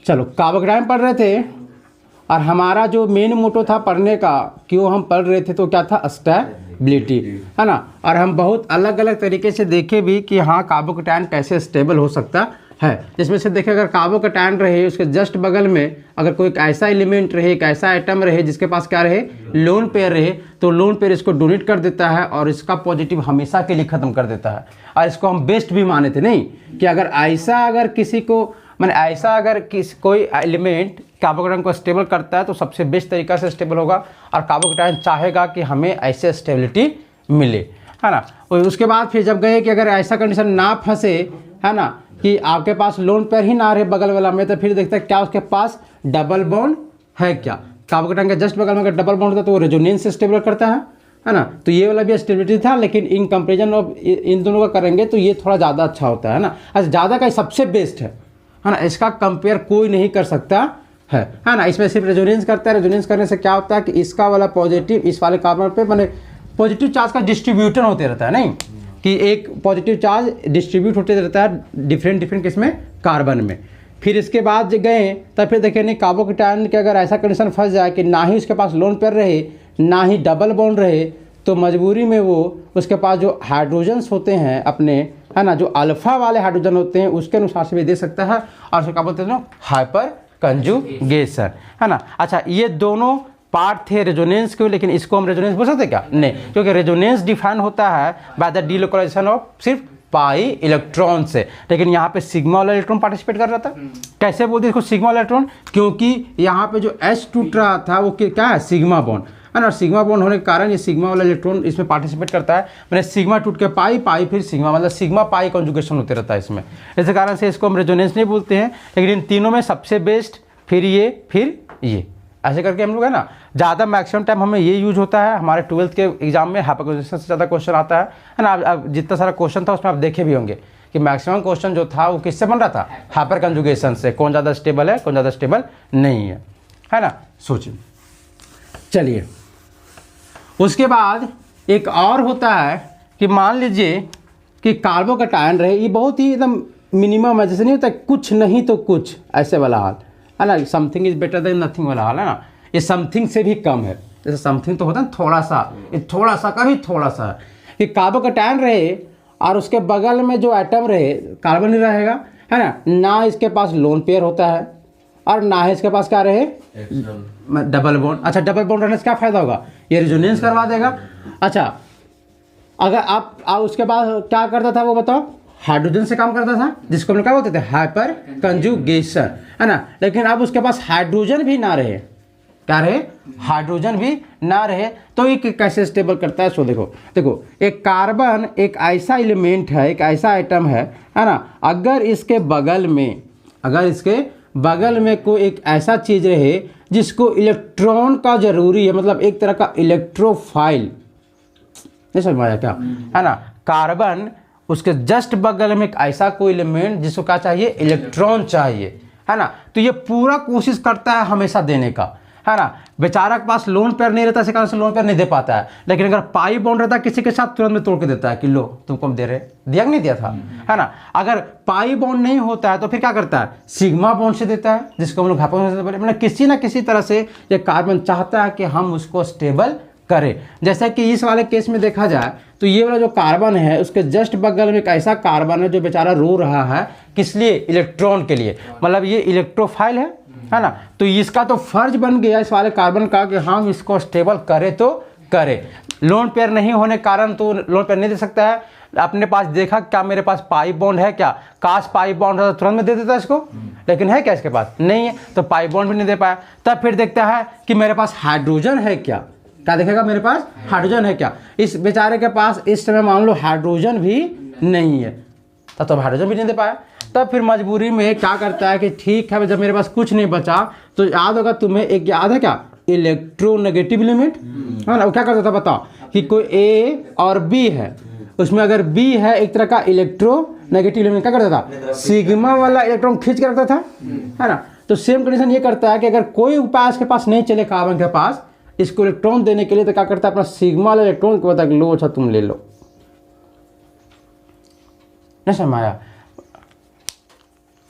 चलो कार्बोकेटायन पढ़ रहे थे और हमारा जो मेन मोटो था पढ़ने का, क्यों हम पढ़ रहे थे, तो क्या था, स्टेबिलिटी, है ना। और हम बहुत अलग अलग तरीके से देखे भी कि हाँ कार्बोकेटायन कैसे स्टेबल हो सकता है। जिसमें से देखिए, अगर कार्बोकेटायन रहे उसके जस्ट बगल में अगर कोई एक ऐसा एलिमेंट रहे, एक ऐसा आइटम रहे जिसके पास क्या रहे, लोन पेयर रहे, तो लोन पेयर इसको डोनेट कर देता है और इसका पॉजिटिव हमेशा के लिए ख़त्म कर देता है। और इसको हम बेस्ट भी माने थे, नहीं कि अगर किसी को कोई एलिमेंट कार्बोकेटायन को स्टेबल करता है तो सबसे बेस्ट तरीका से स्टेबल होगा, और कार्बोकेटायन चाहेगा कि हमें ऐसे स्टेबिलिटी मिले, है ना। और उसके बाद फिर जब गए कि अगर ऐसा कंडीशन ना फंसे, है ना, कि आपके पास लोन पेयर ही ना रहे बगल वाला में, तो फिर देखते हैं क्या उसके पास डबल बॉन्ड है क्या। कार्बोकेटायन के जस्ट बगल में अगर डबल बॉन्ड होता है तो वो रेजोनेंस से स्टेबल करता है ना। तो ये वाला भी स्टेबिलिटी था, लेकिन इन कंपेरिजन ऑफ इन दोनों का करेंगे तो ये थोड़ा ज़्यादा अच्छा होता है ना। अच्छा, ज़्यादा का सबसे बेस्ट है ना, इसका कंपेयर कोई नहीं कर सकता है ना। इसमें सिर्फ रेजोनेंस करता है, रेजोनेंस करने से क्या होता है कि इसका वाला पॉजिटिव इस वाले कार्बन पे मैंने पॉजिटिव चार्ज का डिस्ट्रीब्यूशन होते रहता है, नहीं कि एक पॉजिटिव चार्ज डिस्ट्रीब्यूट होते रहता है डिफरेंट किसमें, कार्बन में। फिर इसके बाद गए तब फिर देखें नहीं, कार्बोकेटायन के अगर ऐसा कंडीशन फंस जाए कि ना ही उसके पास लोन पेयर रहे ना ही डबल बॉन्ड रहे, तो मजबूरी में वो उसके पास जो हाइड्रोजन्स होते हैं अपने, है ना, जो अल्फा वाले हाइड्रोजन होते हैं उसके अनुसार से भी दे सकता है, और उसको क्या बोलते हैं, हाइपर कंजुगेशन, है ना। अच्छा, ये दोनों पार्ट थे रेजोनेंस के, लेकिन इसको हम रेजोनेंस बोल सकते क्या, नहीं, क्योंकि रेजोनेंस डिफाइन होता है बाय द डीलोकलाइजेशन ऑफ सिर्फ पाई इलेक्ट्रॉन से, लेकिन यहाँ पे सिग्मा वाला इलेक्ट्रॉन पार्टिसिपेट कर रहा था। कैसे बोलते हैं इसको सिग्मा वाला इलेक्ट्रॉन, क्योंकि यहाँ पे जो H टूट रहा था वो क्या है, सिग्मा बॉन्ड, है ना। सिग्मा बॉन्ड होने के कारण ये सिग्मा वाला इलेक्ट्रॉन इसमें पार्टिसिपेट करता है, मैंने सिग्मा टूट के पाई फिर सिग्मा, मतलब सिग्मा पाई कॉन्जुगेशन होते रहता है इसमें। इस कारण से इसको हम रेजोनेंस नहीं बोलते हैं, लेकिन इन तीनों में सबसे बेस्ट फिर ये ऐसे करके हम लोग, है ना, ज़्यादा मैक्सिमम टाइम हमें ये यूज होता है। हमारे 12th के एग्जाम में हाइपर कंजुगेशन से ज़्यादा क्वेश्चन आता है ना। अब जितना सारा क्वेश्चन था उसमें आप देखे भी होंगे कि मैक्सिमम क्वेश्चन जो था वो किससे बन रहा था, हाइपर कंजुगेशन से। कौन ज़्यादा स्टेबल है, कौन ज़्यादा स्टेबल नहीं है ना। सोचिए, चलिए उसके बाद एक और होता है कि मान लीजिए कि कार्बोकेटायन रहे, ये बहुत ही एकदम मिनिमम है, जैसे नहीं होता कुछ नहीं तो कुछ, ऐसे वाला हाल है ना। Something is better than nothing वाला हाल है ना। ये समथिंग से भी कम है, जैसे समथिंग तो होता है थोड़ा सा, ये थोड़ा सा का भी थोड़ा सा है। कि कार्बोकेटायन रहे और उसके बगल में जो एटम रहे कार्बन ही रहेगा, है ना इसके पास लोन पेयर होता है और ना ही इसके पास क्या रहे, डबल बॉन्ड। अच्छा, डबल बॉन्ड रहने से क्या फायदा होगा, ये रेजोनेंस करवा देगा। अच्छा, अगर आप उसके बाद क्या करता था वो बताओ, हाइड्रोजन से काम करता था, जिसको हम लोग क्या बोलते थे, हाइपर कंजुगेशन, है ना। लेकिन अब उसके पास हाइड्रोजन भी ना रहे, क्या रहे, हाइड्रोजन भी ना रहे, तो ये कैसे स्टेबल करता है। सो देखो एक कार्बन एक ऐसा एलिमेंट है, एक ऐसा आइटम है ना। अगर इसके बगल में कोई एक ऐसा चीज रहे जिसको इलेक्ट्रॉन का जरूरी है, मतलब एक तरह का इलेक्ट्रोफाइल, नहीं समझ में आया क्या, है ना। कार्बन उसके जस्ट बगल में एक ऐसा कोई एलिमेंट जिसको क्या चाहिए, इलेक्ट्रॉन चाहिए, है ना। तो ये पूरा कोशिश करता है हमेशा देने का, है ना। बेचारा के पास लोन पेयर नहीं रहता, इसी कारण से लोन पेयर नहीं दे पाता है। लेकिन अगर पाई बॉन्ड रहता है किसी के साथ, तुरंत में तोड़ के देता है कि लो तुमको हम दे रहे, दिया कि नहीं दिया था, है ना। अगर पाई बॉन्ड नहीं होता है तो फिर क्या करता है, सिग्मा बॉन्ड से देता है, जिसको हम लोग मतलब किसी ना किसी तरह से ये कार्बन चाहता है कि हम उसको स्टेबल करें। जैसा कि इस वाले केस में देखा जाए तो ये वाला जो कार्बन है उसके जस्ट बगल में एक ऐसा कार्बन है जो बेचारा रो रहा है, किस लिए, इलेक्ट्रॉन के लिए, मतलब ये इलेक्ट्रोफाइल है ना। तो इसका तो फर्ज बन गया इस वाले कार्बन का कि हम इसको स्टेबल करें तो करें। लोन पेयर नहीं होने कारण तो लोन पेयर नहीं दे सकता है। अपने पास देखा क्या मेरे पास पाई बॉन्ड है क्या, काश पाई बॉन्ड है तो तुरंत में दे देता इसको, लेकिन है क्या इसके पास, नहीं है, तो पाई बॉन्ड भी नहीं दे पाया। तब फिर देखता है कि मेरे पास हाइड्रोजन है क्या, क्या देखेगा, मेरे पास हाइड्रोजन है क्या। इस बेचारे के पास इस समय मान लो हाइड्रोजन भी नहीं है, तो हाइड्रोजन भी नहीं दे पाया। तब फिर मजबूरी में क्या करता है कि ठीक है, जब मेरे पास कुछ नहीं बचा तो याद होगा तुम्हें, एक याद है क्या, इलेक्ट्रोनेगेटिव एलिमेंट, है ना। वो क्या करता था बताओ, कि कोई ए और बी है, उसमें अगर बी है एक तरह का इलेक्ट्रोनेगेटिव एलिमेंट, क्या करता था, सिग्मा वाला इलेक्ट्रॉन खींच के रखता था, है ना। तो सेम कंडीशन ये करता है कि अगर कोई उपाय इसके पास नहीं चले कार्बन के पास इसको इलेक्ट्रॉन देने के लिए, तो क्या करता है, अपना सिग्मा वाला इलेक्ट्रॉन को बता लो, अच्छा तुम ले लो। नहीं समझ आया,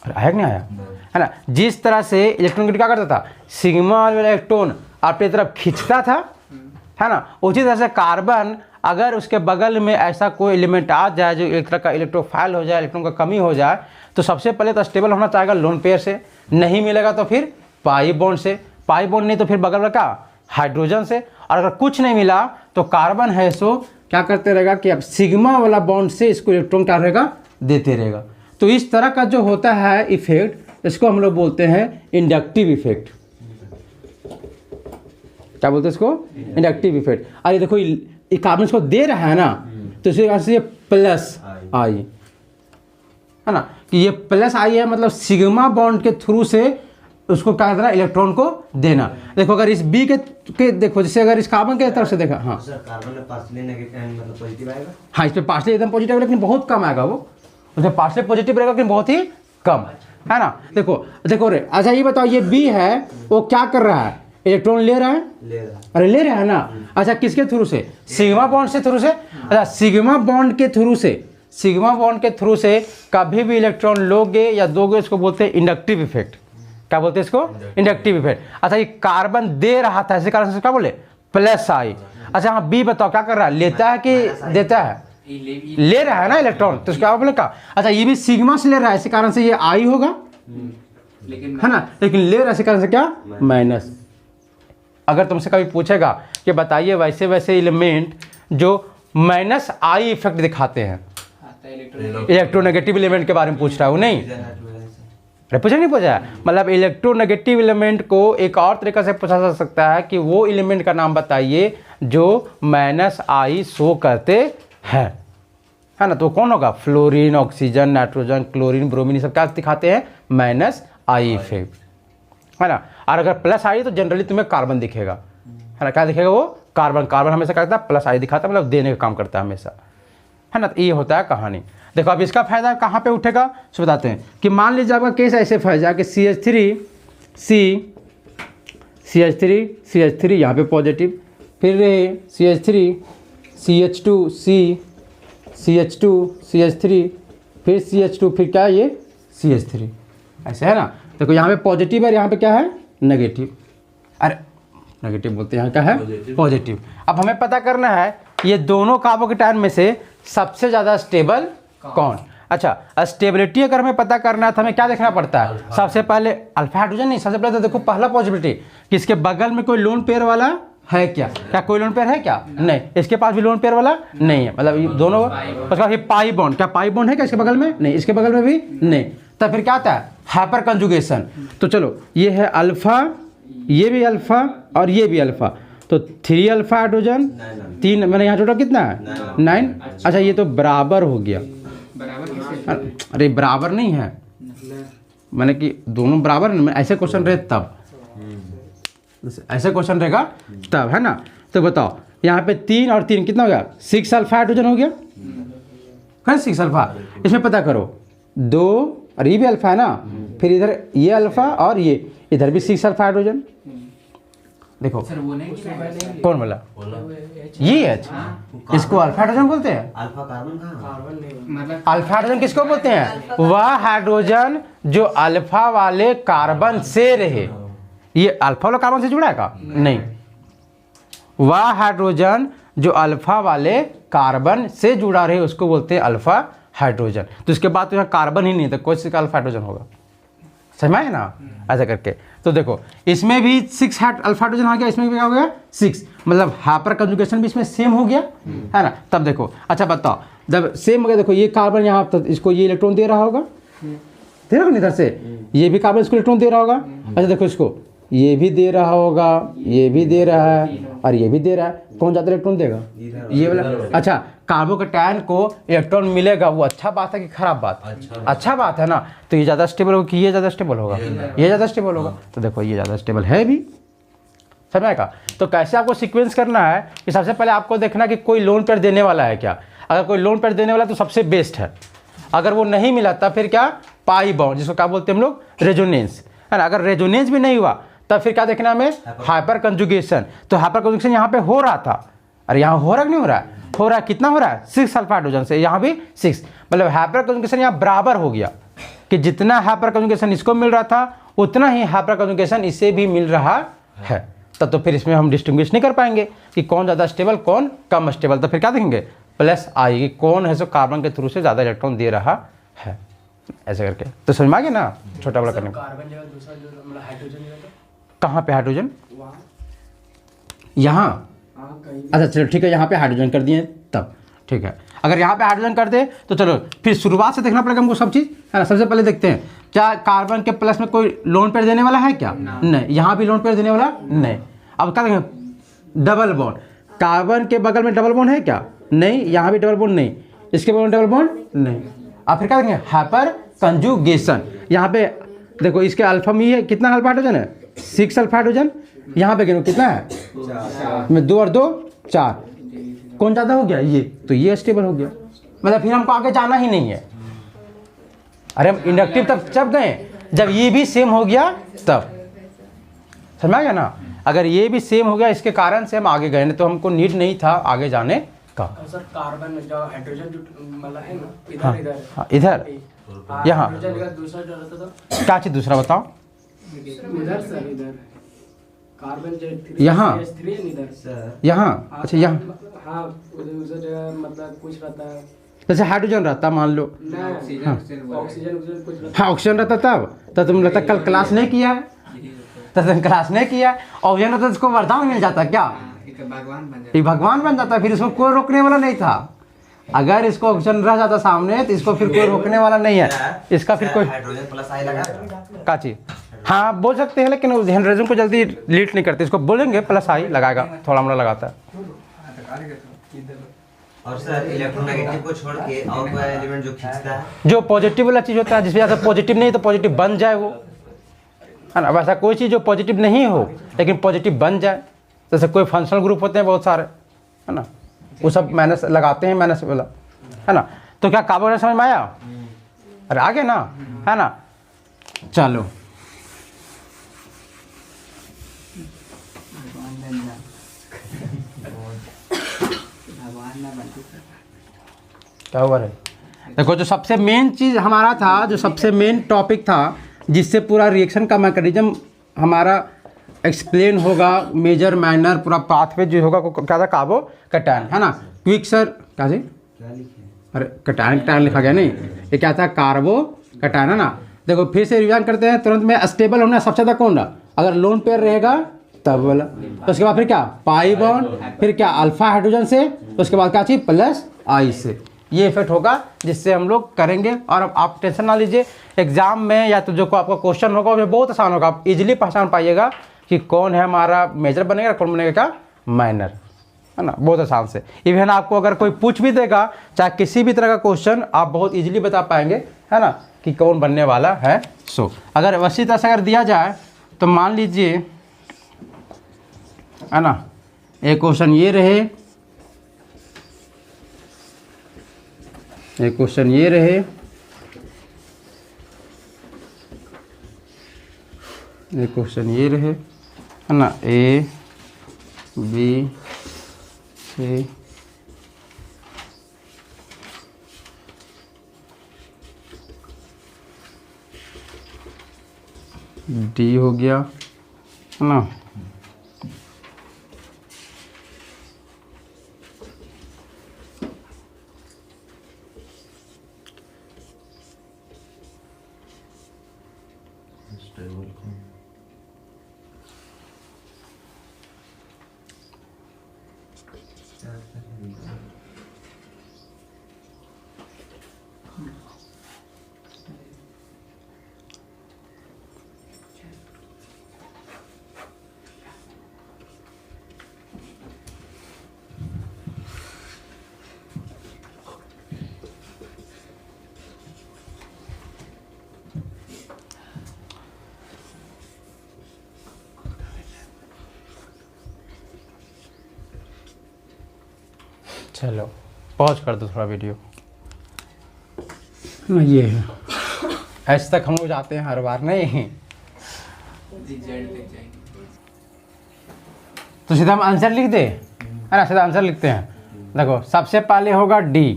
आया कि नहीं आया, है ना। जिस तरह से इलेक्ट्रॉन क्या करता था, सिग्मा वाला इलेक्ट्रॉन अपनी तरफ खींचता था, है ना, उसी तरह से कार्बन अगर उसके बगल में ऐसा कोई एलिमेंट आ जाए जो एक तरह का इलेक्ट्रोफाइल हो जाए, इलेक्ट्रॉन का कमी हो जाए, तो सबसे पहले तो स्टेबल होना चाहेगा लोन पेयर से, नहीं मिलेगा तो फिर पाई बॉन्ड से, पाई बॉन्ड नहीं तो फिर बगल में क्या, हाइड्रोजन से, और अगर कुछ नहीं मिला तो कार्बन है सो क्या करते रहेगा कि अब सिग्मा वाला बॉन्ड से इसको इलेक्ट्रॉन क्या रहेगा, देते रहेगा। तो इस तरह का जो होता है इफेक्ट, इसको हम लोग बोलते हैं इंडक्टिव इफेक्ट। क्या बोलते हैं इसको, इंडक्टिव इफेक्ट। अरे देखो ये कार्बन इसको दे रहा है ना, तो इसके कारण से ये प्लस आई, है ना, कि ये प्लस आई है, मतलब सिग्मा बॉन्ड के थ्रू से उसको क्या करना, इलेक्ट्रॉन को देना। देखो अगर इस बी के देखो, जैसे अगर इस कार्बन के तरफ से देखा, हाँ सर कार्बन में पार्शियली नेगेटिव मतलब पॉजिटिव आएगा, हाँ इस पे पार्शियली एकदम पॉजिटिव आएगा, लेकिन बहुत कम आएगा, वो उसमें पार्शियली पॉजिटिव रहेगा लेकिन बहुत ही कम, है ना। देखो रे, अच्छा ये बताओ, ये बी है वो क्या कर रहा है, इलेक्ट्रॉन ले रहा है, अरे ले रहा है ना। अच्छा किसके थ्रू से, सिग्मा बॉन्ड से थ्रू से। अच्छा सिग्मा बॉन्ड के थ्रू से, सिग्मा बॉन्ड के थ्रू से कभी भी इलेक्ट्रॉन लोगे या दोगे, इसको बोलते हैं इंडक्टिव इफेक्ट। क्या बोलते हैं इसको, इंडक्टिव इफेक्ट। अच्छा ये कार्बन दे रहा था, इसी कारण से क्या बोले, प्लस आई। अच्छा हाँ बी बताओ क्या कर रहा है, लेता है कि देता है, ले रहा है ना इलेक्ट्रॉन, तो क्या बोले का। अच्छा ये भी सिग्मा से ले रहा है, इसी कारण से ये आई होगा, है ना, लेकिन ले रहा है इसी कारण से क्या, माइनस। अगर तुमसे कभी पूछेगा कि बताइए वैसे वैसे एलिमेंट जो माइनस आई इफेक्ट दिखाते हैं, इलेक्ट्रोनेगेटिव एलिमेंट के बारे में पूछ रहा है वो, नहीं अरे पूछा नहीं पूछा है, मतलब इलेक्ट्रोनेगेटिव एलिमेंट को एक और तरीके से पूछा जा सकता है कि वो एलिमेंट का नाम बताइए जो माइनस आई शो करते हैं, है ना। तो कौन होगा, fluorine, oxygen, nitrogen, chlorine, bromine, ये सब क्या दिखाते हैं, माइनस आई इफेक्ट, है ना। और अगर प्लस आई तो जनरली तुम्हें कार्बन दिखेगा, है ना, क्या दिखेगा वो, कार्बन। कार्बन हमेशा क्या करता है, प्लस आई दिखाता है, मतलब देने का काम करता है हमेशा, है ना। तो ये होता है कहानी। देखो अब इसका फायदा कहाँ पे उठेगा, सो बताते हैं कि मान लीजिए आपका केस ऐसे फंस जाए कि CH3 यहाँ पे पॉजिटिव, फिर CH3 CH2 CH3 फिर CH2 फिर क्या ये CH3, ऐसे है ना। देखो यहाँ पे पॉजिटिव है, यहाँ पे क्या है, नेगेटिव, अरे नेगेटिव बोलते हैं, यहाँ क्या है, पॉजिटिव। अब हमें पता करना है ये दोनों कार्बोकेटायन में से सबसे ज़्यादा स्टेबल कौन। अच्छा स्टेबिलिटी अगर हमें पता करना है तो हमें क्या देखना पड़ता है, सबसे पहले अल्फा हाइड्रोजन नहीं, सबसे पहले तो देखो पहला पॉसिबिलिटी कि इसके बगल में कोई लोन पेयर वाला है क्या, कोई लोन पेयर है क्या, नहीं, इसके पास भी लोन पेयर वाला नहीं है, मतलब ये दोनों। उसके बाद पाई बॉन्ड, क्या पाई बॉन्ड है क्या इसके बगल में, नहीं, इसके बगल में भी नहीं, तब फिर क्या आता है, हाइपर कंजुगेशन। तो चलो ये है अल्फा, ये भी अल्फा और ये भी अल्फा, तो 3 अल्फा हाइड्रोजन 3, मैंने यहाँ टोटल कितना है 9। अच्छा ये तो बराबर हो गया, अरे बराबर नहीं है, मैंने कि दोनों बराबर नहीं, ऐसे क्वेश्चन रहे तब, ऐसे क्वेश्चन रहेगा तब, है ना। तो बताओ यहाँ पे 3 और 3 कितना हो गया, 6 अल्फा हाइड्रोजन हो गया, है 6 अल्फा। इसमें पता करो 2 और ये भी अल्फा है ना, फिर इधर ये अल्फा और ये इधर भी 6 अल्फा हाइड्रोजन। देखो सर वो नहीं, कौन बोला, ये एच, इसको अल्फा हाइड्रोजन बोलते हैं। अल्फा कार्बन मतलब अल्फा हाइड्रोजन किसको बोलते हैं, वह हाइड्रोजन जो अल्फा वाले कार्बन से रहे। ये अल्फा वाला कार्बन से जुड़ा है का, नहीं, वह हाइड्रोजन जो अल्फा वाले कार्बन से जुड़ा रहे उसको बोलते हैं अल्फा हाइड्रोजन। तो इसके बाद तो यहाँ कार्बन ही नहीं था, कोई सी अल्फा हाइड्रोजन होगा, समझ है ना, ऐसा करके। तो देखो इसमें भी 6 अल्फा हाइड्रोजन आ गया, इसमें भी क्या हो गया 6, मतलब हाइपर कंजुगेशन भी इसमें सेम हो गया, है ना। तब देखो अच्छा बताओ, जब सेम हो गया, देखो ये कार्बन यहाँ तो इसको ये इलेक्ट्रॉन दे रहा होगा, दे रहा होगा इधर से, ये भी कार्बन इसको इलेक्ट्रॉन दे रहा होगा। अच्छा देखो इसको ये भी दे रहा होगा, ये भी दे रहा है और ये भी दे रहा है, कौन ज़्यादा इलेक्ट्रॉन देगा, ये वाला। अच्छा कार्बोकेटायन को इलेक्ट्रॉन मिलेगा, वो अच्छा बात है कि खराब बात, अच्छा बात है ना। तो ये ज़्यादा स्टेबल होगा कि ये ज़्यादा स्टेबल होगा, ये ज़्यादा स्टेबल होगा। तो देखो ये ज़्यादा स्टेबल है भी, समझ का। तो कैसे आपको सीक्वेंस करना है कि सबसे पहले आपको देखना कि कोई लोन पेयर देने वाला है क्या, अगर कोई लोन पेयर देने वाला तो सबसे बेस्ट है, अगर वो नहीं मिला तब फिर क्या, पाई बॉन्ड, जिसको क्या बोलते हैं हम लोग, रेजोनेंस, है ना। अगर रेजोनेंस भी नहीं हुआ तब फिर क्या देखना हमें, हाइपर कंजुगेशन। तो हाइपर कंजुगेशन यहाँ पे हो रहा था, अरे यहाँ हो रहा कि नहीं हो रहा है, हो रहा है, कितना हो रहा है 6 अल्फा हाइड्रोजन से, यहाँ भी 6, मतलब हाइपर कंजुगेशन यहाँ बराबर हो गया, कि जितना हाइपर कंजुगेशन इसको मिल रहा था उतना ही हाइपर कंजुगेशन इसे भी मिल रहा है। तब तो फिर इसमें हम डिस्टिंग्विश नहीं कर पाएंगे कि कौन ज़्यादा स्टेबल कौन कम स्टेबल। तो फिर क्या देखेंगे प्लस आई, कि कौन है जो कार्बन के थ्रू से ज़्यादा इलेक्ट्रॉन दे रहा है, ऐसे करके। तो समझ में आ गया ना छोटा बड़ा करने। कार्बन जगह दूसरा जो मतलब हाइड्रोजन जगह कहाँ पे हाइड्रोजन? वहाँ यहाँ। कहीं अच्छा चलो ठीक है, यहाँ पे हाइड्रोजन कर दिए तब ठीक है। अगर यहाँ पे हाइड्रोजन कर दे तो चलो फिर शुरुआत से देखना पड़ेगा हमको सब चीज़, है ना। सबसे पहले देखते हैं क्या कार्बन के प्लस में कोई लोन पेयर देने वाला है क्या? नहीं। यहाँ भी लोन पेयर देने वाला नहीं। अब क्या देखें डबल बॉन्ड, कार्बन के बगल में डबल बॉन्ड है क्या? नहीं। यहाँ भी डबल बॉन्ड नहीं, इसके बगल में डबल बॉन्ड नहीं। अब फिर क्या देखेंगे हाइपर कंजुगेशन। यहाँ पे देखो इसके अल्फा में है कितना अल्फा हाइड्रोजन है? 6 अल्फा हाइड्रोजन। यहाँ पे गिनो कितना है? में 2 और 2 4। कौन ज़्यादा हो गया? ये। तो ये स्टेबल हो गया, मतलब फिर हमको आगे जाना ही नहीं है। अरे हम इंडक्टिव तक जब गए जब ये भी सेम हो गया तब, समझ में आ गया ना। अगर ये भी सेम हो गया इसके कारण से हम आगे गए, नहीं तो हमको नीड नहीं था आगे जाने का। सर कार्बन जो हाइड्रोजन जो मतलब है ना इधर हाँ, इधर हाँ, इधर यहाँ। हाइड्रोजन जगह दूसरा जो रहता था क्या चीज़ दूसरा बताओ? इधर सर इधर कार्बन जो 3 यहाँ? इधर सर यहाँ। अच्छा यहाँ। हाँ उधर जगह मतलब कुछ रहता है जैसे हाइड्रोजन रहता मान लो, ना ऑक्सीजन ऑक्सीजन कुछ रहता हाँ ऑक्सीजन रहता तब तुम लगता कल क्लास नहीं किया है, तो तुम क्लास नहीं किया। ऑक्सीजन रहता तो इसको वरदान मिल जाता क्या? ये भगवान बन जाता, फिर इसको कोई रोकने वाला नहीं था। अगर इसको ऑक्सीजन रह जाता सामने तो इसको फिर कोई रोकने वाला नहीं है। इसका फिर कोई हाइड्रोजन प्लस आई लगा। का चीज हाँ बोल सकते हैं, लेकिन हाइड्रोजन को जल्दी लीड नहीं करते। इसको बोलेंगे प्लस आई लगाएगा, थोड़ा मोड़ा लगाता है। और सर इलेक्ट्रोनेगेटिव को छोड़ के और कोई एलिमेंट जो खींचता है? जो पॉजिटिव वाला चीज़ होता है जिसमें ज़्यादा पॉजिटिव नहीं तो पॉजिटिव बन जाए वो, है ना। वैसा कोई चीज़ जो पॉजिटिव नहीं हो लेकिन पॉजिटिव बन जाए, जैसे कोई फंक्शनल ग्रुप होते हैं बहुत सारे, है ना, वो सब माइनस लगाते हैं, माइनस वाला, है ना। तो क्या कार्बन समझ में आया? अरे आगे ना, है ना। चलो क्या हुआ है? देखो जो सबसे मेन चीज़ हमारा था, जो सबसे मेन टॉपिक था जिससे पूरा रिएक्शन का मैकेनिज्म हमारा एक्सप्लेन होगा, मेजर माइनर पूरा पाथवे जो होगा वो क्या था? कार्बो कैटायन, है ना। क्विक सर क्या जी? क्या लिखे? अरे कैटायन कैटायन लिखा गया नहीं, ये क्या था? कार्बो कैटायन, है ना। देखो फिर से रिविजन करते हैं तुरंत में। स्टेबल होना सबसे ज़्यादा कौन रहा? अगर लोन पेयर रहेगा तब वाला। तो उसके बाद फिर क्या? पाई बॉन्ड, फिर क्या? अल्फा हाइड्रोजन से, तो उसके बाद क्या चीज़? प्लस आई से। ये इफेक्ट होगा जिससे हम लोग करेंगे। और अब आप टेंशन ना लीजिए, एग्जाम में या तो जो आपका क्वेश्चन होगा वो बहुत आसान होगा। आप इजीली पहचान पाइएगा कि कौन है हमारा मेजर बनेगा, कौन बनेगा क्या माइनर, है ना, बहुत आसान से। इवन आपको अगर कोई पूछ भी देगा चाहे किसी भी तरह का क्वेश्चन, आप बहुत इजीली बता पाएंगे, है ना, कि कौन बनने वाला है। सो अगर वैसी तरह से अगर दिया जाए तो मान लीजिए, है ना, एक क्वेश्चन ये रहे, एक क्वेश्चन ये रहे, एक क्वेश्चन ये रहे, है ना, ए बी सी डी हो गया, है ना। चलो पॉज कर दो थोड़ा वीडियो ना। ये है ऐसे तक हम लोग जाते हैं हर बार नहीं, तो सीधा हम आंसर लिख दे, है ना। सीधा आंसर लिखते हैं। देखो सबसे पहले होगा डी,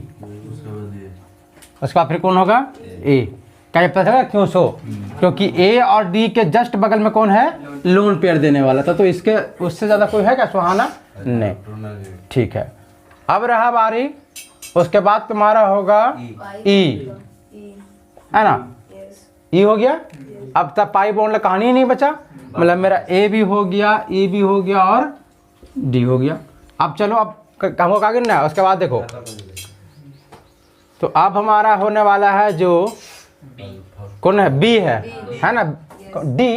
उसके बाद फिर कौन होगा? ए, क्या पता चला क्यों सो? क्योंकि ए और डी के जस्ट बगल में कौन है? लोन पेयर देने वाला था। तो इसके उससे ज़्यादा कोई है क्या सुहाना? नहीं। ठीक है, अब रहा बारी, उसके बाद तुम्हारा होगा ई, है ना? ई हो गया। अब तक पाई बॉन्ड कहानी ही नहीं बचा, मतलब मेरा ए भी हो गया, ई भी हो गया और डी हो गया। अब चलो, अब हमको क्या करना है उसके बाद देखो। तो अब हमारा होने वाला है जो कौन है? बी है ना? डी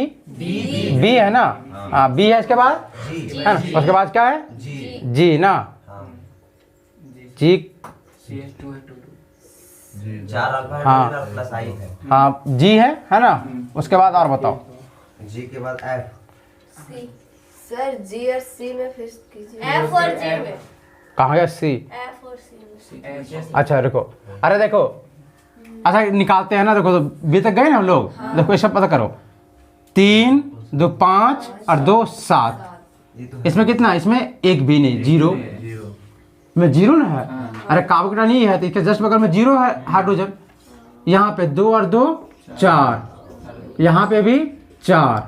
बी है ना? हाँ बी है, इसके बाद है ना? उसके बाद क्या है? जी ना? जी 4 अल्फा हाँ। प्लस आई है। हाँ जी है ना? उसके बाद और बताओ। जी के बाद एफ। सर जी और सी में फिर कीजिए। एफ और जी में कहाँ गया सी? एफ और सी में। अच्छा रुको, अरे देखो, अच्छा निकालते हैं ना। देखो तो बी तक गए ना हम लोग। देखो ये सब पता करो, 3 2 5 और 2 7। इसमें कितना? इसमें एक भी नहीं, 0 में 0 ना है। अरे कार्बन नहीं है तो इसके जस्ट बगल में 0 है हाइड्रोजन। यहाँ पे 2 और 2 4, यहाँ पे भी 4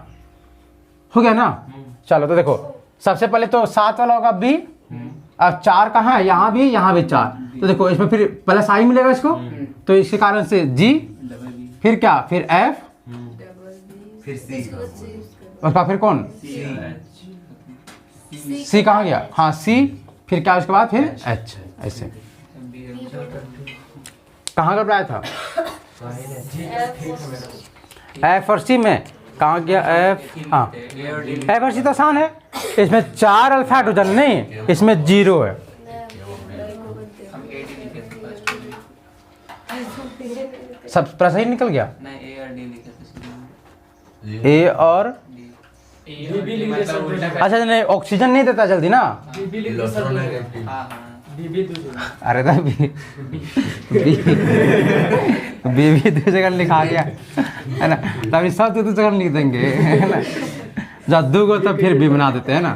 हो गया ना? चलो तो देखो, सबसे पहले तो 7 वाला होगा बी। अब 4 कहाँ है? यहाँ भी 4। तो देखो इसमें फिर प्लस आई मिलेगा इसको, तो इसके कारण से जी, फिर क्या? फिर एफ, फिर सी, उसका फिर कौन? सी कहाँ गया? हाँ सी, फिर क्या उसके बाद? फिर एच। ऐसे कहाँ घबराया था? एफ और सी में कहाँ गया? एफ, हाँ एफ और सी तो आसान है। इसमें 4 अल्फा हाइड्रोजन नहीं, इसमें 0 है। सब पूरा सही निकल गया। ए और अच्छा नहीं, ऑक्सीजन नहीं देता जल्दी ना। अरे तो बी भी दूसरी जगह लिखा गया है ना, तभी सब दूसरी जगह लिख देंगे है ना। जब दो को तो फिर भी बना देते हैं ना,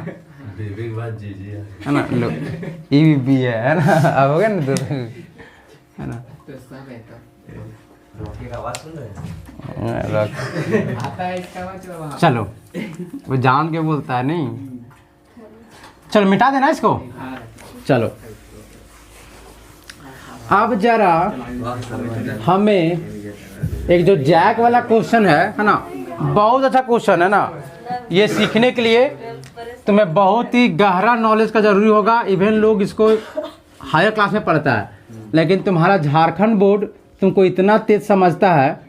है ना। लो ई भी बी है ना। अब हो गया ना दो, है ना। तो सब है तो रॉकी का आवाज सुन रहे हैं? आता है इसका मतलब वहाँ। चलो वो जान के बोलता है नहीं। चलो मिटा देना इसको। हाँ। चलो अब जरा हमें एक जो जैक वाला क्वेश्चन है ना, बहुत अच्छा क्वेश्चन है ना। ये सीखने के लिए तुम्हें बहुत ही गहरा नॉलेज का जरूरी होगा। इवन लोग इसको हायर क्लास में पढ़ता है, लेकिन तुम्हारा झारखंड बोर्ड तुमको इतना तेज समझता है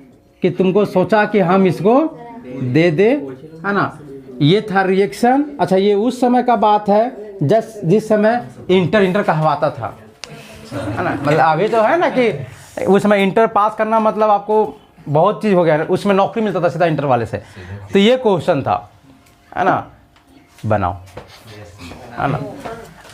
कि तुमको सोचा कि हम इसको दे दे, है ना। ये था रिएक्शन। अच्छा ये उस समय का बात है जिस समय इंटर कहवाता था, है ना। मतलब अभी तो है ना कि उस समय इंटर पास करना मतलब आपको बहुत चीज़ हो गया, उसमें नौकरी मिलता था सीधा इंटर वाले से। तो ये क्वेश्चन था, है ना। बनाओ, है ना।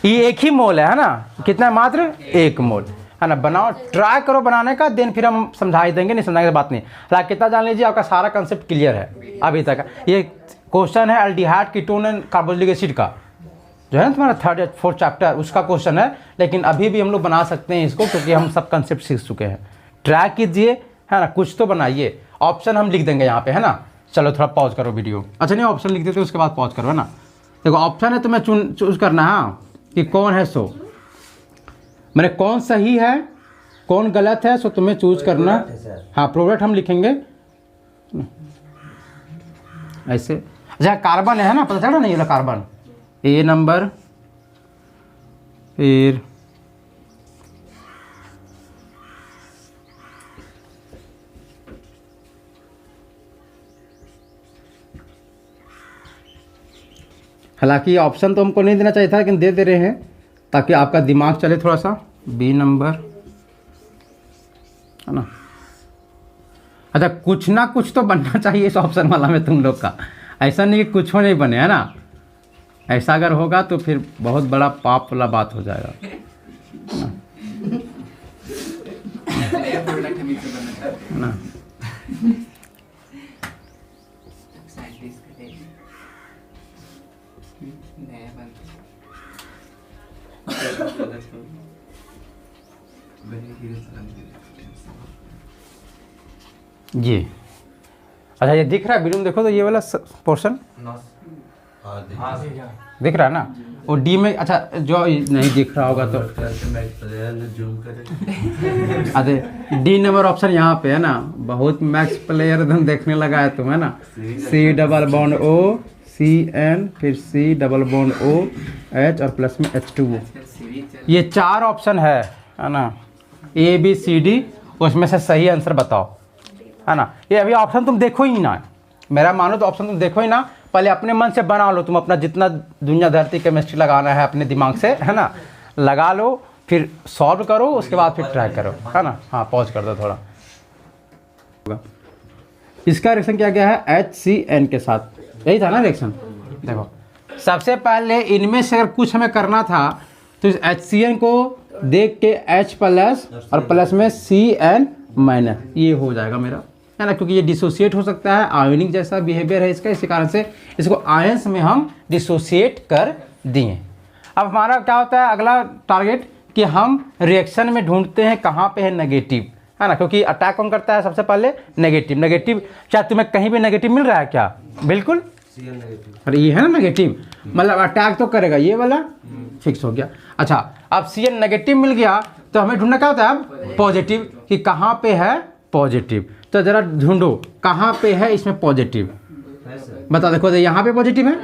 ये एक ही मोल है ना। कितना है? मात्र 1 मोल, है ना। बनाओ, ट्राई करो बनाने का, देन फिर हम समझा ही देंगे। नहीं समझाने की बात नहीं। हालांकि कितना जान लीजिए, आपका सारा कंसेप्ट क्लियर है अभी तक। ये क्वेश्चन है aldehyde, ketone and carboxylic acid का, जो है ना तुम्हारा 3rd या 4th चैप्टर, उसका क्वेश्चन है। लेकिन अभी भी हम लोग बना सकते हैं इसको, क्योंकि हम सब कंसेप्ट सीख चुके हैं। ट्राई कीजिए, है ना। कुछ तो बनाइए। ऑप्शन हम लिख देंगे यहाँ पे, है ना। चलो थोड़ा पॉज करो वीडियो। अच्छा नहीं, ऑप्शन लिख देते उसके बाद पॉज करो, है ना। देखो ऑप्शन है, तुम्हें चूज करना है कि कौन है सो, मैंने कौन सही है कौन गलत है, सो तुम्हें चूज करना। हाँ प्रोडक्ट हम लिखेंगे ऐसे। अच्छा कार्बन है ना, पता चला नहीं? ये कार्बन ए नंबर, फिर हालांकि ऑप्शन तो हमको नहीं देना चाहिए था, लेकिन दे रहे हैं ताकि आपका दिमाग चले थोड़ा सा। बी नंबर, है ना। अच्छा कुछ ना कुछ तो बनना चाहिए इस ऑप्शन वाला में तुम लोग का। ऐसा नहीं कि कुछ हो नहीं बने, है ना। ऐसा अगर होगा तो फिर बहुत बड़ा पाप वाला बात हो जाएगा, नया प्रोडक्ट हम इससे बनाना चाहते है ना। हैं। साइंटिस्ट का देश। नया बनता ये अच्छा ये दिख रहा है बिल्कुल, देखो तो ये वाला पोर्शन दिख रहा है ना, वो डी में। अच्छा जो नहीं दिख रहा होगा तो अरे डी नंबर ऑप्शन यहाँ पे है ना, बहुत मैक्स प्लेयर एकदम देखने लगा है तुम, है ना। C double bond O CN फिर C double bond O H और प्लस में H2O, ये 4 ऑप्शन है ना, ABCD, उसमें से सही आंसर बताओ, है ना। ये अभी ऑप्शन तुम देखो ही ना, मेरा मानो तो ऑप्शन तुम देखो ही ना, पहले अपने मन से बना लो तुम, अपना जितना दुनिया धरती केमिस्ट्री लगाना है अपने दिमाग से, है ना, लगा लो, फिर सॉल्व करो, उसके बाद फिर ट्राई करो, है ना। हाँ पॉज कर दो थोड़ा। इसका रिएक्शन क्या गया है HCN के साथ, यही था ना रिएक्शन। देखो सबसे पहले इनमें से अगर कुछ हमें करना था तो इस HCN को देख के H प्लस और प्लस में CN माइनस, ये हो जाएगा मेरा, है ना, क्योंकि ये डिसोसिएट हो सकता है, आयोनिक जैसा बिहेवियर है इसका, इसी कारण से इसको आयंस में हम डिसोसिएट कर दिए। अब हमारा क्या होता है अगला टारगेट, कि हम रिएक्शन में ढूंढते हैं कहाँ पे है नेगेटिव, है ना, क्योंकि अटैक कौन करता है सबसे पहले, नेगेटिव। नेगेटिव क्या तुम्हें कहीं भी नेगेटिव मिल रहा है क्या? बिल्कुल, अरे ये है ना नेगेटिव, मतलब अटैक तो करेगा, ये वाला फिक्स हो गया। अच्छा अब CN नेगेटिव मिल गया तो हमें ढूंढना क्या होता है अब, पॉजिटिव, कि कहाँ पे है पॉजिटिव। तो जरा ढूंढो कहाँ पे है इसमें पॉजिटिव, बता। देखो यहाँ पे पॉजिटिव है,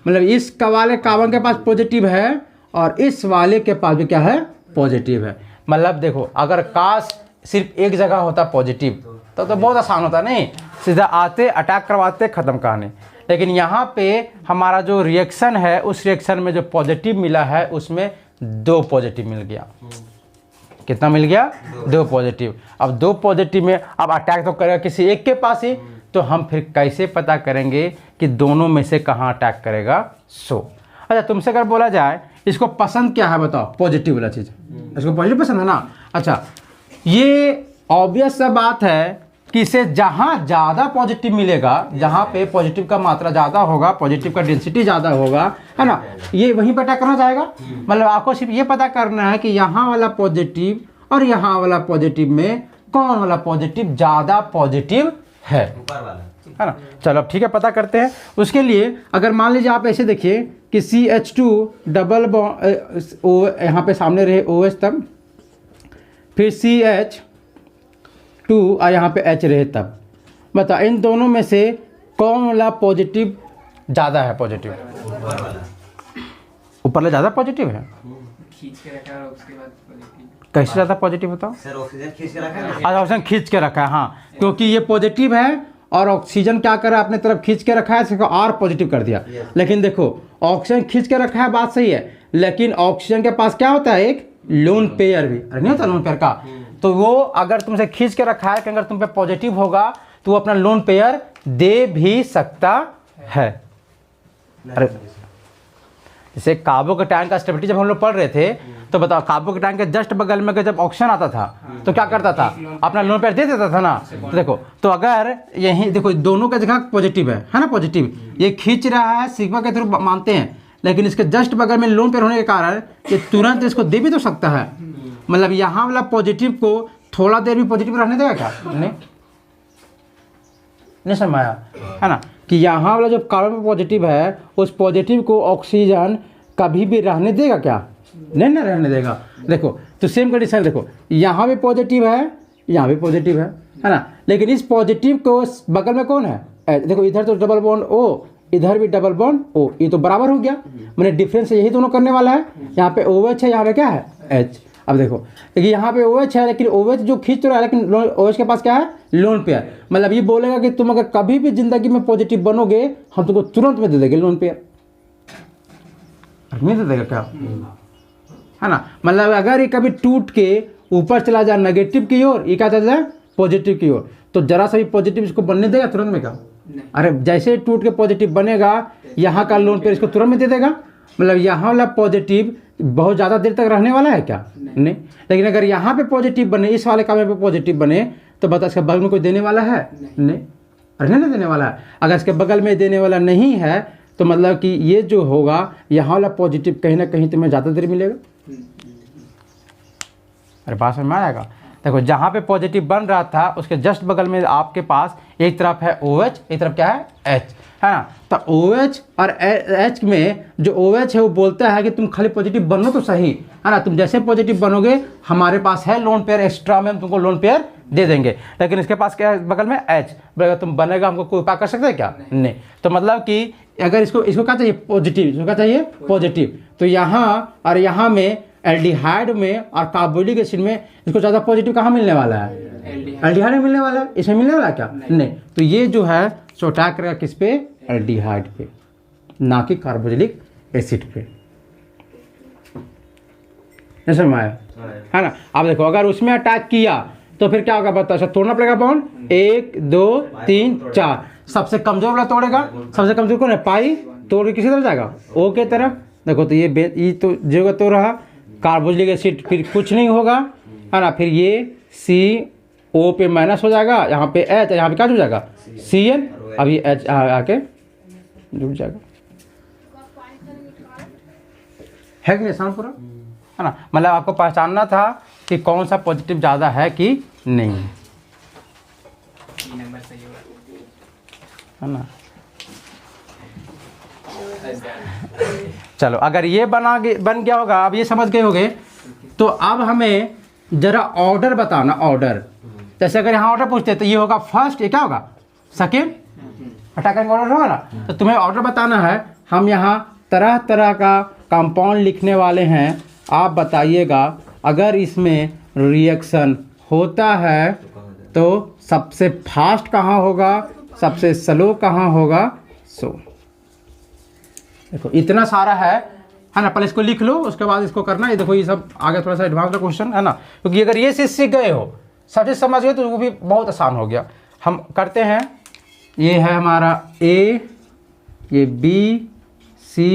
मतलब इस वाले कार्बन के पास पॉजिटिव है और इस वाले के पास भी क्या है, पॉजिटिव है। मतलब देखो अगर काश सिर्फ एक जगह होता पॉजिटिव तो बहुत आसान होता, नहीं सीधा आते अटैक करवाते ख़त्म कहानी। लेकिन यहाँ पे हमारा जो रिएक्शन है उस रिएक्शन में जो पॉजिटिव मिला है उसमें 2 पॉजिटिव मिल गया। कितना मिल गया? 2 पॉजिटिव। अब 2 पॉजिटिव में अब अटैक तो करेगा किसी एक के पास ही, तो हम फिर कैसे पता करेंगे कि दोनों में से कहाँ अटैक करेगा? अच्छा तुमसे अगर बोला जाए इसको पसंद क्या है बताओ, पॉजिटिव वाला चीज़, इसको पॉजिटिव पसंद है ना। अच्छा ये ऑब्वियस सा बात है कि इसे जहाँ ज़्यादा पॉजिटिव मिलेगा, जहाँ पे पॉजिटिव का मात्रा ज़्यादा होगा, पॉजिटिव का डेंसिटी ज़्यादा होगा, है ना, ये वहीं पर अटैक करना चाहेगा। मतलब आपको सिर्फ ये पता करना है कि यहाँ वाला पॉजिटिव और यहाँ वाला पॉजिटिव में कौन वाला पॉजिटिव ज़्यादा पॉजिटिव है, ऊपर वाला, है ना। चलो अब ठीक है, पता करते हैं। उसके लिए अगर मान लीजिए आप ऐसे देखिए कि CH2 डबल O यहाँ पे सामने रहे OH, तब फिर CH2 और यहाँ पे H रहे, तब बता इन दोनों में से कौन वाला पॉजिटिव ज़्यादा है? पॉजिटिव ऊपर वाला, ऊपर वाला ज़्यादा पॉजिटिव है। खींच के रखा और उसके बाद पॉजिटिव। कैसे ज़्यादा पॉजिटिव बताओ? सर ऑक्सीजन खींच के रखा है। अच्छा ऑक्सीजन खींच के रखा है, हाँ, क्योंकि ये पॉजिटिव है और ऑक्सीजन क्या करा, अपने तरफ खींच के रखा है, इसको और पॉजिटिव कर दिया। लेकिन देखो ऑक्सीजन खींच के रखा है, बात सही है, लेकिन ऑक्सीजन के पास क्या होता है, एक लोन पेयर भी, अरे नहीं होता लोन पेयर का, तो वो अगर तुमसे खींच के रखा है कि अगर तुम पे पॉजिटिव होगा तो वो अपना लोन पेयर दे भी सकता है। अरे जैसे कार्बोकेटायन का स्टेबिलिटी जब हम लोग पढ़ रहे थे तो बताओ, कार्बोकेटायन के जस्ट बगल में जब ऑक्सीजन आता था तो क्या करता था, अपना लोन पेयर दे देता था ना। तो देखो, तो अगर यही देखो दोनों का जगह पॉजिटिव है ना, पॉजिटिव ये खींच रहा है सिग्मा के थ्रू मानते हैं, लेकिन इसके जस्ट बगल में लोन पेयर होने के कारण ये तुरंत इसको दे भी तो सकता है। मतलब यहाँ वाला पॉजिटिव को थोड़ा देर भी पॉजिटिव रहने देगा क्या? नहीं समझ आया, है ना, कि यहाँ वाला जो कार्बन पॉजिटिव है उस पॉजिटिव को ऑक्सीजन कभी भी रहने देगा क्या? नहीं ना रहने देगा। देखो तो सेम कंडीशन, देखो यहाँ भी पॉजिटिव है, यहाँ भी पॉजिटिव है ना, लेकिन इस पॉजिटिव को बगल में कौन है, देखो इधर तो डबल बॉन्ड O, इधर भी डबल बॉन्ड O, ये तो बराबर हो गया, मैंने डिफरेंस यही दोनों करने वाला है। यहाँ पे OH है, यहाँ पे क्या है H। अब देखो देखिए यहाँ पे OH है, लेकिन OH जो खींच रहा है, लेकिन OH के पास क्या है, लोन पेयर। मतलब ये बोलेगा कि तुम अगर कभी भी जिंदगी में पॉजिटिव बनोगे हम तुमको तुरंत में दे देंगे लोन पेयर, नहीं दे देगा क्या, है ना। मतलब अगर ये कभी टूट के ऊपर चला जाए नेगेटिव की ओर, ये क्या चला जाए पॉजिटिव की ओर, तो जरा सा भी पॉजिटिव इसको बनने देगा तुरंत में क्या? अरे जैसे टूट के पॉजिटिव बनेगा यहाँ का लोन पेयर इसको तुरंत में दे देगा। मतलब यहाँ वाला पॉजिटिव बहुत ज़्यादा देर तक रहने वाला है क्या? नहीं। लेकिन अगर यहाँ पे पॉजिटिव बने, इस वाले काम पे पॉजिटिव बने, तो बता इसके बगल में कोई देने वाला है? नहीं। अरे नहीं देने वाला है। अगर इसके बगल में देने वाला नहीं है तो मतलब कि ये जो होगा यहाँ वाला पॉजिटिव कहीं ना कहीं तुम्हें ज़्यादा देर मिलेगा। अरे बात समझ में आएगा? देखो जहाँ पे पॉजिटिव बन रहा था उसके जस्ट बगल में आपके पास एक तरफ है OH, एक तरफ क्या है H, है ना। तो OH और H में जो OH है वो बोलता है कि तुम खाली पॉजिटिव बनो तो सही, है ना। तुम जैसे पॉजिटिव बनोगे हमारे पास है लोन पेयर एक्स्ट्रा में, हम तुमको लोन पेयर दे देंगे। लेकिन इसके पास क्या है बगल में H, अगर तुम बनेगा हमको कोई उपाय कर सकते हैं क्या? नहीं। तो मतलब कि अगर इसको क्या चाहिए पॉजिटिव, इसको क्या चाहिए पॉजिटिव। तो यहाँ और यहाँ में एल्डिहाइड में और कार्बोलिक एसिड में इसको ज़्यादा पॉजिटिव कहाँ मिलने वाला है? एल्डिहाइड में मिलने वाला है, इसमें मिलने वाला है क्या? नहीं। तो ये जो है सो अटैक करेगा किस पे? एल्डिहाइड पे, ना कि कार्बोक्सिलिक एसिड पे। समझ में आया, है ना। अब देखो अगर उसमें अटैक किया तो फिर क्या होगा बताओ? सब तोड़ना पड़ेगा बॉन्ड, 1 2 3 4। सबसे कमजोर वाला तोड़ेगा, सबसे कमजोर कौन है? पाई, तोड़ के किसी तरफ जाएगा O के तरफ। देखो तो ये तो जो तो रहा कार्बोक्सिलिक एसिड, फिर कुछ नहीं होगा, है ना। फिर ये CO पे माइनस हो जाएगा, यहाँ पे H, यहाँ पे क्या जुड़ जाएगा? Cl। अब ये H आके जुड़ जाएगा, है कि नहीं आसान पूरा, है ना। मतलब आपको पहचानना था कि कौन सा पॉजिटिव ज़्यादा है कि नहीं, नंबर सही होगा, है ना। चलो अगर ये बन गया होगा, अब ये समझ गए होंगे, तो अब हमें जरा ऑर्डर बताना। ऑर्डर जैसे अगर यहाँ ऑर्डर पूछते तो ये होगा फर्स्ट, ये क्या होगा? सेकेंड, अटैक ऑर्डर होगा ना। तो तुम्हें ऑर्डर बताना है। हम यहाँ तरह तरह का कंपाउंड लिखने वाले हैं, आप बताइएगा अगर इसमें रिएक्शन होता है तो सबसे फास्ट कहाँ होगा, सबसे स्लो कहाँ होगा। सो देखो इतना सारा है ना। पहले इसको लिख लो, उसके बाद इसको करना। ये देखो ये सब आगे थोड़ा सा एडवांस का क्वेश्चन है ना, क्योंकि अगर ये चीज़ सीख गए हो, सब चीज़ समझ गए, तो वो भी बहुत आसान हो गया। हम करते हैं, ये है हमारा A, ये B, C,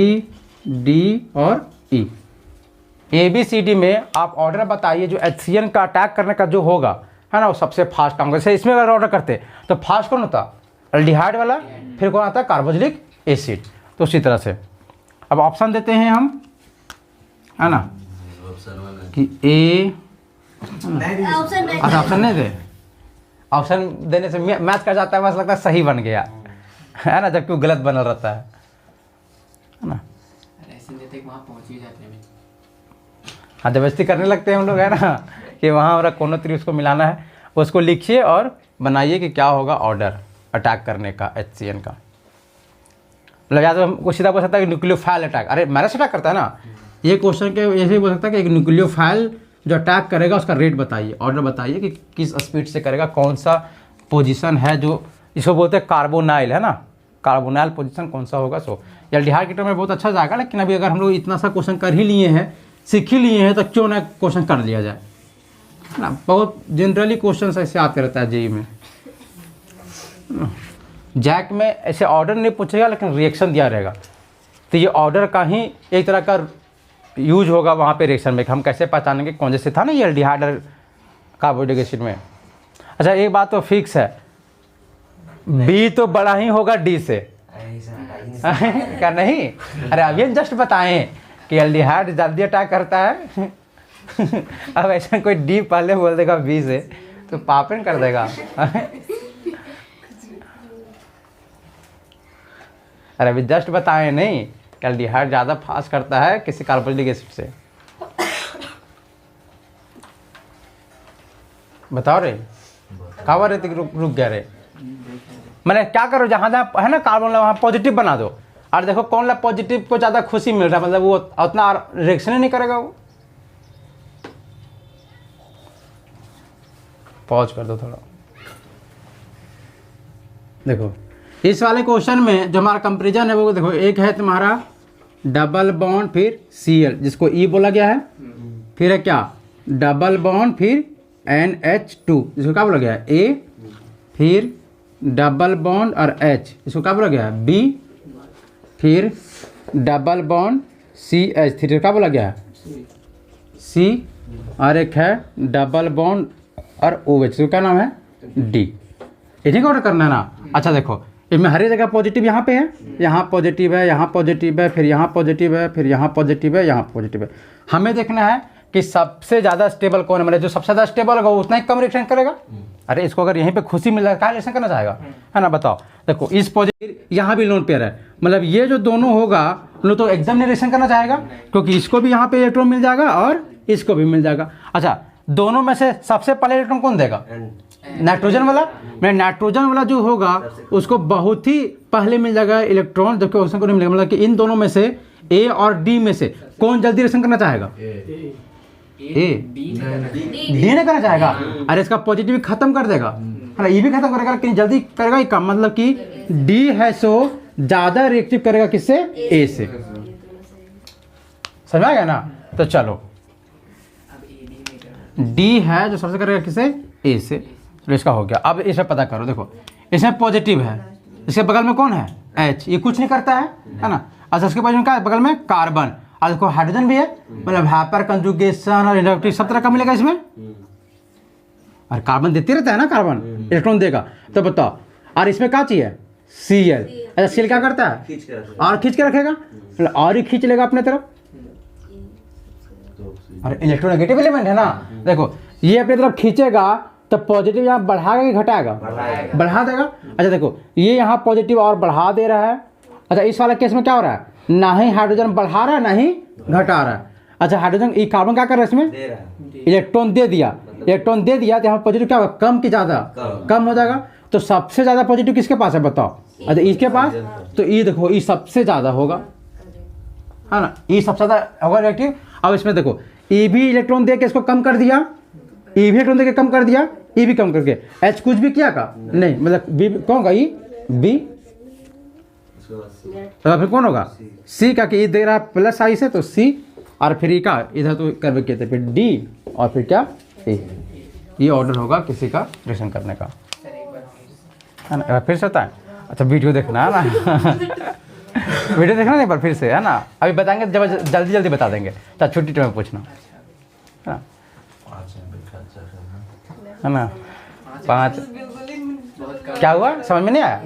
D और E। ABCD में आप ऑर्डर बताइए जो HCN का अटैक करने का जो होगा, है ना, वो सबसे फास्ट काम। जैसे इसमें अगर ऑर्डर करते तो फास्ट कौन होता? एल्डिहाइड वाला, फिर कौन आता? Carboxylic acid. तो उसी तरह से अब ऑप्शन देते हैं हम, है ना, कि A। अच्छा ऑप्शन नहीं दे, ऑप्शन देने से मैच कर जाता है, बस लगता है सही बन गया, है ना, जबकि वो गलत बनल रहता है ना। ऐसे देते कि वहाँ पहुँच ही जाते हैं। हाँ जबरदस्ती करने लगते हैं हम लोग, है ना, कि वहाँ हमारा कोनो तरी उसको मिलाना है। उसको लिखिए और बनाइए कि क्या होगा ऑर्डर अटैक करने का HCN का। मतलब या तो हमको सीधा बोल सकता है कि न्यूक्लियोफाइल अटैक, अरे मैरस अटैक करता है ना, ये क्वेश्चन के ऐसे ही बोल सकता है कि एक न्यूक्लियोफाइल जो अटैक करेगा उसका रेट बताइए, ऑर्डर बताइए कि किस स्पीड से करेगा, कौन सा पोजीशन है, जो इसको बोलते हैं कार्बोनाइल, है ना, कार्बोनाइल पोजीशन कौन सा होगा। सो एल्डिहाइड के टर्म में बहुत अच्छा जाएगा। लेकिन अभी अगर हम लोग इतना सा क्वेश्चन कर ही लिए हैं, सीख ही लिए हैं, तो क्यों ना क्वेश्चन कर लिया जाए ना। बहुत जनरली क्वेश्चन ऐसे आते रहता है जेई में। जैक में ऐसे ऑर्डर नहीं पूछेगा लेकिन रिएक्शन दिया रहेगा, तो ये ऑर्डर का ही एक तरह का यूज होगा वहाँ पे रिएक्शन में। हम कैसे पहचानेंगे कौन, जैसे था ना ये एल्डिहाइड और कार्बोक्सिलिक एसिड में। अच्छा एक बात तो फिक्स है, बी तो बड़ा ही होगा डी से, क्या नहीं? अरे अभी हम जस्ट बताएं कि एल्डिहाइड जल्दी अटैक करता है अब ऐसा कोई डी पहले बोल देगा बी से तो पापन कर देगा अरे अभी जस्ट बताएं नहीं कि एल्डिहाइड ज़्यादा फास्ट करता है किसी कार्बोक्सिलिक एसिड से। बताओ रे, कहाँ रहते रुक गया रे। मैंने क्या करो, जहाँ जहाँ है ना कार्बन वहाँ पॉजिटिव बना दो, और देखो कौन ला पॉजिटिव को ज़्यादा खुशी मिल रहा है, मतलब वो उतना रिएक्शन ही नहीं करेगा। वो पॉज कर दो थोड़ा। देखो इस वाले क्वेश्चन में जो हमारा कंपेरिजन है वो देखो, एक है तुम्हारा डबल बॉन्ड फिर Cl जिसको E बोला गया है, फिर है क्या डबल बॉन्ड फिर NH2 जिसको क्या बोला गया है A, फिर डबल बॉन्ड और H इसको क्या बोला गया है B, फिर डबल बॉन्ड CH3 क्या बोला गया है C, और एक है डबल बॉन्ड और OH इसको क्या नाम है D। इन्हीं को ऑर्डर करना है ना। अच्छा देखो इसमें हर एक जगह पॉजिटिव यहाँ पे है, यहाँ पॉजिटिव है, यहाँ पॉजिटिव है, फिर यहाँ पॉजिटिव है, फिर यहाँ पॉजिटिव है, यहाँ पॉजिटिव है। हमें देखना है कि सबसे ज़्यादा स्टेबल कौन है, मतलब जो सबसे ज़्यादा स्टेबल होगा वो उतना ही कम रिएक्शन करेगा। अरे इसको अगर यहीं पे खुशी मिल रहा है क्या रिएक्शन करना चाहेगा, है ना। बताओ देखो इस पॉजिटिव यहाँ भी लोन पेयर है, मतलब ये जो दोनों होगा उन्हें तो एकदम नहीं रिएक्शन करना चाहेगा, क्योंकि इसको भी यहाँ पे इलेक्ट्रॉन मिल जाएगा और इसको भी मिल जाएगा। अच्छा दोनों में से सबसे पहले इलेक्ट्रॉन कौन देगा, नाइट्रोजन वाला। मैं नाइट्रोजन वाला जो होगा उसको बहुत ही पहले मिल जाएगा इलेक्ट्रॉन, जबकि ऑक्सीजन को नहीं मिलेगा। मतलब कि इन दोनों में से ए और डी में से कौन जल्दी रिएक्शन करना चाहेगा, ए डी नहीं करना चाहेगा। अरे इसका पॉजिटिव खत्म कर देगा, है ना, ये भी खत्म करेगा लेकिन जल्दी करेगा ही कम, मतलब कि डी है सो ज्यादा रिएक्टिव करेगा किससे, ए से। समझ आ गया ना। तो चलो डी है जो सबसे करेगा किससे, ए से। तो इसका हो गया। अब इसे पता करो, देखो इसमें पॉजिटिव है, इसके बगल में कौन है, एच, ये कुछ नहीं करता है ना। अच्छा इसके बगल में क्या है, बगल में कार्बन, और देखो हाइड्रोजन भी है, मतलब हाइपर कंजुगेशन और इलेक्ट्रिक सब तरह का मिलेगा इसमें। और कार्बन देते रहता है ना, कार्बन इलेक्ट्रॉन देगा। तो बताओ और इसमें क्या चाहिए, Cl। अच्छा Cl क्या करता है, और खींच के रखेगा, मतलब और ही खींच लेगा अपने तरफ। और इलेक्ट्रोनेगेटिव एलिमेंट है ना, देखो ये अपने तरफ खींचेगा तो पॉजिटिव यहाँ बढ़ाएगा कि घटाएगा, बढ़ा देगा। अच्छा देखो ये यहाँ पॉजिटिव और बढ़ा दे रहा है। अच्छा इस वाले केस में क्या हो रहा है, ना ही हाइड्रोजन बढ़ा रहा है ना ही घटा रहा है। अच्छा हाइड्रोजन, ये कार्बन क्या कर रहा है, इसमें इलेक्ट्रॉन दे दिया, इलेक्ट्रॉन दे दिया तो यहाँ पॉजिटिव क्या होगा, कम की ज़्यादा, कम हो जाएगा। तो सबसे ज़्यादा पॉजिटिव किसके पास है बताओ, अच्छा इसके पास। तो ये देखो ये सबसे ज़्यादा होगा, है ना, ये सबसे ज़्यादा होगा रिएक्टिव। अब इसमें देखो ये भी इलेक्ट्रॉन दे के इसको कम कर दिया, ये भी इलेक्ट्रॉन दे के कम कर दिया, ये भी कम करके, एच कुछ भी किया का नहीं, मतलब बी कौन होगा, ये बी, तो फिर कौन होगा, सी का, कि ये दे रहा है प्लस आई से तो सी, और फिर ये का इधर तो कर के थे फिर डी, और फिर क्या ए। ये ऑर्डर होगा किसी का रिएक्शन करने का, है ना। फिर से होता है, अच्छा वीडियो देखना है ना वीडियो देखना नहीं पर फिर से, है ना। अभी बताएंगे जब जल्दी जल्दी बता देंगे, तो छुट्टी टाइम में पूछना, है ना। 5 क्या हुआ, समझ में नहीं आया,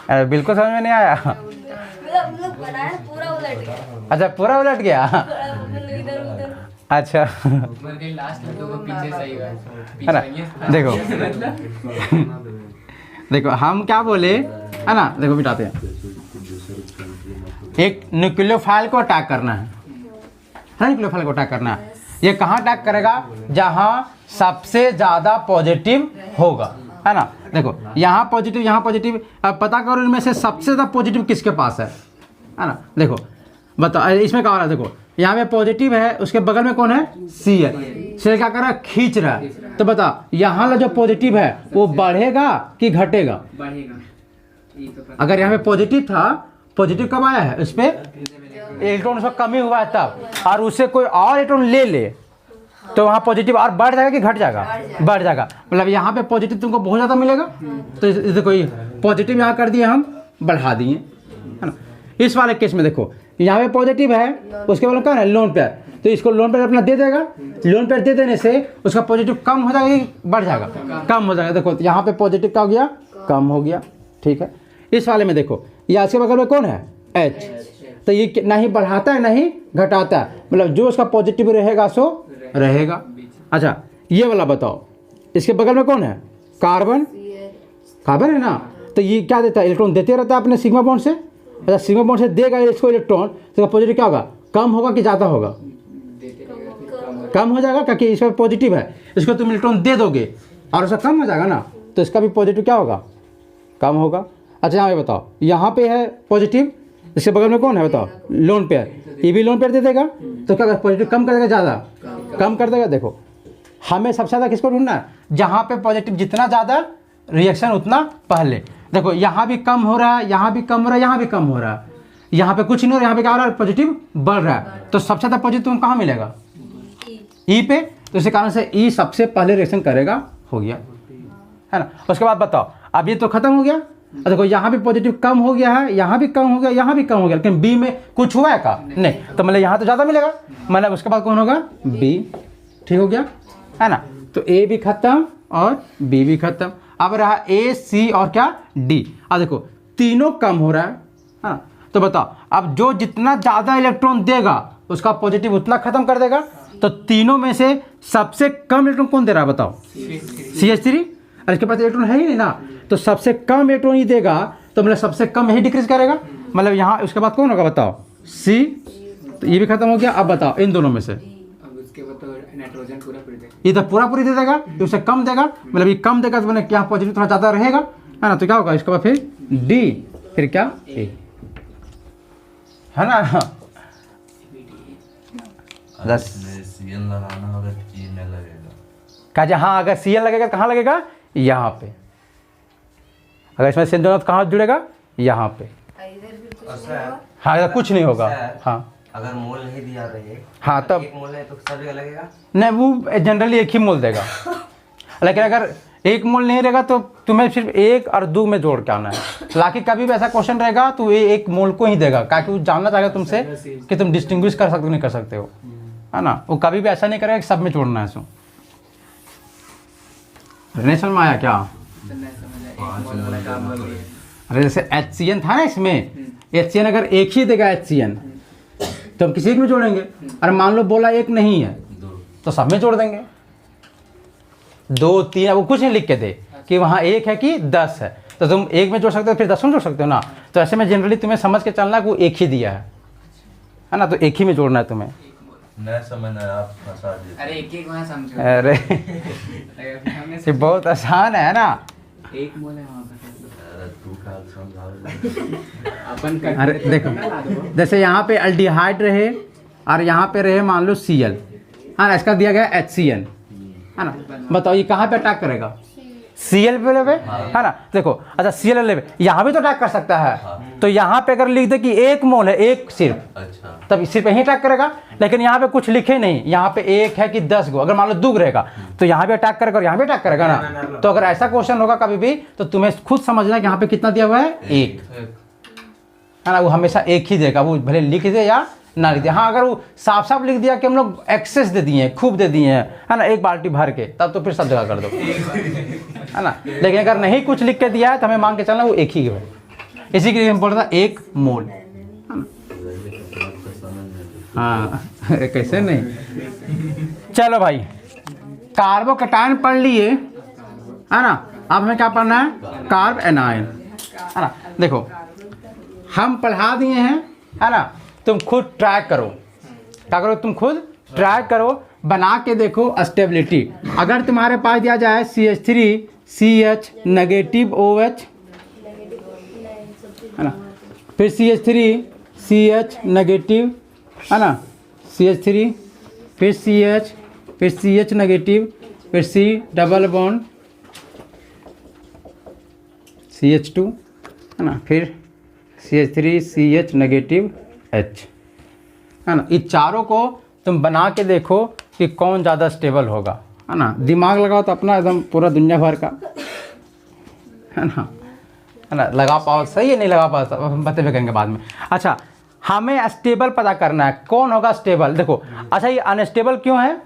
अरे बिल्कुल समझ में नहीं आया। मतलब बनाया पूरा उलट गया, अच्छा पूरा उलट गया, इधर उधर। अच्छा लास्ट में तो पीछे सही है ना। देखो देखो हम क्या बोले, है ना, देखो बिठाते हैं, एक न्यूक्लियोफाइल को अटैक करना है, न्यूक्लियोफाइल को अटैक करना है। ये कहाँ अटैक करेगा, जहाँ सबसे ज़्यादा पॉजिटिव होगा, है ना। देखो यहाँ पॉजिटिव, अब पता करो इनमें से सबसे ज़्यादा पॉजिटिव किसके पास है ना। देखो बताओ इसमें क्या हो रहा है, देखो यहाँ पे पॉजिटिव है, उसके बगल में कौन है, सी है, सी क्या कर रहा है, खींच रहा है। तो बताओ यहाँ वाला जो पॉजिटिव है वो बढ़ेगा कि घटेगा, बढ़ेगा। अगर यहाँ पे पॉजिटिव था, पॉजिटिव कब आया है, उस पर इलेक्ट्रॉन उसका कमी हुआ है तब, और उससे कोई और इलेक्ट्रॉन ले तो वहाँ पॉजिटिव और बढ़ जाएगा कि घट जाएगा, बढ़ जाएगा। मतलब यहाँ पे पॉजिटिव तुमको बहुत ज़्यादा मिलेगा, तो देखो ये पॉजिटिव यहाँ कर दिए हम, बढ़ा दिए, है ना। इस वाले केस में देखो यहाँ पे पॉजिटिव है, उसके बाद क्या है, लोन पेयर, तो इसको लोन पेयर अपना दे देगा, लोन पेयर दे देने से उसका पॉजिटिव कम हो जाएगा कि बढ़ जाएगा, कम हो जाएगा। देखो यहाँ पे पॉजिटिव क्या हो गया, कम हो गया, ठीक है। इस वाले में देखो ये इसके बगल में कौन है, एच, तो ये ना ही बढ़ाता है ना ही घटाता है, मतलब जो उसका पॉजिटिव रहेगा सो रहेगा। अच्छा ये वाला बताओ, इसके बगल में कौन है, कार्बन, कार्बन है ना, तो ये क्या देता है, इलेक्ट्रॉन देते रहता है अपने सिग्मा बॉन्ड से। अच्छा सिग्मा बॉन्ड से देगा इसको इलेक्ट्रॉन, तो पॉजिटिव क्या होगा, कम होगा कि ज़्यादा होगा, कम हो जाएगा, क्योंकि इसका पॉजिटिव है, इसको तुम इलेक्ट्रॉन दे दोगे और उसका कम हो जाएगा ना, तो इसका भी पॉजिटिव क्या होगा, कम होगा। अच्छा यहाँ पे बताओ, यहाँ पे है पॉजिटिव, इसके बगल में कौन है बताओ, लोन पेयर, ये भी लोन पेयर दे देगा, तो क्या पॉजिटिव कम कर देगा, ज़्यादा कम कर देगा। देखो हमें सबसे ज़्यादा किसको ढूंढना है, जहाँ पे पॉजिटिव जितना ज़्यादा रिएक्शन उतना पहले। देखो यहाँ भी कम हो रहा है, यहाँ भी कम हो रहा है, यहाँ भी कम हो रहा है, यहाँ पे कुछ नहीं हो रहा है, यहाँ पे क्या हो रहा है, पॉजिटिव बढ़ रहा है। तो सबसे ज़्यादा पॉजिटिव तुम कहाँ मिलेगा, ई पे, तो इसी कारण से ई सबसे पहले रिएक्शन करेगा, हो गया, है ना। उसके बाद बताओ अब ये तो खत्म हो गया, देखो यहाँ भी पॉजिटिव कम हो गया है, यहाँ भी कम हो गया, यहाँ भी कम हो गया, लेकिन बी में कुछ हुआ है का नहीं, तो मतलब यहाँ तो ज़्यादा मिलेगा, मतलब उसके बाद कौन होगा, बी, ठीक हो गया, है ना। तो ए भी खत्म और बी भी खत्म, अब रहा ए, सी और क्या, डी। अब देखो तीनों कम हो रहा है ना, तो बताओ अब जो जितना ज़्यादा इलेक्ट्रॉन देगा उसका पॉजिटिव उतना खत्म कर देगा। तो तीनों में से सबसे कम इलेक्ट्रॉन कौन दे रहा है बताओ? CH3। और इसके पास इलेक्ट्रॉन है ही नहीं ना, तो सबसे कम इलेक्ट्रॉन ही देगा, तो मतलब सबसे कम यही डिक्रीज करेगा। मतलब यहाँ उसके बाद कौन होगा बताओ? C। तो ये भी खत्म हो गया। अब बताओ इन दोनों में से अब उसके बाद तो नाइट्रोजन पूरा पूरी देगा। ये तो पूरा पूरी दे देगा, तो उससे कम देगा, मतलब ये कम देगा तो मैंने क्या पॉजिटिव थोड़ा ज़्यादा रहेगा, है ना। तो क्या होगा इसके बाद फिर D, फिर क्या A, है ना। 10 सीएन लगाना होगा तो चीज में लगेगा। कहा हाँ, अगर Cl लगेगा कहाँ लगेगा? यहाँ पे। अगर इसमें CN दोनों तो कहाँ जुड़ेगा? यहाँ पे। इधर भी कुछ और नहीं सर होगा। हाँ, इधर कुछ नहीं होगा। सर, हाँ अगर मोल नहीं दिया रहे, हाँ, तब एक मोल है तो सब जगह लगेगा। नहीं, वो जनरली एक ही मोल देगा। लेकिन अगर एक मोल नहीं रहेगा तो तुम्हें सिर्फ 1 और 2 में जोड़ के आना है। हालांकि कभी भी ऐसा क्वेश्चन रहेगा तो ये एक मोल को ही देगा, क्योंकि वो जानना चाहेगा तुमसे कि तुम डिस्टिंग्विश कर सकते हो नहीं कर सकते हो, है ना। वो कभी भी ऐसा नहीं करेगा कि सब में जोड़ना है। सो नहीं समझ में आया क्या? तो नहीं समझ आया, एक मोल वाला काम हो गया। अरे जैसे HCN था ना, इसमें HCN अगर एक ही देगा HCN तो हम किसी एक में जोड़ेंगे। और मान लो बोला एक नहीं है तो सब में जोड़ देंगे। 2 3 वो कुछ नहीं लिख के दे कि वहाँ 1 है कि 10 है, तो तुम 1 में जोड़ सकते हो फिर 10 में जोड़ सकते हो ना। तो ऐसे में जनरली तुम्हें समझ के चलना है कि वो एक ही दिया है ना, तो एक ही में जोड़ना है तुम्हें। नहीं समझना है, आप फंसा दीजिए। अरे एक वहाँ समझो। अरे हमने ये बहुत आसान है ना। एक मोल है वहाँ पर। अरे तू क्या समझा अपन कर अरे देखो, जैसे यहाँ पे अल्डिहाइड रहे और यहाँ पे रहे मान लो Cl, हाँ ना, इसका दिया गया HCN, है ना। बताओ ये कहाँ पे अटैक करेगा? Cl पे लेवे, है ना। देखो अच्छा Cl लेवे, यहाँ भी तो अटैक कर सकता है। तो यहाँ पे अगर लिख दे कि 1 मोल है, 1 सिर्फ, अच्छा तब सिर्फ यही अटैक करेगा। लेकिन यहाँ पे कुछ लिखे नहीं, यहाँ पे 1 है कि 10 गो, अगर मान लो 2 रहेगा तो यहाँ भी अटैक करेगा और यहाँ भी अटैक करेगा ना। तो अगर ऐसा क्वेश्चन होगा कभी भी तो तुम्हें खुद समझना कि यहाँ पे कितना दिया हुआ है? 1, है ना। वो हमेशा 1 ही देगा, वो भले लिख दे या ना लिख दे। हाँ, अगर वो साफ साफ लिख दिया कि हम लोग एक्सेस दे दिए हैं, खूब दे दिए हैं, है ना, 1 बाल्टी भर के, तब तो फिर सब जगह कर दो, है ना। लेकिन अगर नहीं कुछ लिख के दिया है तो हमें मान के चलना वो 1 ही है। इसी के लिए हम बोल रहा था 1 मोल, हाँ। कैसे नहीं। चलो भाई, कार्बोकैटायन पढ़ लिए, है ना। अब हमें क्या पढ़ना है? कार्ब एनायन, है ना। देखो हम पढ़ा दिए हैं, है ना। तुम खुद ट्राई करो, क्या करो? तुम खुद ट्राई करो, बना के देखो स्टेबिलिटी। अगर तुम्हारे पास दिया जाए CH3 CH नेगेटिव OH, है ना, फिर CH3 CH नेगेटिव, है ना, CH3 फिर CH फिर CH नेगेटिव फिर C डबल बॉन्ड CH2, है ना, फिर CH3 CH नेगेटिव H, है ना। इस चारों को तुम बना के देखो कि कौन ज़्यादा स्टेबल होगा, है ना। दिमाग लगाओ तो अपना एकदम पूरा दुनिया भर का, है ना, लगा पाओ सही है, नहीं लगा पाओ तो हम बते करेंगे बाद में। अच्छा, हमें स्टेबल पता करना है, कौन होगा स्टेबल। देखो अच्छा, ये अनस्टेबल क्यों है?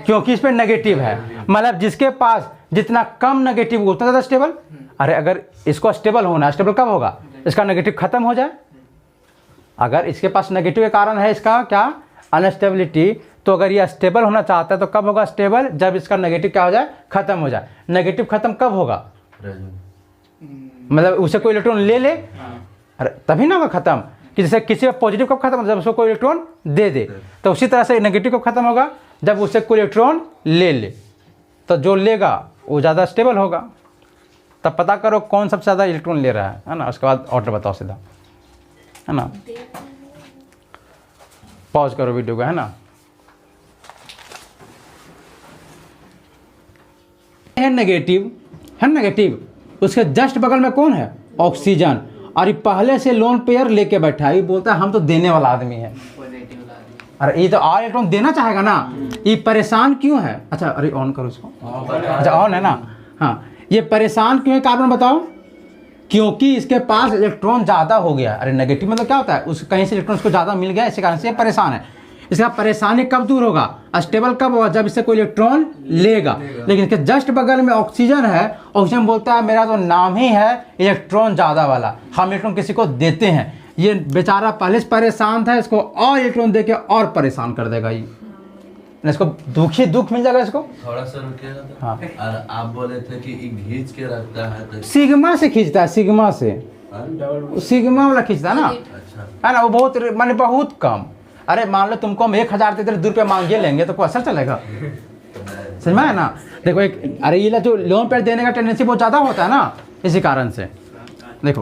क्योंकि इस पर नेगेटिव है, मतलब जिसके पास जितना कम नेगेटिव उतना ज़्यादा स्टेबल। अरे अगर इसको स्टेबल होना है, स्टेबल कब होगा? इसका नेगेटिव खत्म हो जाए। अगर इसके पास नेगेटिव के कारण है इसका क्या? अनस्टेबिलिटी। तो अगर ये स्टेबल होना चाहता है तो कब होगा स्टेबल? जब इसका नेगेटिव क्या हो जाए? खत्म हो जाए। नेगेटिव खत्म कब होगा? मतलब उसे कोई इलेक्ट्रॉन ले ले, अरे तभी ना होगा खत्म। कि जैसे किसी का पॉजिटिव कब खत्म? जब उसको कोई इलेक्ट्रॉन दे दे। तो उसी तरह से नेगेटिव कब खत्म होगा? जब उससे कोई इलेक्ट्रॉन ले ले। तो जो लेगा वो ज़्यादा स्टेबल होगा। तब पता करो कौन सबसे ज़्यादा इलेक्ट्रॉन ले रहा है ना। उसके बाद ऑर्डर बताओ सीधा, है ना। पॉज करो वीडियो को, है ना। है नेगेटिव, है नेगेटिव, उसके जस्ट बगल में कौन है? ऑक्सीजन। और ये पहले से लोन पेयर लेके बैठा है, ये बोलता है हम तो देने वाला आदमी है। अरे ये तो और इलेक्ट्रॉन देना चाहेगा ना, ये परेशान क्यों है? अच्छा अरे ऑन करो इसको, अच्छा ऑन है ना। हाँ, ये परेशान क्यों है? कारण बताओ। क्योंकि इसके पास इलेक्ट्रॉन ज़्यादा हो गया। अरे नेगेटिव मतलब क्या होता है? उस कहीं से इलेक्ट्रॉन उसको ज़्यादा मिल गया, इसी कारण से परेशान है। इसका परेशानी कब दूर होगा? स्टेबल कब होगा? जब इससे कोई इलेक्ट्रॉन लेगा। लेकिन इसके जस्ट बगल में ऑक्सीजन है, ऑक्सीजन बोलता है मेरा तो नाम ही है इलेक्ट्रॉन ज़्यादा वाला, हम इलेक्ट्रॉन किसी को देते हैं। ये बेचारा पहले से परेशान था, इसको और इलेक्ट्रॉन दे के और परेशान कर देगा ये, इसको दुख मिल जाएगा इसको। थोड़ा सा रुकिएगा तो। हाँ। और आप बोले थे कि ये खींच के रखता है तो सिग्मा से खींचता है, सिग्मा से, हाँ? सिग्मा वाला खींचता है ना, अच्छा है ना, वो बहुत माने बहुत कम। अरे मान लो तुमको हम 1000 देते 2 रुपये मांगे लेंगे तो कोई असर चलेगा, समझ में है ना। देखो एक, अरे ये जो लोन पे देने का टेंडेंसी बहुत ज़्यादा होता है ना, इसी कारण से देखो,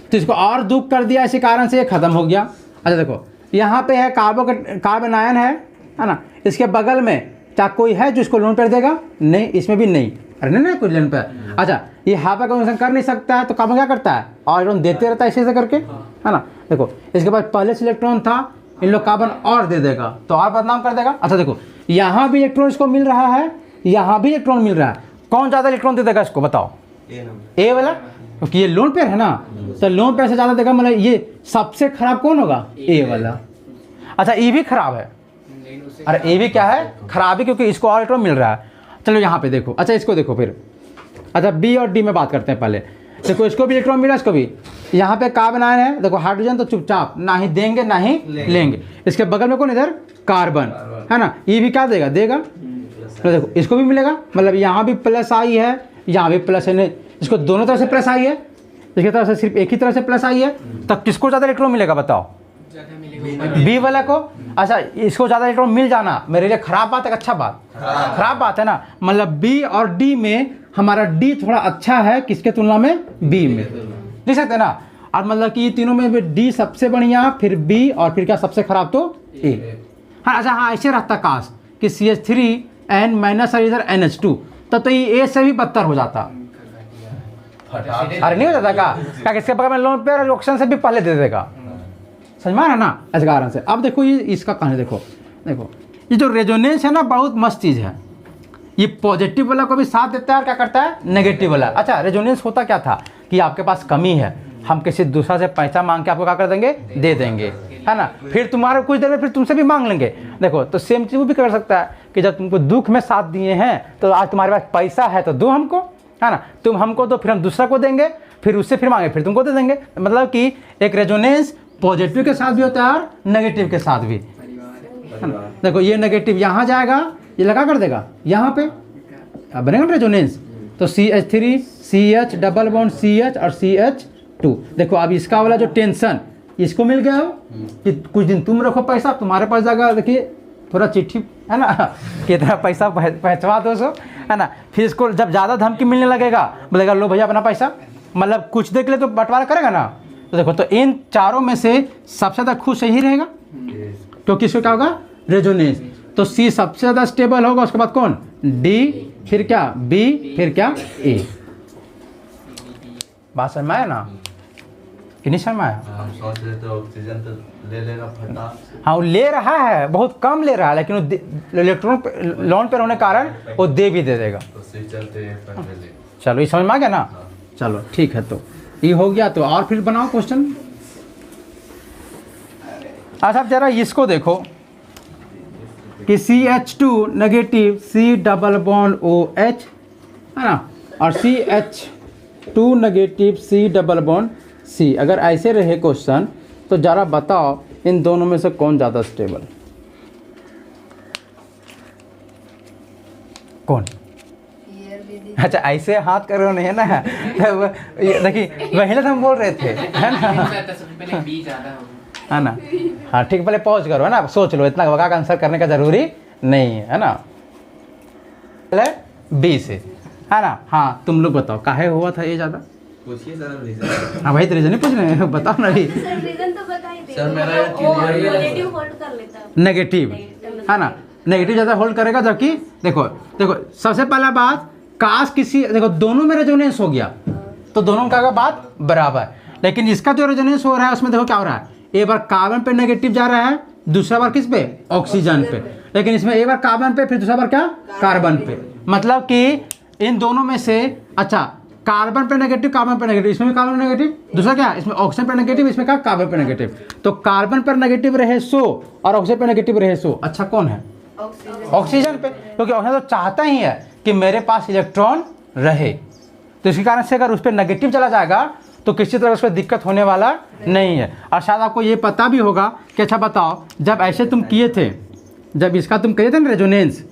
तो इसको और दुख कर दिया, इसी कारण से ये खत्म हो गया। अच्छा देखो यहाँ पे है कार्बन आयन है ना, इसके बगल में क्या कोई है जो इसको लोन पेयर देगा? नहीं, इसमें भी नहीं। अरे नहीं कोई लोन पेयर। अच्छा ये हाइपर कंजम्पशन कर नहीं सकता है तो कार्बन क्या करता है? और इलेक्ट्रॉन देते रहता है इसी से करके, है ना। देखो इसके पास पहले से इलेक्ट्रॉन था, इन लोग कार्बन और दे देगा तो और बदनाम कर देगा। अच्छा देखो यहाँ भी इलेक्ट्रॉन इसको मिल रहा है, यहाँ भी इलेक्ट्रॉन मिल रहा है, कौन ज़्यादा इलेक्ट्रॉन दे देगा इसको बताओ? ए वाला, क्योंकि ये लोन पेयर है ना, तो लोन पेयर से ज़्यादा देगा, मतलब ये सबसे खराब कौन होगा? ए वाला। अच्छा ये भी खराब है, अरे ये भी क्या है? खराब है, क्योंकि इसको और इलेक्ट्रॉन मिल रहा है। चलो यहाँ पे देखो, अच्छा इसको देखो फिर, अच्छा बी और डी में बात करते हैं पहले। देखो इसको भी इलेक्ट्रॉन मिला, इसको भी। यहाँ पे कार्बन आयन है, देखो हाइड्रोजन तो चुपचाप ना ही देंगे ना ही लेंगे। इसके बगल में कौन इधर? कार्बन, है ना, ये भी क्या देगा? तो देखो इसको भी मिलेगा, मतलब यहाँ भी प्लस आई है, यहाँ भी प्लस है, नहीं इसको दोनों तरफ से प्लस आई है, इसकी तरफ से सिर्फ एक ही तरफ से प्लस आई है, तब किसको ज़्यादा इलेक्ट्रॉन मिलेगा बताओ? बी वाला को। अच्छा इसको ज़्यादा इलेक्ट्रॉन मिल जाना मेरे लिए खराब बात है, अच्छा बात? खराब बात है ना, मतलब बी और डी में हमारा डी थोड़ा अच्छा है, किसके तुलना में? बी में, देख सकते हैं ना। और मतलब कि तीनों में डी सबसे बढ़िया, फिर बी और फिर क्या सबसे खराब? तो ए। हाँ अच्छा हाँ ऐसे रहता काश कि CH3N माइनस और इधर NH2, तब तो ये ए से भी बदतर हो जाता। अरे नहीं हो जाता क्या इसके बगल में लोन पेयर ऑक्सीजन से भी पहले दे देगा, समझ में आ रहा ना, इस कारण से। अब देखो ये इसका कहानी देखो, देखो ये जो रेजोनेंस है ना बहुत मस्त चीज़ है, ये पॉजिटिव वाला को भी साथ देता है और क्या करता है? नेगेटिव वाला। अच्छा रेजोनेंस होता क्या था कि आपके पास कमी है, हम किसी दूसरा से पैसा मांग के आपको क्या कर देंगे? दे देंगे, है ना, फिर तुम्हारे कुछ देर में फिर तुमसे भी मांग लेंगे। देखो तो सेम चीज़ वो भी कर सकता है कि जब तुमको दुख में साथ दिए हैं तो आज तुम्हारे पास पैसा है तो दो हमको, है ना, तुम हमको दो फिर हम दूसरा को देंगे, फिर उससे फिर मांगे फिर तुमको दे देंगे। मतलब कि एक रेजोनेंस पॉजिटिव के साथ भी होता है और नेगेटिव के साथ भी, है ना। देखो ये नेगेटिव यहाँ जाएगा, ये लगा कर देगा यहाँ पे, अब बनेगा ना रेजोनेंस, तो CH3 CH double bond CH और CH2। देखो अब इसका वाला जो टेंशन इसको मिल गया हो कि कुछ दिन तुम रखो पैसा, तुम्हारे पास जाएगा, देखिए थोड़ा चिट्ठी, है ना, कितना पैसा पहुँचवा दो सो, है ना। फिर इसको जब ज़्यादा धमकी मिलने लगेगा, बोलेगा लो भैया अपना पैसा, मतलब कुछ देर के लिए तो बंटवारा करेगा ना। तो देखो तो इन चारों में से सबसे ज़्यादा खुश यही रहेगा, क्योंकि इसको क्या होगा? रेजोनेंस। तो C सबसे ज़्यादा स्टेबल होगा, उसके बाद कौन? D, फिर क्या? B, फिर क्या? A। बात समझ में आया ना कि नहीं समझ में आया? हम सोच रहे थे ऑक्सीजन तो ले लेगा फटा। हाँ वो ले रहा है, बहुत कम ले रहा है, लेकिन वो इलेक्ट्रॉन लोन पर होने के कारण वो दे भी दे देगा। तो सही चलते हैं पहले। चलो ये समझ में आ गया ना? चलो ठीक है, तो ये हो गया, तो और फिर बनाओ क्वेश्चन। अच्छा अब जरा इसको देखो कि CH2 negative C double bond OH, है ना, और CH2 negative C double bond C। अगर ऐसे रहे क्वेश्चन तो जरा बताओ इन दोनों में से कौन ज़्यादा स्टेबल? कौन? अच्छा ऐसे हाथ कर रहे हो नहीं है ना, देखिए वही ना हम बोल रहे थे, है ना, है ना। हाँ ठीक, पहले पॉज करो, है ना, सोच लो, इतना वका का आंसर करने का जरूरी नहीं है ना। पहले बी से, है ना। हाँ तुम लोग बताओ काहे हुआ था ये ज़्यादा? पूछिए सर रीजन। हाँ भाई तो रीजन ही पूछ रहे हैं, बताओ ना भी। सर रीजन तो बता ही दे। सर, मेरा ये clear है। नेगेटिव होल्ड कर लेता है। नेगेटिव, है ना, नेगेटिव ज़्यादा होल्ड करेगा, जबकि देखो देखो सबसे पहला बात, काश किसी, देखो दोनों में रेजोनेंस हो गया तो दोनों का बात बराबर, लेकिन इसका जो रेजोनेंस हो रहा है उसमें देखो क्या हो रहा है, एक बार कार्बन पे नेगेटिव जा रहा है, दूसरा बार किस पे? ऑक्सीजन पे। लेकिन इसमें एक बार कार्बन पे, फिर दूसरा बार क्या? कार्बन पे। मतलब कि इन दोनों में से, अच्छा कार्बन पे नेगेटिव, कार्बन पे नेगेटिव, इसमें भी कार्बन नेगेटिव, दूसरा क्या? इसमें ऑक्सीजन पे नेगेटिव, इसमें क्या? कार्बन पे नेगेटिव। तो कार्बन पर नेगेटिव रहे 100 और ऑक्सीजन पे नेगेटिव रहे 100, अच्छा कौन है? ऑक्सीजन पे, क्योंकि ऑक्सीजन तो चाहता ही है कि मेरे पास इलेक्ट्रॉन रहे, तो इसी कारण से अगर उस पर नेगेटिव चला जाएगा तो किसी तरह से दिक्कत होने वाला नहीं है। और शायद आपको ये पता भी होगा कि अच्छा बताओ, जब ऐसे तुम किए थे, जब इसका तुम किए थे ना रेजोनेंस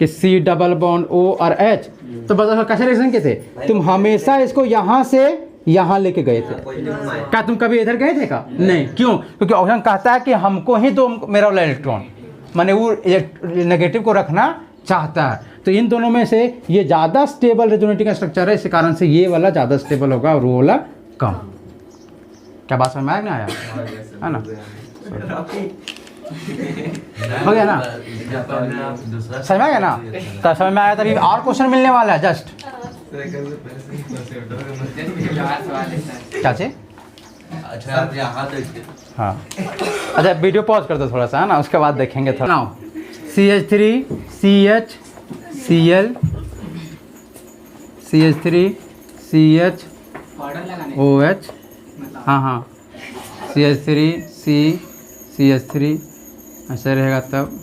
कि C डबल बॉन्ड O और H, तो बताओ कैसे रिएक्शन किए थे? तुम हमेशा इसको यहाँ से यहाँ लेके गए थे। क्या तुम कभी इधर गए थे का? नहीं। क्यों? क्योंकि ऑप्शन कहता है कि हमको ही दो मेरा वाला इलेक्ट्रॉन, माने वो नेगेटिव को रखना चाहता है। तो इन दोनों में से ये ज़्यादा स्टेबल रेजोनेटिंग स्ट्रक्चर है, इस कारण से ये वाला ज़्यादा स्टेबल होगा और वो वाला कम। क्या बात समझ में आया ना? आया है ना? हो गया ना? समझ में आ गया ना? तो समझ में आया, तभी और क्वेश्चन मिलने वाला है जस्ट। क्या चीज? अच्छा आप यहाँ देखिए। हाँ, अच्छा वीडियो पॉज कर दो थोड़ा सा, है ना, उसके बाद देखेंगे थोड़ा। Now CH3 CH Cl CH3 CH order लगाने OH, हाँ CH3 CH3 ऐसे रहेगा तब।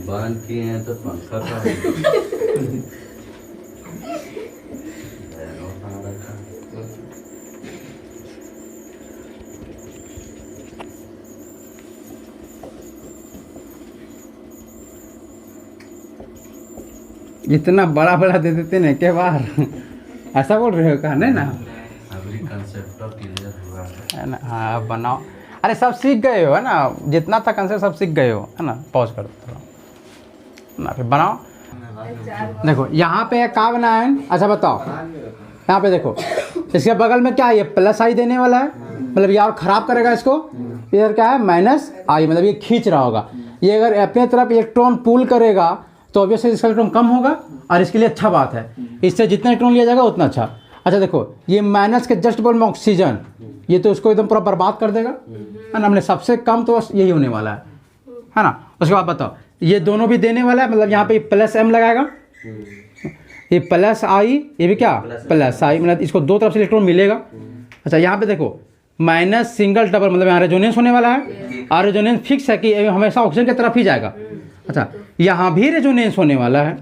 बंद किए हैं तो पंखा का इतना बड़ा बड़ा दे देते ना के बार ऐसा बोल रहे हो क्या? नहीं ना, अभी कंसेप्ट क्लियर हुआ है ना? हाँ अब बनाओ। अरे सब सीख गए हो, है ना? जितना था कंसेप्ट सब सीख गए हो, है ना? पॉज कर दो थोड़ा ना, फिर बनाओ। देखो यहाँ पे का बनाया है? अच्छा बताओ, यहाँ पे देखो इसके बगल में क्या है? ये प्लस आई देने वाला है, मतलब ये और ख़राब करेगा इसको। इधर क्या है? माइनस आई, मतलब ये खींच रहा होगा। ये अगर अपने तरफ इलेक्ट्रॉन पुल करेगा तो ऑब्वियसली इसका इलेक्ट्रॉन कम होगा, और इसके लिए अच्छा बात है, इससे जितना इलेक्ट्रॉन लिया जाएगा उतना अच्छा। अच्छा देखो ये माइनस के जस्ट बगल में ऑक्सीजन, ये तो इसको एकदम पूरा बर्बाद कर देगा, है ना? हमने सबसे कम तो यही होने वाला है ना? उसके बाद बताओ ये दोनों भी देने वाला है, मतलब यहाँ पे प्लस M लगाएगा, ये प्लस आई, ये भी क्या प्लस आई, मतलब इसको दो तरफ से इलेक्ट्रॉन मिलेगा। अच्छा यहाँ पे देखो माइनस सिंगल डबल, मतलब यहाँ रेजोनेंस होने वाला है, और रेजोनेंस फिक्स है कि हमेशा ऑक्सीजन की तरफ ही जाएगा। अच्छा यहाँ भी रेजोनेंस होने वाला है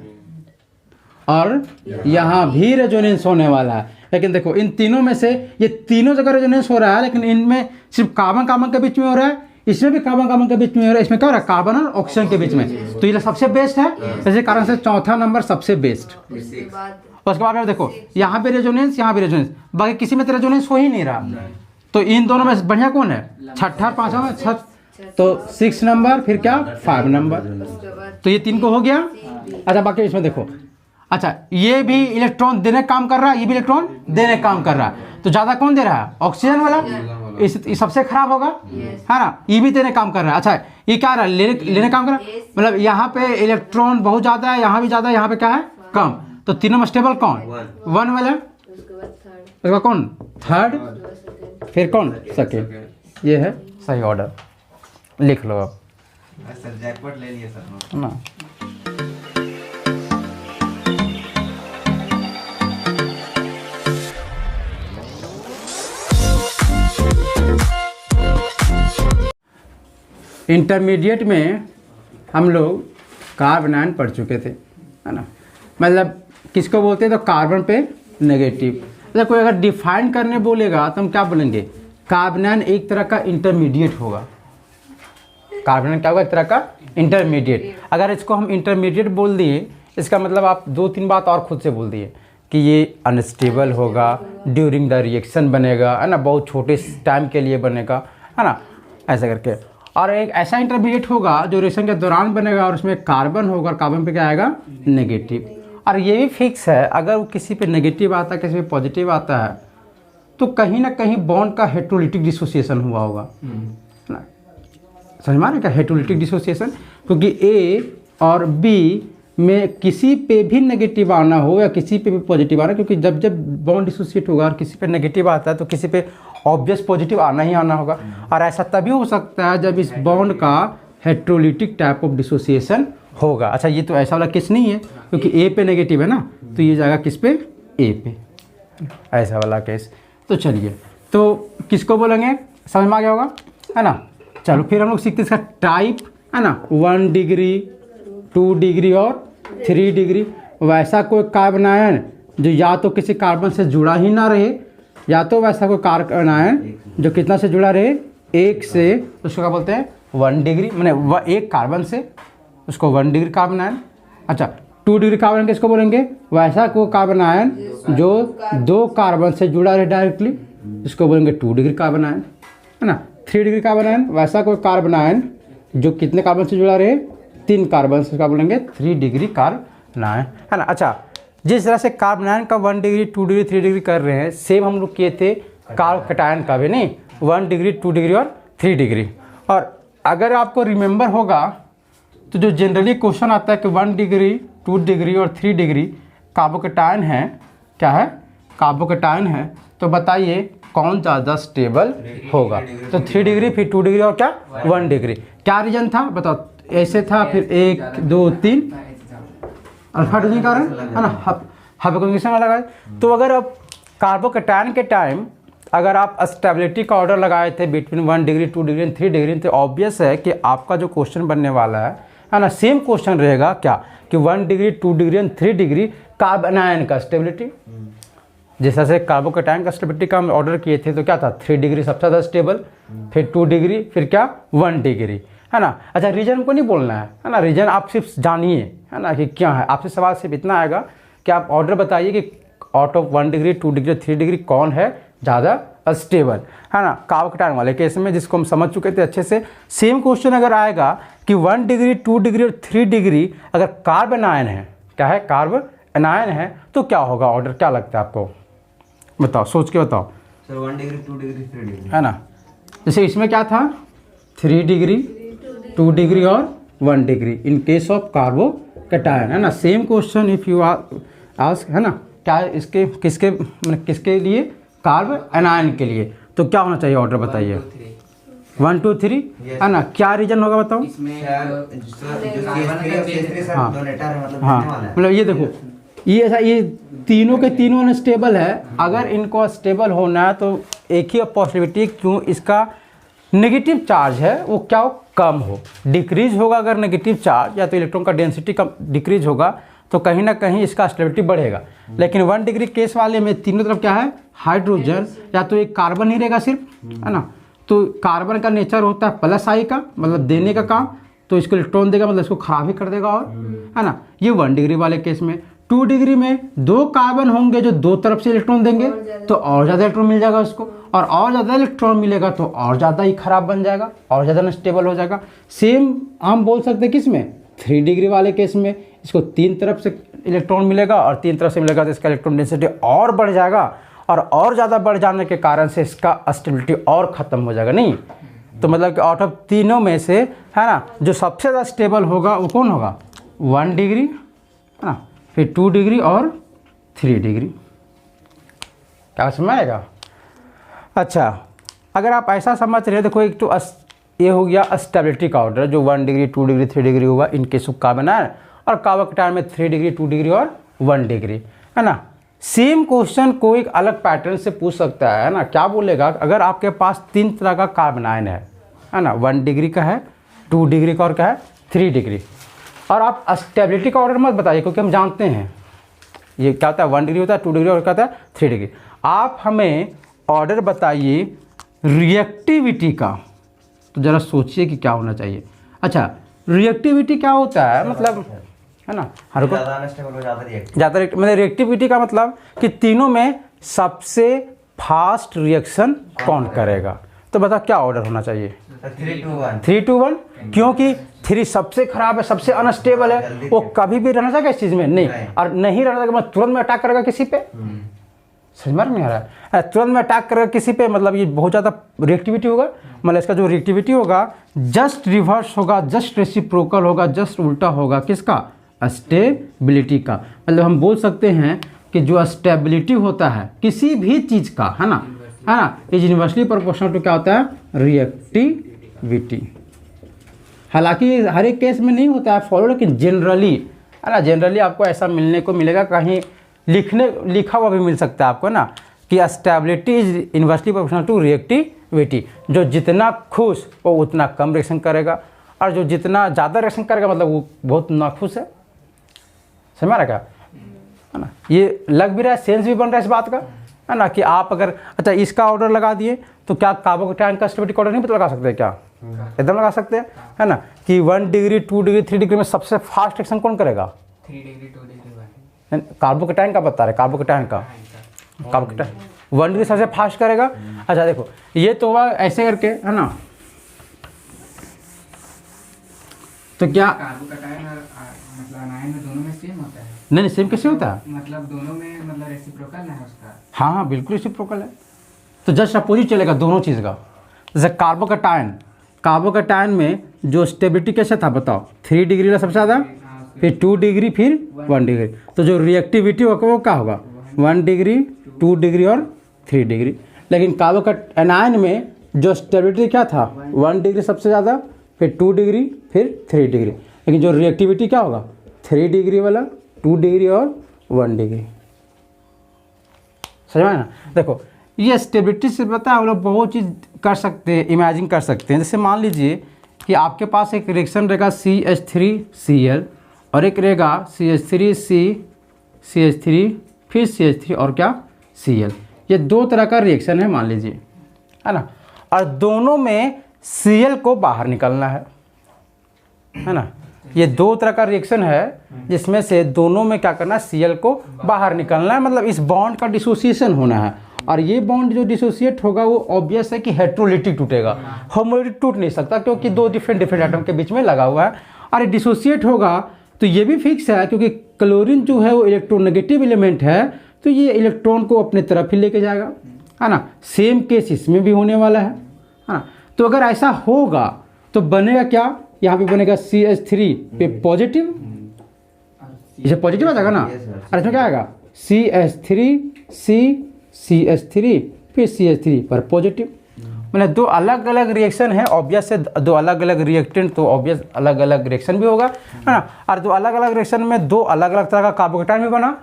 और यहाँ भी रेजोनेंस होने वाला है, लेकिन देखो इन तीनों में से ये तीनों जगह रेजोनेंस हो रहा है, लेकिन इनमें सिर्फ कार्बन कार्बन के बीच में हो रहा है, इसमें भी कार्बन कार्बन के बीच में हो रहा है, इसमें क्या हो रहा है? कार्बन और ऑक्सीजन के बीच में। तो ये सबसे बेस्ट है, इसी कारण से चौथा नंबर सबसे बेस्ट। उसके बाद उसके बाद देखो यहाँ पे रेजोनेंस, यहाँ भी रेजोनेंस, बाकी किसी में तो रेजोनेंस हो ही नहीं रहा। तो इन दोनों में बढ़िया कौन है? छठा पांचवा में छठ, तो 6 नंबर, फिर क्या 5 नंबर। उसके बाद तो ये 3 को हो गया। अच्छा बाकी इसमें देखो, अच्छा ये भी इलेक्ट्रॉन देने काम कर रहा है, ये भी इलेक्ट्रॉन देने काम कर रहा है, तो ज़्यादा कौन दे रहा है? ऑक्सीजन वाला। इस सबसे खराब होगा, है ना? ये भी देने काम कर रहा है। अच्छा ये क्या रहा है? लेने काम कर रहा है, मतलब यहाँ पे इलेक्ट्रॉन बहुत ज़्यादा है, यहाँ भी ज़्यादा है, यहाँ पे क्या है? कम। तो तीनों में स्टेबल कौन? 1 वाला। उसके बाद थर्ड, उसका कौन? थर्ड, सेकंड, फिर कौन? सेकेंड। ये है सही ऑर्डर, लिख लो अब, सर जैकपॉट ले लिए सर। है ना? इंटरमीडिएट में हम लोग कार्बन पढ़ चुके थे, है ना? मतलब किसको बोलते हैं? तो कार्बन पे नेगेटिव। मतलब कोई अगर डिफाइन करने बोलेगा तो हम क्या बोलेंगे? कार्बन एक तरह का इंटरमीडिएट होगा। कार्बन क्या होगा? एक तरह का इंटरमीडिएट। अगर इसको हम इंटरमीडिएट बोल दिए, इसका मतलब आप 2-3 बात और खुद से बोल दिए कि ये अनस्टेबल होगा, ड्यूरिंग द रिएक्शन बनेगा, है ना? बहुत छोटे टाइम के लिए बनेगा, है ना? ऐसा करके। और एक ऐसा इंटरमीडिएट होगा जो रिएक्शन के दौरान बनेगा और उसमें कार्बन होगा, और कार्बन पे क्या आएगा? नेगेटिव। और ये भी फिक्स है, अगर वो किसी पे नेगेटिव आता है, किसी पे पॉजिटिव आता है, तो कहीं ना कहीं बॉन्ड का हेट्रोलिटिक डिसोसिएशन हुआ होगा, है ना? समझ में आ रहा है क्या? हेट्रोलिटिक डिसोसिएशन, क्योंकि ए और बी में किसी पे भी नेगेटिव आना हो या किसी पे भी पॉजिटिव आना, क्योंकि जब जब बॉन्ड डिसोसिएट होगा और किसी पे नेगेटिव आता है तो किसी पे ऑब्वियस पॉजिटिव आना ही आना होगा। और ऐसा तभी हो सकता है जब इस बॉन्ड का हेट्रोलिटिक टाइप ऑफ डिसोसिएशन होगा। अच्छा ये तो ऐसा वाला केस नहीं है, क्योंकि ए पे नेगेटिव है ना, तो ये जाएगा किस पे? ए पे, ऐसा वाला केस। तो चलिए, तो किसको बोलेंगे? समझ में आ गया होगा, है ना? चलो फिर हम लोग सीखते हैं इसका टाइप है ना, 1 डिग्री, 2 डिग्री और 3 डिग्री। वैसा कोई कार्बन आयन जो या तो किसी कार्बन से जुड़ा ही ना रहे, या तो वैसा कोई कार्बन आयन जो कितना से जुड़ा रहे, 1 से, उसको क्या बोलते हैं 1 डिग्री, मैंने एक कार्बन से, उसको 1 डिग्री कार्बन आयन। अच्छा 2 डिग्री कार्बन किसको बोलेंगे, वैसा कोई कार्बन आयन जो 2 कार्बन से जुड़ा रहे डायरेक्टली, इसको बोलेंगे 2 डिग्री कार्बन आयन, है ना। 3 डिग्री कार्बन आयन, वैसा कोई कार्बन आयन जो कितने कार्बन से जुड़ा रहे, 3 कार्बन से, इसका बोलेंगे 3 डिग्री कार्बन आयन, है ना। अच्छा जिस तरह से कार्बन आयन का 1 डिग्री, 2 डिग्री, 3 डिग्री कर रहे हैं, सेम हम लोग किए थे कार्ब कटायन का भी, नहीं, 1 डिग्री, 2 डिग्री और 3 डिग्री। और अगर आपको रिमेंबर होगा तो जो जनरली क्वेश्चन आता है कि 1 डिग्री, 2 डिग्री और 3 डिग्री कार्बोकटायन है, क्या है, कार्बोकटायन है, तो बताइए कौन ज़्यादा स्टेबल होगा। तो 3 डिग्री, फिर 2 डिग्री और क्या 1 डिग्री। क्या रीजन था बताओ, ऐसे था, फिर 1 2 3 अल्फा डिग्री कारण, है ना, हाइपोकन्जुगेशन अलग है। तो अगर अब कार्बोकटायन के टाइम अगर आप स्टेबिलिटी का ऑर्डर लगाए थे between 1 degree, 2 degree and 3 degree, तो ऑब्वियस है कि आपका जो क्वेश्चन बनने वाला है ना, सेम क्वेश्चन रहेगा क्या, कि 1 degree, 2 degree and 3 degree carbon ion का स्टेबिलिटी। जैसा से कार्बोकटायन का स्टेबिलिटी का हम ऑर्डर किए थे, तो क्या था 3 डिग्री सबसे ज़्यादा स्टेबल, फिर 2 डिग्री, फिर क्या 1 डिग्री, है ना। अच्छा रीजन को नहीं बोलना है ना, रीजन आप सिर्फ जानिए, है ना, कि क्या है। आपसे सवाल सिर्फ इतना आएगा कि आप ऑर्डर बताइए कि out of 1 degree, 2 degree, 3 degree कौन है ज़्यादा स्टेबल, है ना, कार्बोकटायन वाले केस में, जिसको हम समझ चुके थे अच्छे से। सेम क्वेश्चन अगर आएगा कि 1 डिग्री, 2 डिग्री और 3 डिग्री अगर कार्बन आयन है, क्या है, कार्बन आयन है, तो क्या होगा ऑर्डर, क्या लगता है आपको, बताओ, सोच के बताओ। सर 1 डिग्री, 2 डिग्री, 3 डिग्री, है ना। जैसे इसमें क्या था 3 डिग्री, 2 डिग्री और 1 degree in case of carbocation, है ना। Same question if you ask, है ना, क्या इसके किसके, मतलब किसके लिए, कार्बन आयन के लिए, तो क्या होना चाहिए ऑर्डर बताइए, 1 2 3, है ना। क्या रीजन होगा बताओ। हाँ मतलब ये देखो, ये ऐसा, ये तीनों के तीनों अनस्टेबल है। अगर इनको स्टेबल होना है तो एक ही पॉसिबिलिटी, क्यों, इसका नेगेटिव चार्ज है वो क्या हो, कम हो, डिक्रीज होगा। अगर नेगेटिव चार्ज या तो इलेक्ट्रॉन का डेंसिटी कम डिक्रीज होगा तो कहीं ना कहीं इसका स्टेबिलिटी बढ़ेगा। लेकिन 1 डिग्री केस वाले में तीनों तरफ क्या है, हाइड्रोजन, या तो एक कार्बन ही रहेगा सिर्फ, है ना। तो कार्बन का नेचर होता है प्लस आई का, मतलब देने का काम, तो इसको इलेक्ट्रॉन देगा, मतलब इसको खराब ही कर देगा, और है ना। ये 1 डिग्री वाले केस में 2 डिग्री में 2 कार्बन होंगे जो 2 तरफ से इलेक्ट्रॉन देंगे, तो और ज़्यादा इलेक्ट्रॉन मिल जाएगा उसको, और ज़्यादा इलेक्ट्रॉन मिलेगा तो और ज़्यादा ही खराब बन जाएगा, और ज़्यादा अनस्टेबल हो जाएगा। सेम हम बोल सकते हैं किस में, 3 डिग्री वाले केस में, इसको 3 तरफ से इलेक्ट्रॉन मिलेगा और 3 तरफ से मिलेगा, तो इसका इलेक्ट्रॉन डेंसिटी और बढ़ जाएगा, और ज़्यादा बढ़ जाने के कारण से इसका स्टेबिलिटी और ख़त्म हो जाएगा। नहीं तो मतलब कि आउट ऑफ तीनों में से, है ना, जो सबसे ज़्यादा स्टेबल होगा वो कौन होगा, 1 डिग्री, है ना, फिर 2 डिग्री और 3 डिग्री। क्या समझ आएगा। अच्छा अगर आप ऐसा समझ रहे, देखो एक तो ये हो गया स्टेबिलिटी का ऑर्डर, जो 1 डिग्री, 2 डिग्री, 3 डिग्री हुआ in case of carbon ion, और कार्बोकटायन में 3 डिग्री, 2 डिग्री और 1 डिग्री, है ना। सेम क्वेश्चन को एक अलग पैटर्न से पूछ सकता है ना। क्या बोलेगा, अगर आपके पास 3 तरह का कार्बन आयन है ना, 1 डिग्री का है, 2 डिग्री का और क्या है 3 डिग्री, और आप स्टेबिलिटी का ऑर्डर मत बताइए, क्योंकि हम जानते हैं ये क्या होता है, 1 डिग्री होता है, 2 डिग्री और क्या होता है 3 डिग्री। आप हमें ऑर्डर बताइए रिएक्टिविटी का, तो ज़रा सोचिए कि क्या होना चाहिए। अच्छा रिएक्टिविटी क्या होता है, मतलब, है ना, हर को ज़्यादा मतलब रिएक्टिविटी का मतलब कि तीनों में सबसे फास्ट रिएक्शन कौन करेगा। तो बता क्या ऑर्डर होना चाहिए, 3 2 1, क्योंकि 3 सबसे खराब है, सबसे अनस्टेबल है, वो कभी भी रहना चाहिए इस चीज़ में नहीं, और नहीं रहना चाहिए मतलब तुरंत में अटैक करेगा किसी पे, समझ में नहीं आ रहा है, तुरंत में अटैक करेगा किसी पे, मतलब ये बहुत ज़्यादा रिएक्टिविटी होगा, मतलब इसका जो रिएक्टिविटी होगा जस्ट रिवर्स होगा, जस्ट रेसिप्रोकल होगा, जस्ट उल्टा होगा किसका, स्टेबिलिटी का। मतलब हम बोल सकते हैं कि जो स्टेबिलिटी होता है किसी भी चीज़ का, है ना, इज इनवर्सली प्रोपोर्शनल टू क्या होता है, रिएक्टिविटी। हालांकि हर एक केस में नहीं होता है फॉलो, लेकिन जनरली, है ना, जनरली आपको ऐसा मिलने को मिलेगा, कहीं लिखा हुआ भी मिल सकता है आपको ना, कि stability is inversely proportional to reactivity. जो जितना खुश वो उतना कम रिएक्शन करेगा, और जो जितना ज़्यादा रिएक्शन करेगा मतलब वो बहुत नाखुश है। समझ रहा क्या है ना, ये लग भी रहा है, सेंस भी बन रहा है इस बात का, है ना, कि आप अगर अच्छा इसका ऑर्डर लगा दिए तो क्या कार्बोकैटायन का स्टेबिलिटी ऑर्डर नहीं लगा सकते क्या? एकदम लगा सकते हैं, है ना, कि 1 डिग्री 2 डिग्री 3 डिग्री में सबसे फास्ट रिएक्शन कौन करेगा? 3 डिग्री 2 डिग्री 1 कार्बोकैटायन का बता रहे, कार्बोकैटायन का 1 डिग्री सबसे फास्ट करेगा। अच्छा देखो ये तो हुआ ऐसे करके, है ना, तो क्या कार्बोकैटायन और मतलब अनायन में दोनों में सेम होता है? नहीं सेम कैसे होता है? मतलब दोनों में मतलब रेसिप्रोकल है उसका? हाँ हाँ बिल्कुल रेसिप्रोकल है, तो जस्ट अपोजिट चलेगा दोनों चीज़ का। जैसे कार्बोकैटायन में जो स्टेबिलिटी कैसे था बताओ, 3 डिग्री वाला सबसे ज़्यादा, फिर 2 डिग्री, फिर 1 डिग्री, तो जो रिएक्टिविटी होगा वो क्या होगा? 1 डिग्री 2 डिग्री और 3 डिग्री। लेकिन कार्बोकैटायन में जो स्टेबिलिटी क्या था? 1 डिग्री सबसे ज़्यादा, फिर 2 डिग्री, फिर 3 डिग्री। लेकिन जो रिएक्टिविटी क्या होगा? 3 डिग्री वाला, 2 डिग्री और 1 डिग्री। समझ में ना? देखो ये स्टेबिलिटी से पता है हम लोग बहुत चीज़ कर सकते हैं, इमेजिन कर सकते हैं। जैसे मान लीजिए कि आपके पास एक रिएक्शन रहेगा CH3Cl और एक रहेगा CH3C, फिर CH3 और क्या? Cl। ये 2 तरह का रिएक्शन है मान लीजिए, है ना, और दोनों में Cl को बाहर निकलना है ना। ये 2 तरह का रिएक्शन है जिसमें से दोनों में क्या करना है? Cl को बाहर निकलना है, मतलब इस बॉन्ड का डिसोसिएशन होना है। और ये बॉन्ड जो डिसोसिएट होगा वो ऑब्वियस है कि हेट्रोलिटिक टूटेगा, होमोलिटिक टूट नहीं सकता क्योंकि 2 डिफरेंट एटम के बीच में लगा हुआ है। और डिसोसिएट होगा तो ये भी फिक्स है क्योंकि क्लोरीन जो है वो इलेक्ट्रोनेगेटिव एलिमेंट है, तो ये इलेक्ट्रॉन को अपने तरफ ही लेके जाएगा, है ना। सेम केस इसमें भी होने वाला है ना। तो अगर ऐसा होगा तो बनेगा क्या? यहाँ पे बनेगा CH3 पे पॉजिटिव, इसे पॉजिटिव आ जाएगा ना, और इसमें क्या आएगा? CH3 फिर CH3 पर पॉजिटिव। मतलब 2 अलग अलग रिएक्शन है, ऑब्वियस है 2 अलग अलग रिएक्टेंट, तो ऑब्वियस अलग अलग रिएक्शन भी होगा, है ना। और 2 अलग अलग रिएक्शन में 2 अलग अलग तरह का कार्बोकैटायन भी बना,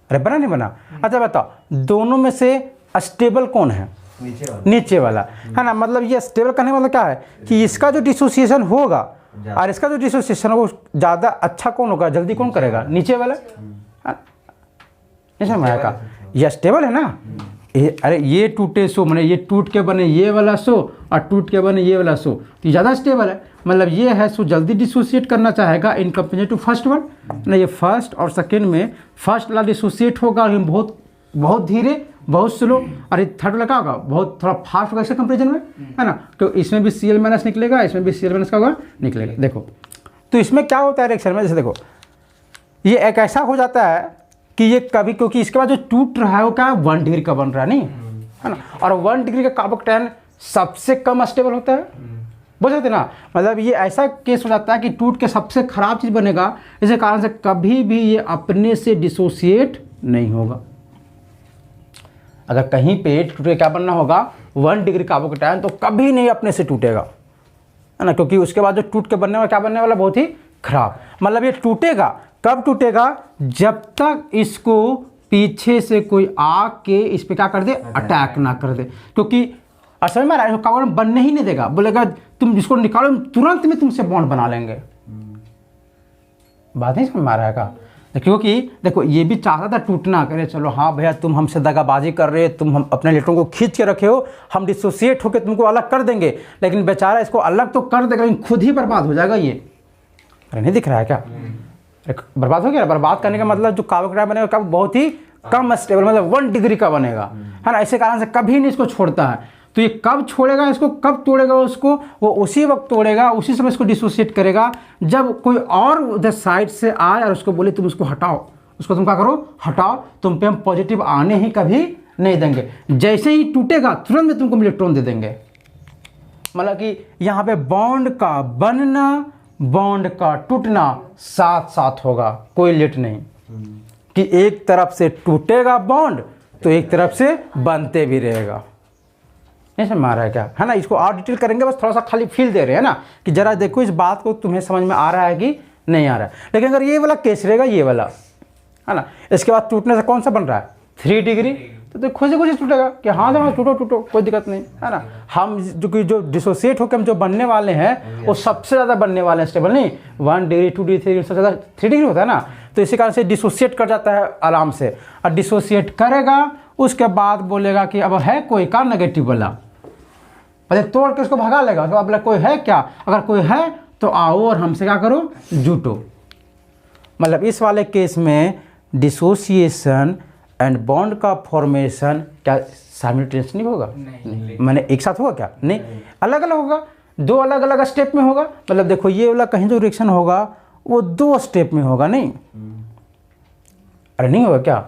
अरे बना नहीं बना? अच्छा बताओ दोनों में से स्टेबल कौन है? नीचे वाला, है ना। मतलब ये स्टेबल करने का मतलब क्या है कि इसका जो डिसोसिएशन होगा और इसका जो डिसोसिएशन होगा ज़्यादा अच्छा कौन होगा, जल्दी कौन करेगा? नीचे वाला। का ये स्टेबल है ना। अरे ये टूटे सो मैंने ये टूट के बने ये वाला सो और टूट के बने ये वाला सो, तो ज़्यादा स्टेबल है। मतलब ये है सो जल्दी डिसोसिएट करना चाहेगा in compare to first one ना। ये फर्स्ट और सेकेंड में फर्स्ट वाला डिसोसिएट होगा लेकिन बहुत बहुत धीरे, बहुत स्लो, और थर्ड वाला क्या होगा? बहुत थोड़ा फास्ट होगा इसके कंपेरिजन में, है ना। तो इसमें भी Cl माइनस निकलेगा, इसमें भी Cl माइनस का होगा निकलेगा। देखो तो इसमें क्या होता है रिएक्शन में, जैसे देखो ये एक ऐसा हो जाता है कि ये कभी, क्योंकि इसके बाद जो टूट रहा है वो क्या है? 1 डिग्री का बन रहा है, नहीं है ना। और 1 डिग्री का कार्बोकैटायन सबसे कम स्टेबल होता है, बोल सकते ना। मतलब ये ऐसा केस हो जाता है कि टूट के सबसे खराब चीज़ बनेगा, इसी कारण से कभी भी ये अपने से डिसोसिएट नहीं होगा। अगर कहीं पे टूटे क्या बनना होगा? 1 डिग्री कार्बोकैटायन, तो कभी नहीं अपने से टूटेगा, है ना, क्योंकि उसके बाद जो टूट के बनने वाला क्या बनने वाला? बहुत ही खराब। मतलब ये टूटेगा कब टूटेगा? जब तक इसको पीछे से कोई आके इस पे क्या कर दे? अटैक ना कर दे। क्योंकि असल में कार्बन बनने ही नहीं देगा, बोलेगा तुम जिसको निकालो तुरंत में तुमसे बॉन्ड बना लेंगे। बात नहीं समझ में आ रहा है का? क्योंकि देखो ये भी चाहता था टूटना, करे चलो हाँ भैया तुम हमसे दगाबाजी कर रहे, तुम हम अपने इलेक्ट्रॉन को खींच के रखे हो, हम डिसोसिएट होकर तुमको अलग कर देंगे। लेकिन बेचारा इसको अलग तो कर देगा लेकिन खुद ही बर्बाद हो जाएगा ये। अरे नहीं दिख रहा है क्या? बर्बाद हो गया। बर्बाद करने का मतलब जो कार्बोकैटायन बनेगा कब? बहुत ही कम स्टेबल, मतलब 1 डिग्री का बनेगा, है ना। ऐसे कारण से कभी नहीं इसको छोड़ता है। तो ये कब छोड़ेगा इसको, कब तोड़ेगा उसको? वो उसी वक्त तोड़ेगा, उसी समय इसको डिसोसिएट करेगा जब कोई और उधर साइड से आए और उसको बोले तुम उसको हटाओ, उसको तुम क्या करो? हटाओ, तुम पे हम पॉजिटिव आने ही कभी नहीं देंगे। जैसे ही टूटेगा तुरंत में तुमको इलेक्ट्रॉन दे देंगे। मतलब कि यहाँ पे बॉन्ड का बनना, बॉन्ड का टूटना साथ साथ होगा, कोई लेट नहीं कि एक तरफ से टूटेगा बॉन्ड तो एक तरफ से बनते भी रहेगा। नहीं समझ में आ रहा है क्या? है ना। इसको और डिटेल करेंगे, बस थोड़ा सा खाली फील दे रहे हैं ना कि जरा देखो इस बात को तुम्हें समझ में आ रहा है कि नहीं आ रहा है। लेकिन अगर ये वाला केस रहेगा, ये वाला, है ना, इसके बाद टूटने से कौन सा बन रहा है? 3 डिग्री तो खुद से कुछ टूटेगा कि हाँ हाँ टूटो टूटो, कोई दिक्कत नहीं है ना। हम जो डिसोसिएट होकर हम जो बनने वाले हैं वो सबसे ज़्यादा बनने वाले हैं स्टेबल, नहीं 1 डिग्री 2 डिग्री 3 डिग्री, सबसे ज़्यादा 3 डिग्री होता है ना। तो इसी कारण से डिसोसिएट कर जाता है आराम से, और डिसोसिएट करेगा उसके बाद बोलेगा कि अब है कोई का नेगेटिव वाला, पहले तोड़ के उसको भगा लेगा। उसके बाद बोला कोई है क्या, अगर कोई है तो आओ और हमसे क्या करो, जुटो। मतलब इस वाले केस में डिसोसिएशन एंड बॉन्ड का फॉर्मेशन क्या साइमल्टेनियस नहीं होगा? नहीं। मैंने एक साथ होगा क्या? नहीं, अलग अलग होगा, 2 अलग अलग स्टेप में होगा। मतलब देखो ये वाला कहीं जो रिएक्शन होगा वो 2 स्टेप में होगा, नहीं? अरे नहीं होगा क्या?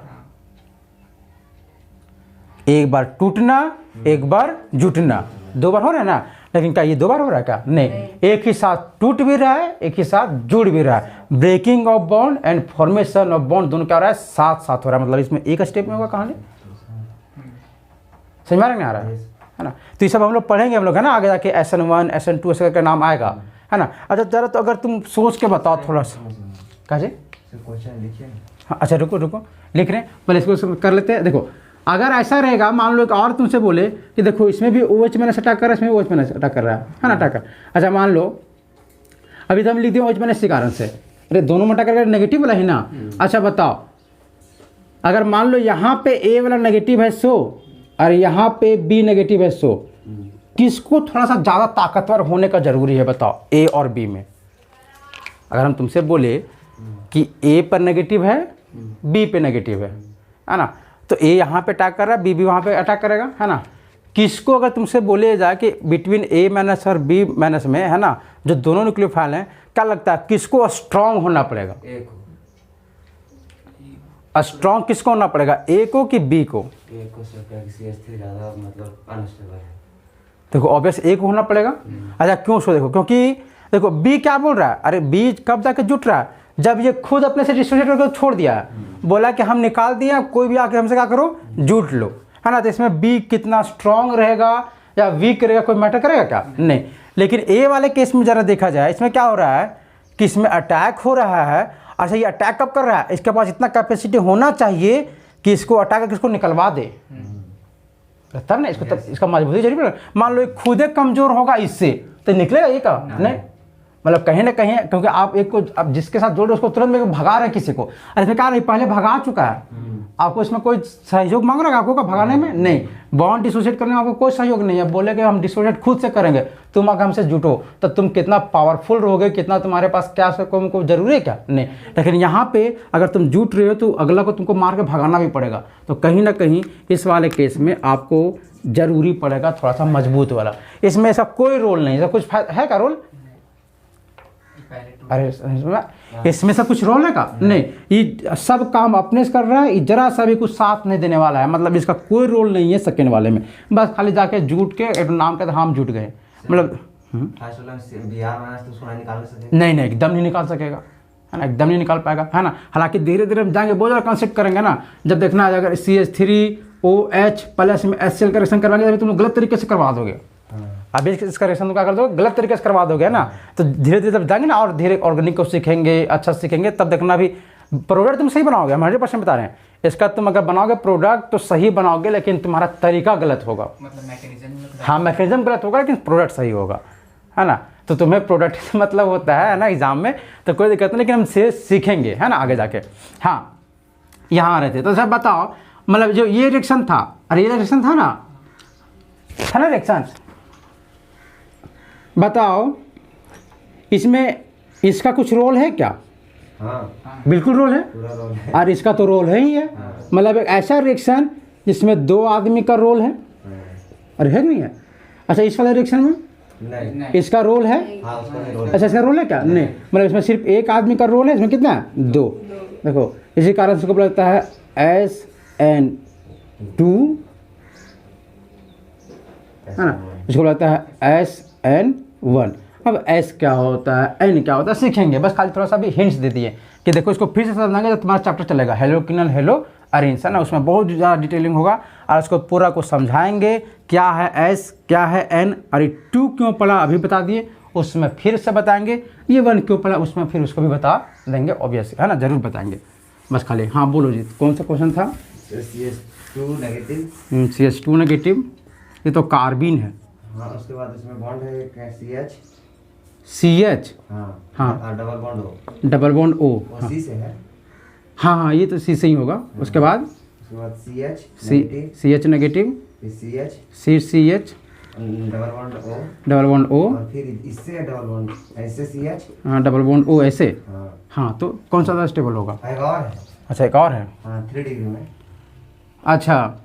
एक बार टूटना, एक बार जुटना, 2 बार हो रहा है ना। लेकिन क्या ये 2 बार हो रहा है क्या? नहीं, एक ही साथ टूट भी रहा है, एक ही साथ जुड़ भी रहा है। Breaking of bond and formation of bond दोनों क्या हो रहा है, साथ साथ हो रहा है। मतलब इसमें एक स्टेप में होगा कहानी, समझ में नहीं आ रहा है ना। तो ये सब हम लोग पढ़ेंगे, हम लोग है ना आगे जाके SN1 SN2 ऐसे करके नाम आएगा, है ना। अच्छा जरा तो अगर तुम सोच के बताओ थोड़ा सा, कहा जी? हाँ अच्छा रुको रुको, लिख रहे हैं, पहले इसको कर लेते हैं। देखो अगर ऐसा रहेगा, मान लो एक और तुमसे बोले कि देखो इसमें भी OH माइनस अटैक कर रहा है, इसमें OH माइनस अटैक कर रहा है ना, अटैक कर। अच्छा मान लो अभी तो हम लिख दिए OH माइनस के कारण से, अरे दोनों में अटैक कर नेगेटिव वाला ही ना। अच्छा बताओ अगर मान लो यहाँ पे A वाला नेगेटिव है 100 और यहाँ पे B नेगेटिव है 100, किसको थोड़ा सा ज़्यादा ताकतवर होने का जरूरी है बताओ, A और B में? अगर हम तुमसे बोले कि A पर नेगेटिव है, B पे नेगेटिव है ना, तो A यहाँ पे अटैक कर रहा है, B भी वहाँ पे अटैक करेगा, है ना। किसको अगर तुमसे बोले जाए कि बिटवीन A माइनस और B माइनस में, है ना, जो दोनों न्यूक्लियोफाइल हैं, क्या लगता है किसको स्ट्रांग होना पड़ेगा? स्ट्रांग किसको होना पड़ेगा, A को कि B को? ज़्यादा मतलब अनस्टेबल है। देखो ऑब्वियस A को होना पड़ेगा। अच्छा क्यों? सो देखो क्योंकि देखो B क्या बोल रहा है, अरे B कब जाके जुट रहा है, जब ये खुद अपने से डिसोसिएट करके छोड़ दिया है, बोला कि हम निकाल दिए, कोई भी आके हमसे क्या करो, जुट लो, है ना। तो इसमें B कितना स्ट्रांग रहेगा या वीक रहेगा कोई मैटर करेगा क्या? नहीं। लेकिन A वाले केस में ज़रा देखा जाए, इसमें क्या हो रहा है कि इसमें अटैक हो रहा है। अच्छा ये अटैक कब कर रहा है, इसके पास इतना कैपेसिटी होना चाहिए कि इसको अटैक करके इसको निकलवा दे, तब ना इसको, तब इसका मजबूती जरूरी पड़ेगा। मान लो एक खुद कमज़ोर होगा इससे, तो निकलेगा ये का? नहीं। मतलब कहीं ना कहीं, क्योंकि आप एक को आप जिसके साथ जोड़ रहे उसको तुरंत में भगा रहे हैं किसी को, अरे इसमें क्या नहीं पहले भगा चुका है, आपको इसमें कोई सहयोग मांग रहा है आपको का भगाने में? नहीं। बॉन्ड डिसोसिएट करने में आपको कोई सहयोग नहीं है। बोले कि हम डिसोसिएट खुद से करेंगे, तुम आगे हमसे जुटो, तो तुम कितना पावरफुल रहोगे, कितना तुम्हारे पास क्या तुमको जरूरी है क्या? नहीं। लेकिन यहाँ पे अगर तुम जुट रहे हो तो अगला को तुमको मार के भगाना भी पड़ेगा। तो कहीं ना कहीं इस वाले केस में आपको जरूरी पड़ेगा थोड़ा सा मजबूत वाला। इसमें ऐसा कोई रोल नहीं है, कुछ है का रोल? अरे इसमें से कुछ रोल है का? नहीं। ये सब काम अपने से कर रहा है, जरा सा भी कुछ साथ नहीं देने वाला है। मतलब इसका कोई रोल नहीं है सेकेंड वाले में, बस खाली जाके जुट के एक नाम कहते हम जुट गए। मतलब नहीं नहीं एकदम नहीं निकाल सकेगा, है ना, एकदम नहीं निकाल पाएगा, है ना। हालांकि धीरे धीरे हम जाएंगे, बहुत ज़्यादा कंसेप्ट करेंगे ना। जब देखना है अगर CH3OH प्लस में HCl का रिएक्शन करवाएंगे तभी तुम गलत तरीके से करवा दोगे। अभी इसका रिएक्शन तुम क्या कर दोगे, गलत तरीके से करवा दोगे, है ना। तो धीरे धीरे जब जाएंगे ना और धीरे ऑर्गेनिक को सीखेंगे, अच्छा सीखेंगे, तब देखना भी प्रोडक्ट तुम सही बनाओगे। हम 100% बता रहे हैं, इसका तुम अगर बनाओगे प्रोडक्ट तो सही बनाओगे, लेकिन तुम्हारा तरीका गलत होगा। मतलब मैकेनिज्म, हाँ मैकेनिज्म गलत होगा लेकिन प्रोडक्ट सही होगा, है ना। तो तुम्हें प्रोडक्ट से मतलब होता है ना एग्जाम में, तो कोई दिक्कत नहीं, लेकिन हम से सीखेंगे, है ना, आगे जाके। हाँ यहाँ आ रहे थे, तो सर बताओ मतलब जो ये रिएक्शन था, अरे ये रिएक्शन था ना रिएक्शन, बताओ इसमें इसका कुछ रोल है क्या? हाँ बिल्कुल रोल है, पूरा रोल है। और इसका तो रोल है ही है। मतलब एक ऐसा रिएक्शन जिसमें 2 आदमी का रोल है, अरे है नहीं है? अच्छा इस वाले रिएक्शन में नहीं। इसका रोल है? हाँ उसका नहीं रोल। अच्छा इसका रोल है क्या? नहीं। मतलब इसमें सिर्फ एक आदमी का रोल है, इसमें कितना है? 2। देखो इसी कारण से बोला जाता है SN2, है ना, इसको बोला जाता है SN1। अब S क्या होता है, N क्या होता है सीखेंगे, बस खाली थोड़ा सा भी हिंट्स दे दिए कि देखो इसको फिर से समझाएंगे तो तुम्हारा चैप्टर चलेगा हेलोकिनल हेलो अरेंज, है ना, उसमें बहुत ज़्यादा डिटेलिंग होगा और उसको पूरा को समझाएंगे क्या है S क्या है N, और 2 क्यों पढ़ा अभी बता दिए, उसमें फिर से बताएंगे, ये 1 क्यों पढ़ा उसमें फिर उसको भी बता देंगे, ऑब्वियस है ना, जरूर बताएंगे। बस खाली हाँ बोलो जी, कौन सा क्वेश्चन था? CH2 negative. CH2 नेगेटिव, ये तो कार्बिन है। हाँ, उसके बाद इसमें बॉन्ड है एक CH। CH, हाँ हाँ। और double bond O। Double bond O। वो C से है। हाँ हाँ, ये तो C से ही होगा। उसके बाद CH नेगेटिव, CH नेगेटिव, फिर CH, CH, double bond O, double bond O, और फिर इससे डबल बॉन्ड ऐसे CH। हाँ डबल बॉन्ड O ऐसे। हाँ, हाँ, तो कौन सा स्टेबल होगा? एक और है। अच्छा, एक और है। हाँ, 3 डिग्री में। अच्छा,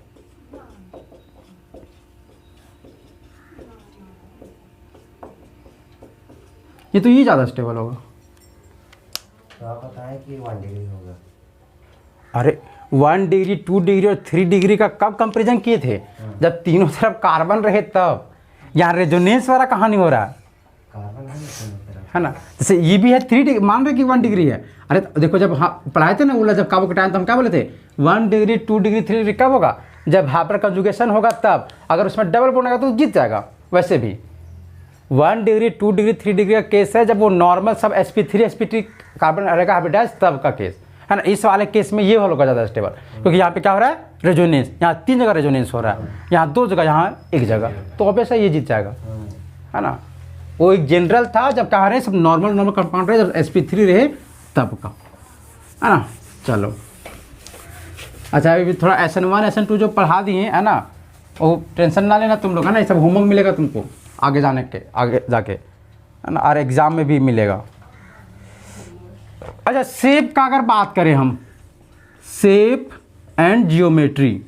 ये तो ये ज़्यादा स्टेबल होगा। तो आप बताएं कि 1 डिग्री होगा। अरे 1 डिग्री, 2 डिग्री और 3 डिग्री का कब कंपैरिजन किए थे? जब तीनों तरफ कार्बन रहे तब। यहाँ रेजोनेंस वाला कहानी हो रहा है, कार्बन है दोनों तरफ। है ना? जैसे ये भी है 3 डिग्री, मान रहे कि 1 डिग्री है। अरे देखो, जब हाँ पढ़ाए थे ना उला, जब काबू के टाइम तो हम क्या बोले थे? 1 डिग्री, 2 डिग्री, 3 डिग्री कब होगा? जब हाइपर कंजुगेशन होगा तब। अगर उसमें डबल बॉन्ड होगा तो जीत जाएगा। वैसे भी 1 डिग्री, 2 डिग्री, 3 डिग्री का केस है जब वो नॉर्मल सब sp3 sp3 कार्बन रहेगा हाइब्रिडाइज, तब का केस है ना। इस वाले केस में ये होगा ज़्यादा स्टेबल, क्योंकि यहाँ पे क्या हो रहा है? रेजोनेंस। यहाँ 3 जगह रेजोनेंस हो रहा है, यहाँ 2 जगह, यहाँ 1 जगह, तो ऑब्वियसली ये जीत जाएगा, है ना। वो एक जनरल था जब क्या रहे सब नॉर्मल कंपाउंड रहे, जब sp3 रहे तब का, है ना। चलो, अच्छा अभी थोड़ा SN1 SN2 जो पढ़ा दिए है ना, वो टेंशन ना लेना तुम लोग, है ना। ये सब होमवर्क मिलेगा तुमको आगे जाके, है ना, और एग्ज़ाम में भी मिलेगा। अच्छा, शेप का अगर बात करें हम, शेप एंड जियोमेट्री,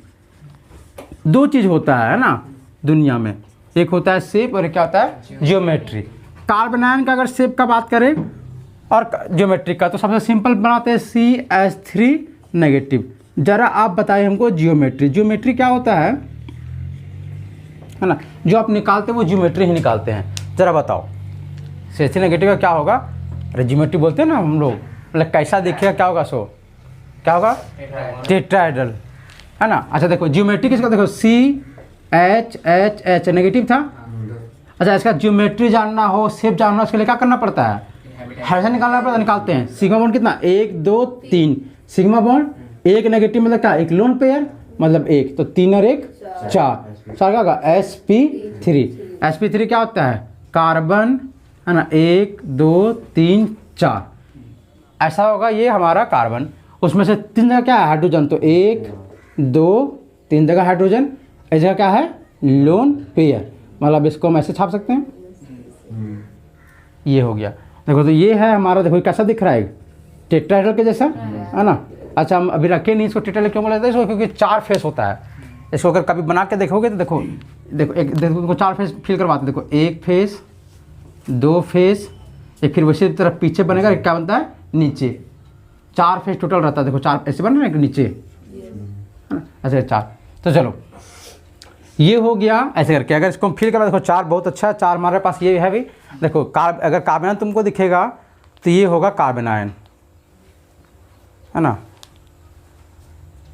2 चीज़ होता है ना दुनिया में। एक होता है शेप और एक क्या होता है? जियोमेट्री। कार्बन आयन का अगर शेप का बात करें और जियोमेट्री का, तो सबसे सिंपल बनाते हैं CH3 नेगेटिव। जरा आप बताइए हमको जियोमेट्री क्या होता है ना। जो आप निकालते हैं वो जियोमेट्री ही निकालते हैं। जरा बताओ CH3 नेगेटिव का क्या होगा? अरे जियोमेट्री बोलते हैं ना हम लोग, मतलब कैसा दिखेगा, क्या होगा? सो क्या होगा? टेट्राहेड्रल, है ना। अच्छा देखो, जियोमेट्री किसका? देखो CH नेगेटिव था। अच्छा, इसका जियोमेट्री जानना हो, शेप जानना हो, उसके लिए क्या करना पड़ता है? हाइड्रोजन निकालना पड़ता है। निकालते हैं। सिग्मा बॉन्ड कितना? 1 2 3। सिग्मा बॉन्ड 1 नेगेटिव मतलब क्या? एक लोन पेयर मतलब 1, तो 3 और 1 4। क्या होगा? sp3 क्या होता है? कार्बन, है ना। 1 2 3 4 ऐसा होगा। ये हमारा कार्बन, उसमें से 3 जगह क्या है? हाइड्रोजन। तो 1 2 3 जगह हाइड्रोजन, इस जगह क्या है? Lone pair. मतलब इसको हम ऐसे छाप सकते हैं, ये हो गया। देखो, तो ये है हमारा। देखो कैसा दिख रहा है? टेट्राहेड्रल के जैसा, है ना। अच्छा, हम अभी रखे नहीं इसको टेट्राहेड्रल, क्यों बोला जाता है इसको? क्योंकि 4 फेस होता है। इसको अगर कभी बना के देखोगे तो देखो देखो 4 फेस फील करवाते। देखो 1 फेस, 2 फेस, एक फिर वैसे तरफ पीछे बनेगा, क्या बनता है? नीचे। 4 फेस टोटल रहता है। देखो 4 ऐसे बन रहा है नीचे, है ना, ऐसे 4। तो चलो, ये हो गया ऐसे करके। अगर इसको हम फील करवा, देखो 4 बहुत अच्छा है। 4 हमारे पास ये है भी। देखो अगर कार्बन आयन तुमको दिखेगा तो ये होगा कार्बन आयन, है ना।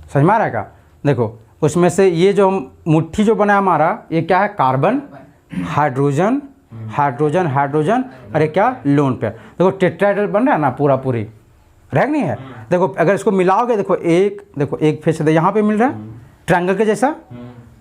समझ में आ रहा है क्या? देखो उसमें से ये जो मुट्ठी जो बना है हमारा, ये क्या है? कार्बन, हाइड्रोजन, हाइड्रोजन, हाइड्रोजन, अरे क्या? Lone pair. देखो टेट्राहेड्रल बन रहा है ना, पूरा पूरी रह नहीं है। देखो अगर इसको मिलाओगे, देखो एक फेस यहाँ पे मिल रहा है ट्रायंगल के जैसा,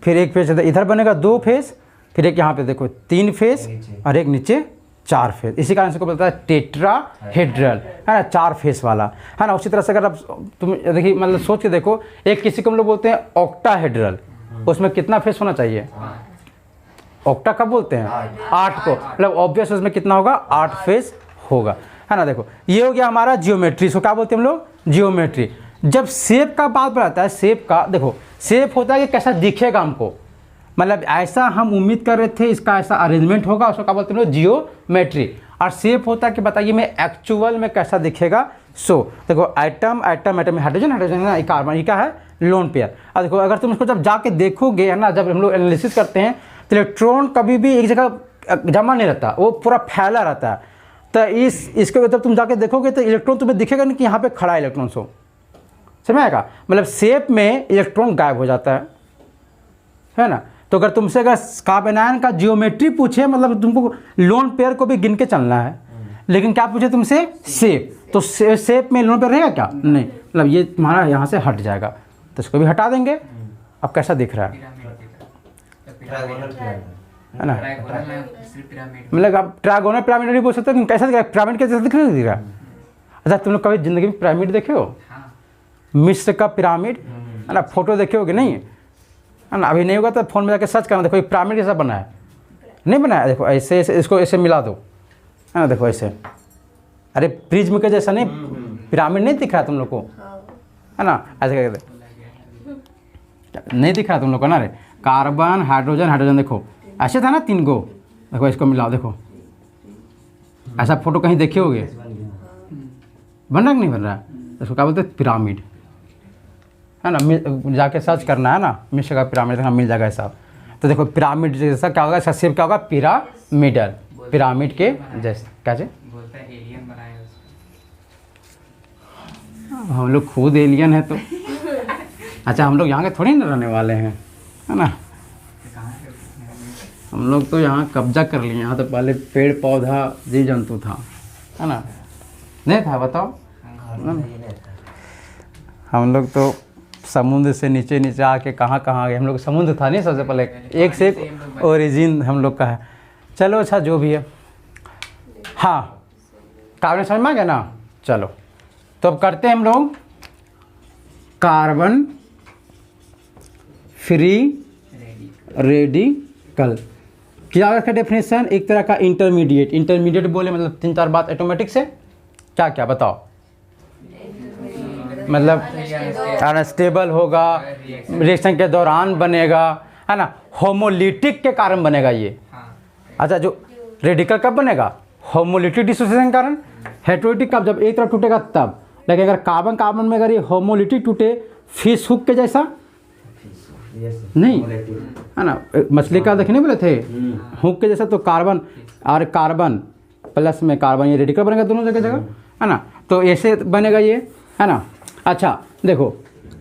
फिर एक फेस इधर बनेगा 2 फेस, फिर एक यहाँ पे देखो 3 फेस और एक नीचे 4 फेस। इसी कारण से को बोलता है टेट्राहेड्रल, है ना, 4 फेस वाला, है ना। उसी तरह से अगर आप तुम देखिए, मतलब सोच के देखो, एक किसी को हम लोग बोलते हैं ऑक्टाहेड्रल, उसमें कितना फेस होना चाहिए? ऑक्टा कब बोलते हैं? 8 को, मतलब ऑब्वियस उसमें कितना होगा? 8 फेस होगा, है ना। देखो ये हो गया हमारा जियोमेट्री। इसको क्या बोलते हैं हम लोग? जियोमेट्री। जब शेप का बात बढ़ाता है, शेप का देखो, शेप होता है कि कैसा दिखेगा हमको, मतलब ऐसा हम उम्मीद कर रहे थे इसका ऐसा अरेंजमेंट होगा, उसको क्या बोलते हैं? जियोमेट्री। और शेप होता है कि बताइए मैं एक्चुअल में कैसा दिखेगा। सो देखो एटम में हाइड्रोजन है ना, कार्बन, ये क्या है? Lone pair. और देखो अगर तुम इसको जब जाके देखोगे, है ना, जब हम लोग एनालिसिस करते हैं तो इलेक्ट्रॉन कभी भी एक जगह जमा नहीं रहता, वो पूरा फैला रहता है। तो इसको जब तुम जाके देखोगे तो इलेक्ट्रॉन तुम्हें दिखेगा नहीं कि यहाँ पे खड़ा है इलेक्ट्रॉन। सो समझ आएगा? मतलब शेप में इलेक्ट्रॉन गायब हो जाता है ना। तो अगर तुमसे कार्बन आयन का जियोमेट्री पूछे, मतलब तुमको लोन पेयर को भी गिन के चलना है, लेकिन क्या पूछे तुमसे? शेप। तो शेप में लोन पेयर रहेगा क्या? नहीं, मतलब ये तुम्हारा यहाँ से हट जाएगा, तो इसको भी हटा देंगे। अब कैसा दिख रहा है ना, मतलब आप ट्रायगोनल पिरामिड नहीं बोल सकते, लेकिन कैसा दिख रहा है, पिरामिड कैसा दिख रहा है। अच्छा तुम लोग कभी ज़िंदगी में पिरामिड देखे हो? मिस्र का पिरामिड है ना, फोटो देखे होगे नहीं है ना, अभी नहीं होगा तो फ़ोन में जाके सर्च करना, देखो ये पिरामिड कैसा बना है, नहीं बनाया, देखो ऐसे ऐसे इसको ऐसे मिला दो है ना, देखो ऐसे, अरे प्रिज्म के जैसा नहीं, पिरामिड नहीं दिख रहा तुम लोग को है ना, ऐसे करके नहीं दिख रहा तुम लोग को ना, अरे कार्बन हाइड्रोजन हाइड्रोजन देखो ऐसे था ना 3 गो, देखो इसको मिलाओ, देखो ऐसा फोटो कहीं देखे होगे, बन रहा कि नहीं बन रहा है, इसको क्या बोलते हैं पिरामिड है ना, जाके सर्च करना है ना मिस्र का पिरामिड, देखना मिल जाएगा ऐसा। तो देखो पिरामिड जैसा क्या होगा, इसका शेप क्या होगा, पिरामिडल, पिरामिड के जैसे कैसे बोलता है एलियन बनाया उसको। हम लोग खुद एलियन है तो अच्छा हम लोग यहाँ के थोड़ी ना रहने वाले हैं है ना, हम लोग तो यहाँ कब्जा कर लिए, यहाँ तो पहले पेड़ पौधा जीव जंतु था है ना, नहीं था बताओ, हम लोग तो समुद्र से नीचे नीचे आके कहाँ कहाँ गए, हम लोग समुद्र था नहीं सबसे पहले, एक से एक ओरिजिन हम लोग का है। चलो अच्छा जो भी है, हाँ कार्बन समझ में आ गया ना, चलो तो अब करते हैं हम लोग कार्बन फ्री रेडिकल। क्या रखा डेफिनेशन, एक तरह का इंटरमीडिएट, इंटरमीडिएट बोले मतलब 3-4 बात ऑटोमेटिक से क्या क्या बताओ, मतलब अनस्टेबल होगा, रिएक्शन के दौरान बनेगा है ना, होमोलिटिक के कारण बनेगा ये। अच्छा जो रेडिकल कब बनेगा, होमोलिटिक डिसोसिएशन के कारण, हेटेरोलिटिक कब, जब एक तरफ टूटेगा तब। लेकिन अगर कार्बन कार्बन में अगर ये होमोलिटिक टूटे, फिश हुक के जैसा नहीं है ना, मछली का देखने बोले थे हुक के जैसा, तो कार्बन और कार्बन प्लस में कार्बन, ये रेडिकल बनेगा दोनों जगह जगह है ना, तो ऐसे बनेगा ये है ना। अच्छा देखो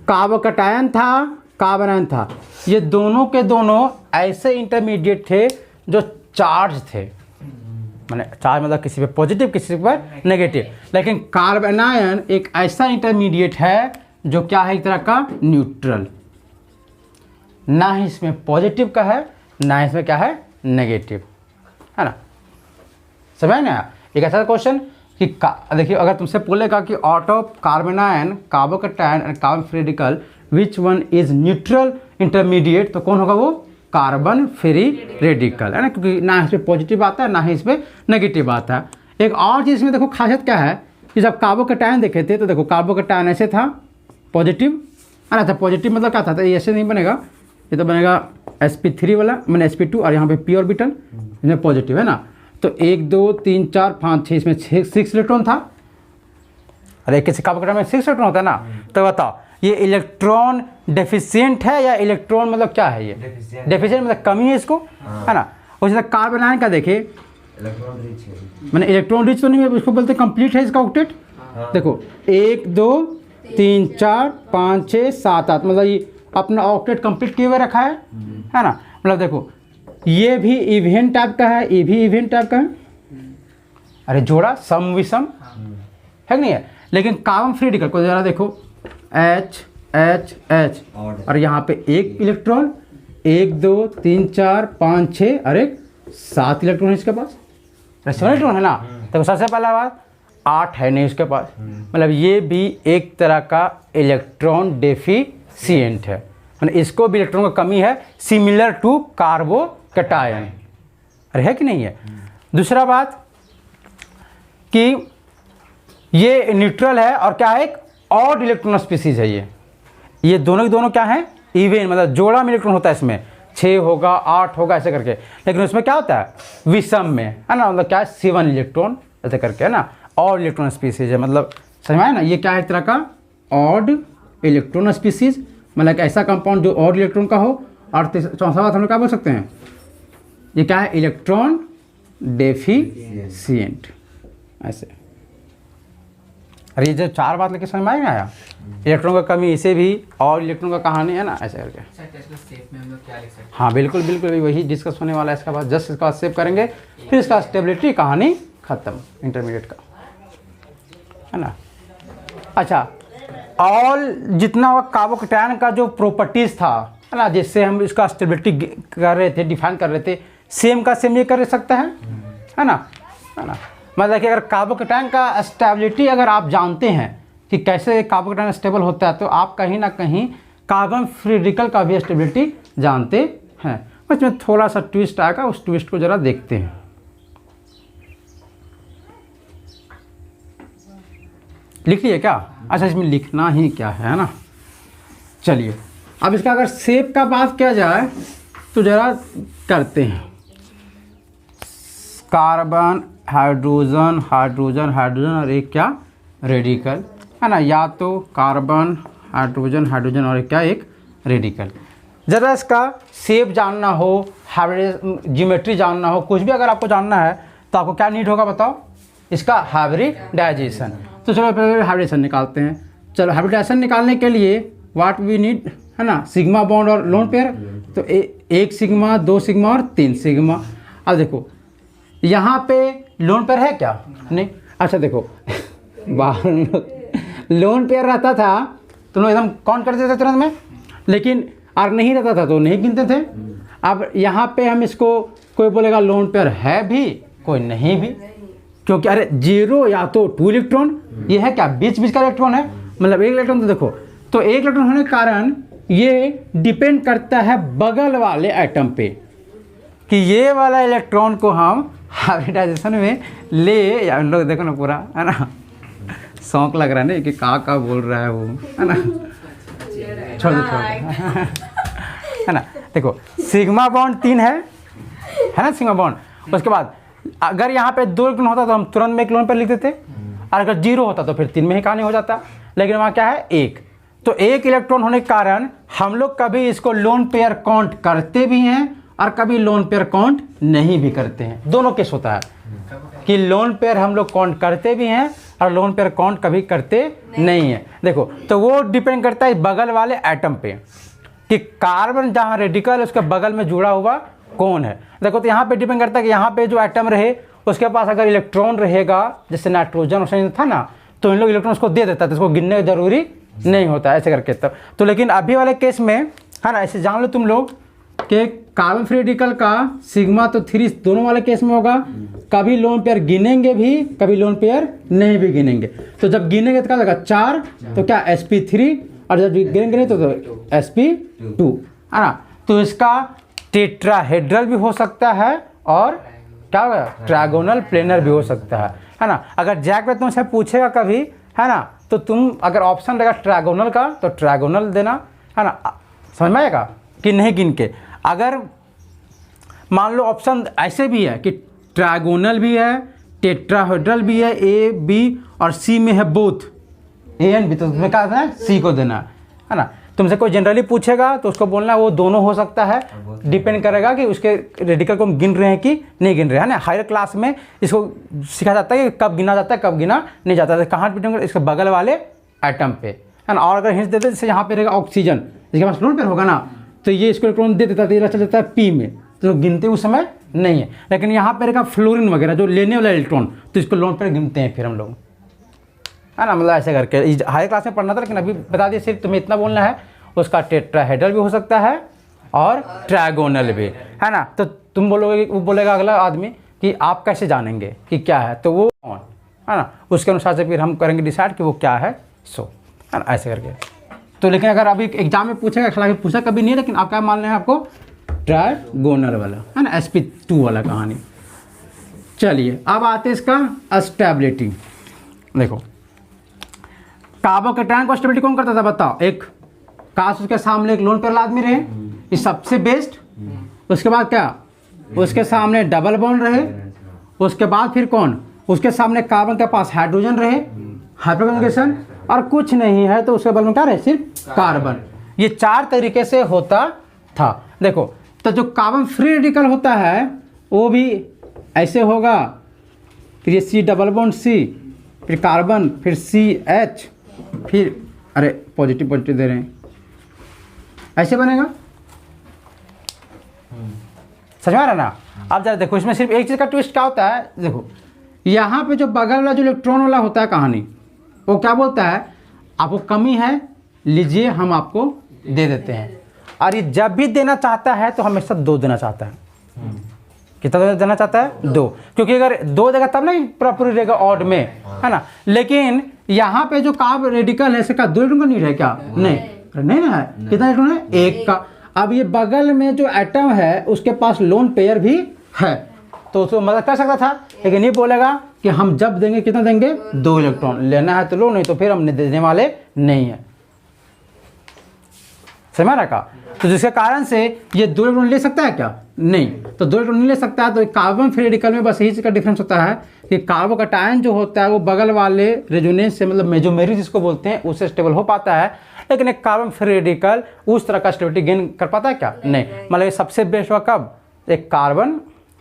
कार्बोकैटायन था कार्बोनायन था, ये दोनों के दोनों ऐसे इंटरमीडिएट थे जो चार्ज थे, मैंने चार्ज मतलब किसी पे पॉजिटिव किसी पर नेगेटिव, लेकिन कार्बोनायन एक ऐसा इंटरमीडिएट है जो क्या है, एक तरह का न्यूट्रल, ना ही इसमें पॉजिटिव का है ना ही इसमें क्या है नेगेटिव है ना, समझ ना। एक ऐसा क्वेश्चन कि देखिए अगर तुमसे बोलेगा कि out of carbanion carbocation and carbon free radical which one is neutral intermediate, तो कौन होगा वो, कार्बन फ्री रेडिकल है ना, क्योंकि ना इसमें पॉजिटिव आता है ना ही इसमें नेगेटिव आता है। एक और चीज़ में देखो खासियत क्या है कि जब कार्बोकैटायन देखे थे तो देखो कार्बोकैटायन ऐसे था पॉजिटिव है ना, था पॉजिटिव मतलब क्या था, तो ये ऐसे नहीं बनेगा, ये तो बनेगा sp3 वाला मैंने sp2 और यहाँ पे p ऑर्बिटल इसमें पॉजिटिव है ना, तो 1 2 3 4 5 6 इसमें 6 इलेक्ट्रॉन था, अरे किसी कार्बोकैटायन में 6 इलेक्ट्रॉन होता है ना, तो बताओ ये इलेक्ट्रॉन डेफिशिएंट है या इलेक्ट्रॉन मतलब क्या है, ये डेफिशिएंट मतलब कमी है इसको है ना। उसी तरह कार्बोनायन का देखे इलेक्ट्रॉन रिच है, मैंने इलेक्ट्रॉन रिच तो नहीं है, इसको बोलते कंप्लीट है इसका ऑक्टेट, देखो 1 2 3 4 5 6 7 8 मतलब ये अपना ऑक्टेट कंप्लीट किए हुए रखा है ना, मतलब देखो ये भी इवन टाइप का है, ये भी इवन टाइप का है, अरे जोड़ा सम विषम है कि नहीं है। लेकिन कार्बन फ्री रेडिकल को जरा देखो H H H और यहाँ पे 1 इलेक्ट्रॉन 1 2 3 4 5 6 और 7 इलेक्ट्रॉन है इसके पास, 7 इलेक्ट्रॉन है ना, तो सबसे पहला बात 8 है नहीं उसके पास, मतलब ये भी एक तरह का इलेक्ट्रॉन डेफिशिएंट है, मतलब इसको भी इलेक्ट्रॉन का कमी है, सिमिलर टू कार्बोकैटायन, अरे है कि नहीं है। दूसरा बात कि ये न्यूट्रल है और क्या है, एक ऑड इलेक्ट्रॉन स्पीसीज है, ये दोनों के दोनों क्या है, इवन मतलब जोड़ा में इलेक्ट्रॉन होता है, इसमें 6 होगा 8 होगा ऐसे करके, लेकिन उसमें क्या होता है विषम में है ना, मतलब क्या है 7 इलेक्ट्रॉन ऐसे करके है ना, ऑड इलेक्ट्रॉन स्पीसीज है, मतलब समझ में आया ना, ये क्या है एक तरह का ऑड इलेक्ट्रॉन स्पीसीज, मतलब ऐसा कंपाउंड जो ऑड इलेक्ट्रॉन का हो। और चौथा बात हम लोग क्या बोल सकते हैं, ये क्या है इलेक्ट्रॉन डेफिशिएंट ऐसे। अरे ये जो 4 बात लेके समझ में आया, इलेक्ट्रॉन का कमी इसे भी और इलेक्ट्रॉन का कहानी है ना ऐसे करके। शेप में हम लोग क्या लिख सकते हैं? हाँ बिल्कुल बिल्कुल वही डिस्कस होने वाला है इसका बाद, जस्ट इसका सेव करेंगे फिर इसका स्टेबिलिटी कहानी खत्म इंटरमीडिएट का है ना। अच्छा ऑल जितना वो कार्बोकैटायन का जो प्रॉपर्टीज़ था, है ना, जिससे हम इसका स्टेबिलिटी कर रहे थे, डिफाइन कर रहे थे, सेम का सेम ये कर सकता है ना, है ना। मतलब कि अगर कार्बोकैटायन का स्टेबिलिटी अगर आप जानते हैं कि कैसे कार्बोकैटायन स्टेबल होता है, तो आप कहीं ना कहीं कार्बन फ्री रेडिकल का भी स्टेबिलिटी जानते हैं। उसमें थोड़ा सा ट्विस्ट आएगा, उस ट्विस्ट को ज़रा देखते हैं। लिख लिए क्या? अच्छा, इसमें लिखना ही क्या है ना। चलिए, अब इसका अगर शेप का बात किया जाए तो ज़रा करते हैं। कार्बन, हाइड्रोजन, हाइड्रोजन, हाइड्रोजन और एक क्या रेडिकल, है ना, या तो कार्बन, हाइड्रोजन, हाइड्रोजन और एक क्या एक रेडिकल। ज़रा इसका शेप जानना हो, ज्योमेट्री जानना हो, कुछ भी अगर आपको जानना है तो आपको क्या नीड होगा बताओ? इसका हाइब्रिडाइजेशन। तो चलो पहले हाइब्रिडाइजेशन निकालते हैं। चलो, हाइब्रिडाइजेशन निकालने के लिए व्हाट वी नीड, है ना, सिग्मा बॉन्ड और लोन पेयर। तो एक सिग्मा, 2 सिग्मा और 3 सिग्मा। अब देखो यहाँ पे लोन पेयर है क्या? नहीं। अच्छा देखो बाहर लोन पेयर रहता था तो लोग एकदम काउंट करते थे तुरंत में, लेकिन और नहीं रहता था तो नहीं गिनते थे। अब यहाँ पे हम इसको, कोई बोलेगा लोन पेयर है भी, कोई नहीं भी, क्योंकि अरे 0 या तो 2 इलेक्ट्रॉन, ये है क्या बीच बीच का इलेक्ट्रॉन है, मतलब 1 इलेक्ट्रॉन। तो देखो, तो 1 इलेक्ट्रॉन होने के कारण ये डिपेंड करता है बगल वाले एटम पे कि ये वाला इलेक्ट्रॉन को हम हाइब्रिडाइजेशन में ले, या उन लोग देखो ना पूरा, है ना, शौक लग रहा है ना कि का बोल रहा है वो, है ना, छोड़ दो है ना। देखो सिग्मा बॉन्ड 3 है ना, सिग्मा बॉन्ड। उसके बाद अगर यहाँ पे 2 इलेक्ट्रॉन होता तो हम तुरंत में एक लोन पर लिख देते, और अगर 0 होता तो फिर 3 में ही कहानी हो जाता, लेकिन वहाँ क्या है 1। तो 1 इलेक्ट्रॉन होने के कारण हम लोग कभी इसको लोन पेयर काउंट करते भी हैं और कभी लोन पेयर काउंट नहीं भी करते हैं। दोनों केस होता है कि लोन पेयर हम लोग काउंट करते भी हैं और लोन पेयर काउंट कभी करते नहीं है। देखो, तो वो डिपेंड करता है बगल वाले एटम पे कि कार्बन जहाँ रेडिकल है उसके बगल में जुड़ा हुआ कौन है। देखो, तो यहाँ पे डिपेंड करता है कि यहाँ पे जो एटम रहे उसके पास अगर इलेक्ट्रॉन रहेगा, जैसे नाइट्रोजन ऑक्सीजन था ना, तो इन लोग इलेक्ट्रॉन उसको दे देता है, तो इसको गिनने की जरूरी नहीं होता है ऐसे करके। तब तो लेकिन अभी वाले केस में, है ना, ऐसे जान लो तुम लोग कि कार्बन फ्री रेडिकल का सिग्मा तो 3 दोनों वाले केस में होगा, कभी लोन पेयर गिनेंगे भी, कभी लोन पेयर नहीं भी गिनेंगे। तो जब गिनेंगे तो क्या लगा 4, तो क्या sp3, और जब गिनेंगे नहीं तो sp2, है ना। तो इसका टेट्राहेड्रल भी हो सकता है और क्या होगा ट्रायगोनल प्लेनर भी हो सकता है ना। अगर जैक में तुमसे पूछेगा कभी, है ना, तो तुम अगर ऑप्शन रहेगा ट्रायगोनल का तो ट्रायगोनल देना, है ना, समझ में आएगा कि नहीं गिन के। अगर मान लो ऑप्शन ऐसे भी है कि ट्रायगोनल भी है, टेट्राहेड्रल भी है, ए बी और सी में है बोथ ए एंड बी, तो तुम्हें क्या देना है? सी को देना है ना। तुमसे कोई जनरली पूछेगा तो उसको बोलना वो दोनों हो सकता है, डिपेंड करेगा कि उसके रेडिकल को हम गिन रहे हैं कि नहीं गिन रहे हैं ना। हायर क्लास में इसको सिखाया जाता है कि कब गिना जाता है कब गिना नहीं जाता है। कहाँ डिपेंड करेगा? इसके बगल वाले एटम पे, है ना। और अगर हिंट देते जैसे यहाँ पे रहेगा ऑक्सीजन, जिसके पास लोन पेयर होगा ना, तो ये इसको इलेक्ट्रॉन दे देता है, तो चल जाता है पी में, तो गिनते उस समय नहीं है। लेकिन यहाँ पे रहेगा फ्लोरीन वगैरह जो लेने वाला इलेक्ट्रॉन, तो इसको लोन पेयर गिनते हैं फिर हम लोग, है ना। मतलब ऐसे करके हाई क्लास में पढ़ना था, लेकिन अभी बता दिए सिर्फ तुम्हें इतना बोलना है। उसका टेट्राहेड्रल भी हो सकता है और ट्रायगोनल भी, है ना। तो तुम बोलोगे, वो बोलेगा अगला आदमी कि आप कैसे जानेंगे कि क्या है, तो वो कौन, है ना, उसके अनुसार से फिर हम करेंगे डिसाइड कि वो क्या है, सो, है ना, ऐसे करके। तो लेकिन अगर अभी एग्जाम में पूछेगा, पूछा कभी नहीं, लेकिन आप क्या मानना है आपको? ट्रायगोनल वाला, है ना, sp2 वाला कहानी। चलिए, अब आते हैं इसका स्टेबिलिटी। देखो, कार्बोकैटायन को स्टेबिलिटी कौन करता था बताओ? एक काश उसके सामने एक लोन पेयर आदमी रहे, ये सबसे बेस्ट। उसके बाद क्या? उसके सामने डबल बॉन्ड रहे। उसके बाद फिर कौन? उसके सामने कार्बन के पास हाइड्रोजन रहे, हाइड्रोजन, और कुछ नहीं है तो उसके बगल में क्या रहे? सिर्फ कार्बन। ये 4 तरीके से होता था। देखो, तो जो कार्बन फ्री रेडिकल होता है वो भी ऐसे होगा, फिर ये सी डबल बॉन्ड सी, फिर कार्बन, फिर CH, फिर अरे पॉजिटिव पॉजिटिव दे रहे हैं, ऐसे बनेगा। समझ में आ रहा ना? अब जरा देखो, इसमें सिर्फ एक चीज़ का ट्विस्ट क्या होता है। देखो, यहाँ पे जो बगल वाला जो इलेक्ट्रॉन वाला होता है कहानी, वो क्या बोलता है? आपको कमी है, लीजिए हम आपको दे देते हैं। और ये जब भी देना चाहता है तो हमेशा 2 देना चाहता है। कितना देना चाहता है? 2, क्योंकि अगर 2 देगा तब नहीं प्रॉपर रहेगा ऑड में, है ना। लेकिन यहाँ पे जो कार्ब रेडिकल है इसका 2 इलेक्ट्रॉन का नीड है क्या? नहीं ना है। कितना इलेक्ट्रॉन है? 1 का। अब ये बगल में जो एटम है उसके पास लोन पेयर भी है, तो उसको मदद कर सकता था, लेकिन ये बोलेगा कि हम जब देंगे कितना देंगे? 2 इलेक्ट्रॉन। लेना है तो लो, नहीं तो फिर हम देने वाले नहीं है। समझ रहा का? तो जिसके कारण से ये 2 इलेक्ट्रॉन ले सकता है क्या? नहीं। तो 2 इलेक्ट्रॉन नहीं ले सकता है। तो कार्बन फ्री रेडिकल में बस यही चीज़ का डिफरेंस होता है कि कार्बोकैटायन जो होता है वो बगल वाले रेजोनेंस से, मतलब मेजोमेरी जिसको बोलते हैं, उससे स्टेबल हो पाता है। लेकिन एक कार्बन फ्री रेडिकल उस तरह का स्टेबिलिटी गेन कर पाता है क्या? नहीं। मतलब सबसे बेस्ट हुआ कब? एक कार्बन,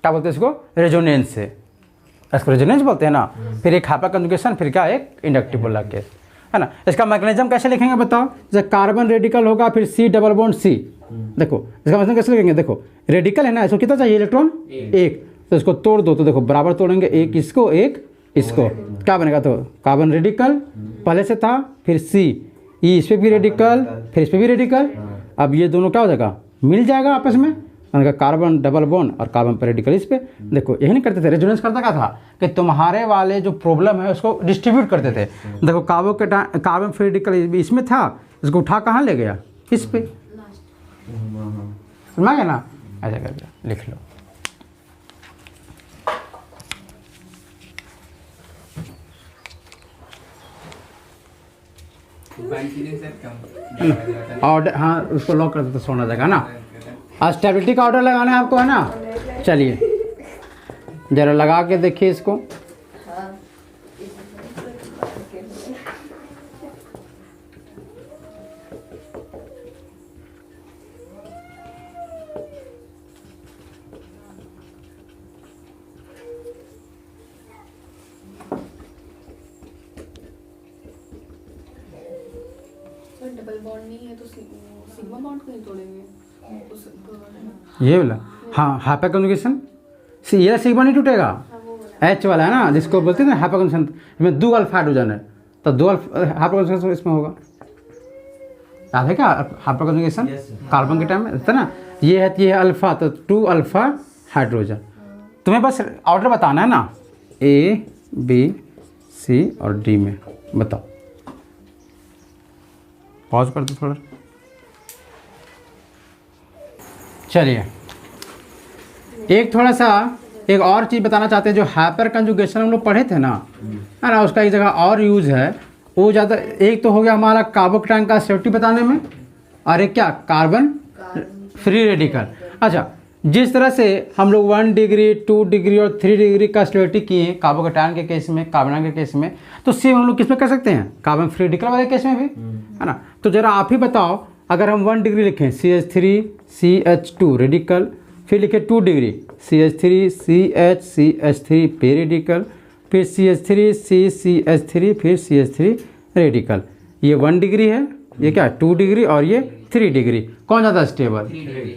क्या बोलते हैं इसको? रेजोनेंस से, इसको रेजोनेंस बोलते हैं ना। फिर एक हाइपर कंजुगेशन, फिर क्या? एक इंडक्टिव बोला केस, है ना। इसका मैकेनिज्म कैसे लिखेंगे बताओ? जैसे कार्बन रेडिकल होगा, फिर C डबल बॉन्ड C। देखो इसका मतलब कैसे लिखेंगे? देखो रेडिकल है ना, इसको कितना चाहिए? इलेक्ट्रॉन 1। तो इसको तोड़ दो, तो देखो बराबर तोड़ेंगे, एक इसको एक इसको, क्या बनेगा? तो कार्बन रेडिकल पहले से था, फिर C, E इस पर भी रेडिकल, फिर इस पर भी रेडिकल। अब ये दोनों क्या हो जाएगा? मिल जाएगा आपस में, कार्बन डबल बॉन्ड और कार्बन पर रेडिकल इस पे। देखो यही नहीं करते थे, रेजोनेंस करता क्या था कि तुम्हारे वाले जो प्रॉब्लम है उसको डिस्ट्रीब्यूट करते थे। देखो कार्बन फ्री रेडिकल इसमें था, इसको उठा कहाँ ले गया? इस पे। समझ गया ना? ऐसा करके लिख लो। ऑर्डर, हाँ उसको लॉक कर दो तो सोना जाएगा ना। आज स्टेबिलिटी का ऑर्डर लगाना है आपको, है ना। चलिए जरा लगा के देखिए इसको। डबल बॉन्ड नहीं है तो सिग्मा बॉन्ड को ही तोड़ेंगे ये वाला, हाँ हाइपर कंजुगेशन। ये सिग्मा नहीं टूटेगा, H वाला है ना, जिसको बोलते हैं ना हाइपर कंजुगेशन, इसमें 2 अल्फा हाइड्रोजन है, तो 2 हाइपर कंजुगेशन इसमें होगा। याद है क्या हाइपर कंजुगेशन? कार्बन के टाइम में था ना, ये है अल्फा, तो 2 अल्फा हाइड्रोजन। तुम्हें बस ऑर्डर बताना है ना, A B C और D में। बताओ, पॉज कर दो थोड़ा। चलिए एक थोड़ा सा एक और चीज़ बताना चाहते हैं। जो हाइपर कंजुगेशन हम लोग पढ़े थे ना, है ना, उसका एक जगह और यूज़ है। वो ज़्यादा, एक तो हो गया हमारा कार्बोकैटायन का स्टेबिलिटी बताने में, और एक क्या? Carbon free radical. अच्छा, जिस तरह से हम लोग 1 डिग्री 2 डिग्री और 3 डिग्री का स्टेबिलिटी किए कार्बोकैटायन के केस में, कार्बन के केस में, तो सेम हम लोग किस में कर सकते हैं? कार्बन फ्री रेडिकल वाले केस में भी, है ना। तो ज़रा आप ही बताओ, अगर हम 1 डिग्री लिखें CH3 CH2 रेडिकल, फिर लिखे 2 डिग्री CH3 CH3 पे रेडिकल, फिर CH3 CH3 फिर CH3 रेडिकल। ये 1 डिग्री है, ये क्या? 2 डिग्री और ये 3 डिग्री। कौन ज़्यादा स्टेबल?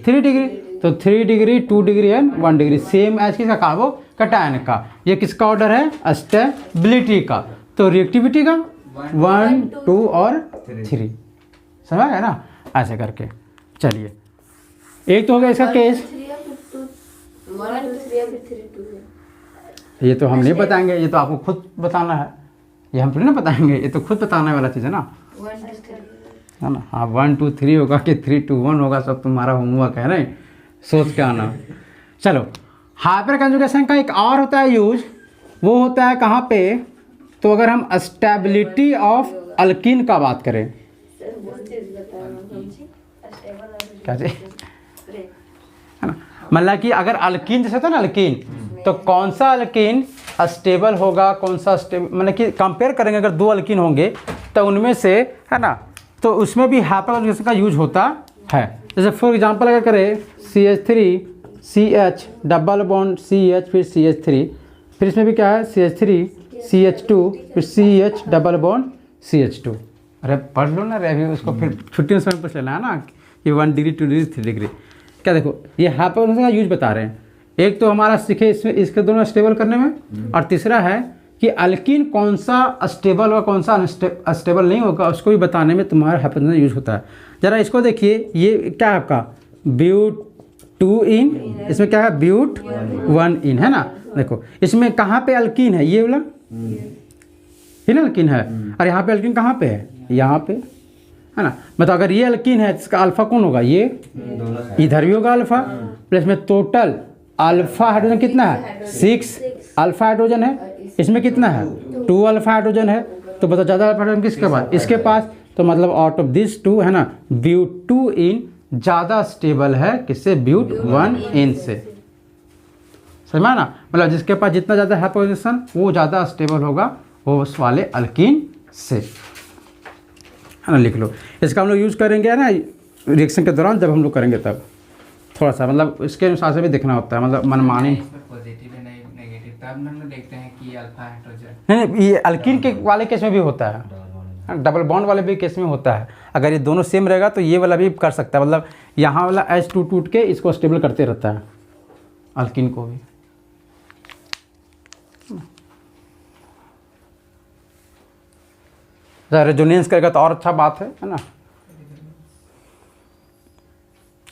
3 डिग्री। तो 3 degree 2 degree and 1 degree same as किसका? कार्बोकैटायन का। ये किसका ऑर्डर है? स्टेबिलिटी का। तो रिएक्टिविटी का 1 2 और 3। समझ गया ना? ऐसे करके। चलिए एक तो हो गया इसका केस। 1 2 3 फिर 3 2 ये तो हम नहीं बताएंगे, ये तो आपको खुद बताना है, ये हम थोड़ी ना बताएंगे, ये तो खुद बताने वाला चीज़ है ना, 1 2 3 है ना। हाँ 1 2 3 होगा कि 3 2 1 होगा, सब तुम्हारा होमवर्क है, नहीं सोच के आना। चलो हाइपर कंजुगेशन का एक और होता है यूज, वो होता है कहाँ पे? तो अगर हम स्टेबिलिटी ऑफ अल्कीन का बात करें, क्या चीज है ना, मतलब कि अगर अल्कीन जैसे होता है ना अल्कीन, तो कौन सा अल्कीन स्टेबल होगा, कौन सा स्टेबल, मतलब कि कंपेयर करेंगे अगर 2 अल्कीन होंगे तो उनमें से, है ना, तो उसमें भी हाइपर कंजुगेशन का यूज होता है। जैसे फॉर एग्जांपल अगर करें CH3 CH double bond CH फिर CH3, फिर इसमें भी क्या है? CH3 CH2 फिर CH डबल बॉन्ड CH2। अरे पढ़ लो ना रे, अभी उसको फिर छुट्टी में समय पूछ लेना है ना, ये 1 डिग्री 2 डिग्री 3 डिग्री। क्या देखो ये हाइपर कंजुगेशन का यूज बता रहे हैं। एक तो हमारा सीखे इसमें, इसके दोनों स्टेबल करने में, और तीसरा है कि अल्कीन कौन सा स्टेबल होगा कौन सा अनस्टेबल नहीं होगा, उसको भी बताने में तुम्हारा हाइपोथेसिस यूज होता है। ज़रा इसको देखिए, ये क्या है आपका ब्यूट 2 इन, इसमें क्या है ब्यूट 1 इन, है ना। देखो इसमें कहाँ पे अल्कीन है, ये वाला ये ना अल्कीन है, और यहाँ पे अल्कीन कहाँ पे है, यहाँ पे, है ना। मतलब अगर ये अल्कीन है इसका अल्फा कौन होगा, ये इधर भी होगा अल्फा, प्लस में टोटल अल्फा हाइड्रोजन कितना है 6 अल्फा हाइड्रोजन है, इसमें कितना है 2 अल्फा हाइड्रोजन है। तो बताओ ज़्यादा अल्फा हाइड्रोजन किसके पास, इसके पास। तो मतलब आउट ऑफ दिस 2 है ना, ब्यूट 2 इन ज़्यादा स्टेबल है किससे, ब्यूट 1 इन से। समझा ना, मतलब जिसके पास जितना ज़्यादा है पोजीशन वो ज़्यादा स्टेबल होगा वो उस वाले अल्कीन से, है ना। लिख लो, इसका हम लोग यूज़ करेंगे है ना रिएक्शन के दौरान, जब हम लोग करेंगे तब थोड़ा सा मतलब इसके अनुसार से भी देखना होता है, मतलब मनमानी पॉजिटिव है नहीं नेगेटिव, तब हम लोग देखते हैं कि अल्फा हाइड्रोजन। नहीं, ये अल्कीन के वाले केस में भी होता है, डबल बॉन्ड वाले भी केस में होता है। अगर ये दोनों सेम रहेगा तो ये वाला भी कर सकता है, मतलब यहाँ वाला H टूट के इसको स्टेबल करते रहता है अल्कीन को भी। रेजोनेंस करेगा तो और अच्छा बात है ना।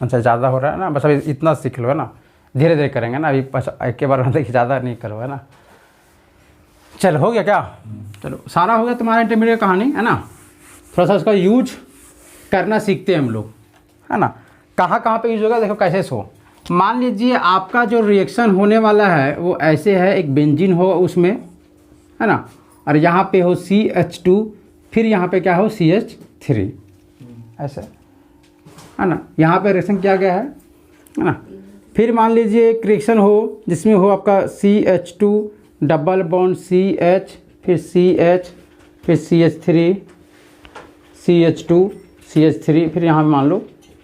अच्छा ज़्यादा हो रहा है ना, बस अभी इतना सीख लो, है ना, धीरे धीरे करेंगे ना, अभी एक के बार देखिए ज़्यादा नहीं करो, है ना। चल हो गया क्या, चलो सारा हो गया तुम्हारा इंटरमीडिएट कहानी, है ना। थोड़ा सा उसका यूज करना सीखते हैं हम लोग, है ना। कहाँ कहाँ पे यूज होगा देखो कैसे सो। मान लीजिए आपका जो रिएक्शन होने वाला है वो ऐसे है, एक बेंजीन हो उसमें, है ना, और यहाँ पे हो CH2, फिर यहाँ पे क्या हो CH3, ऐसे, है ना। यहाँ पे रिएक्शन किया गया है ना। फिर मान लीजिए एक रिएक्शन हो जिसमें हो आपका CH2 डबल बॉन्ड CH, फिर CH, फिर CH3, CH2 CH3, फिर यहाँ मान लो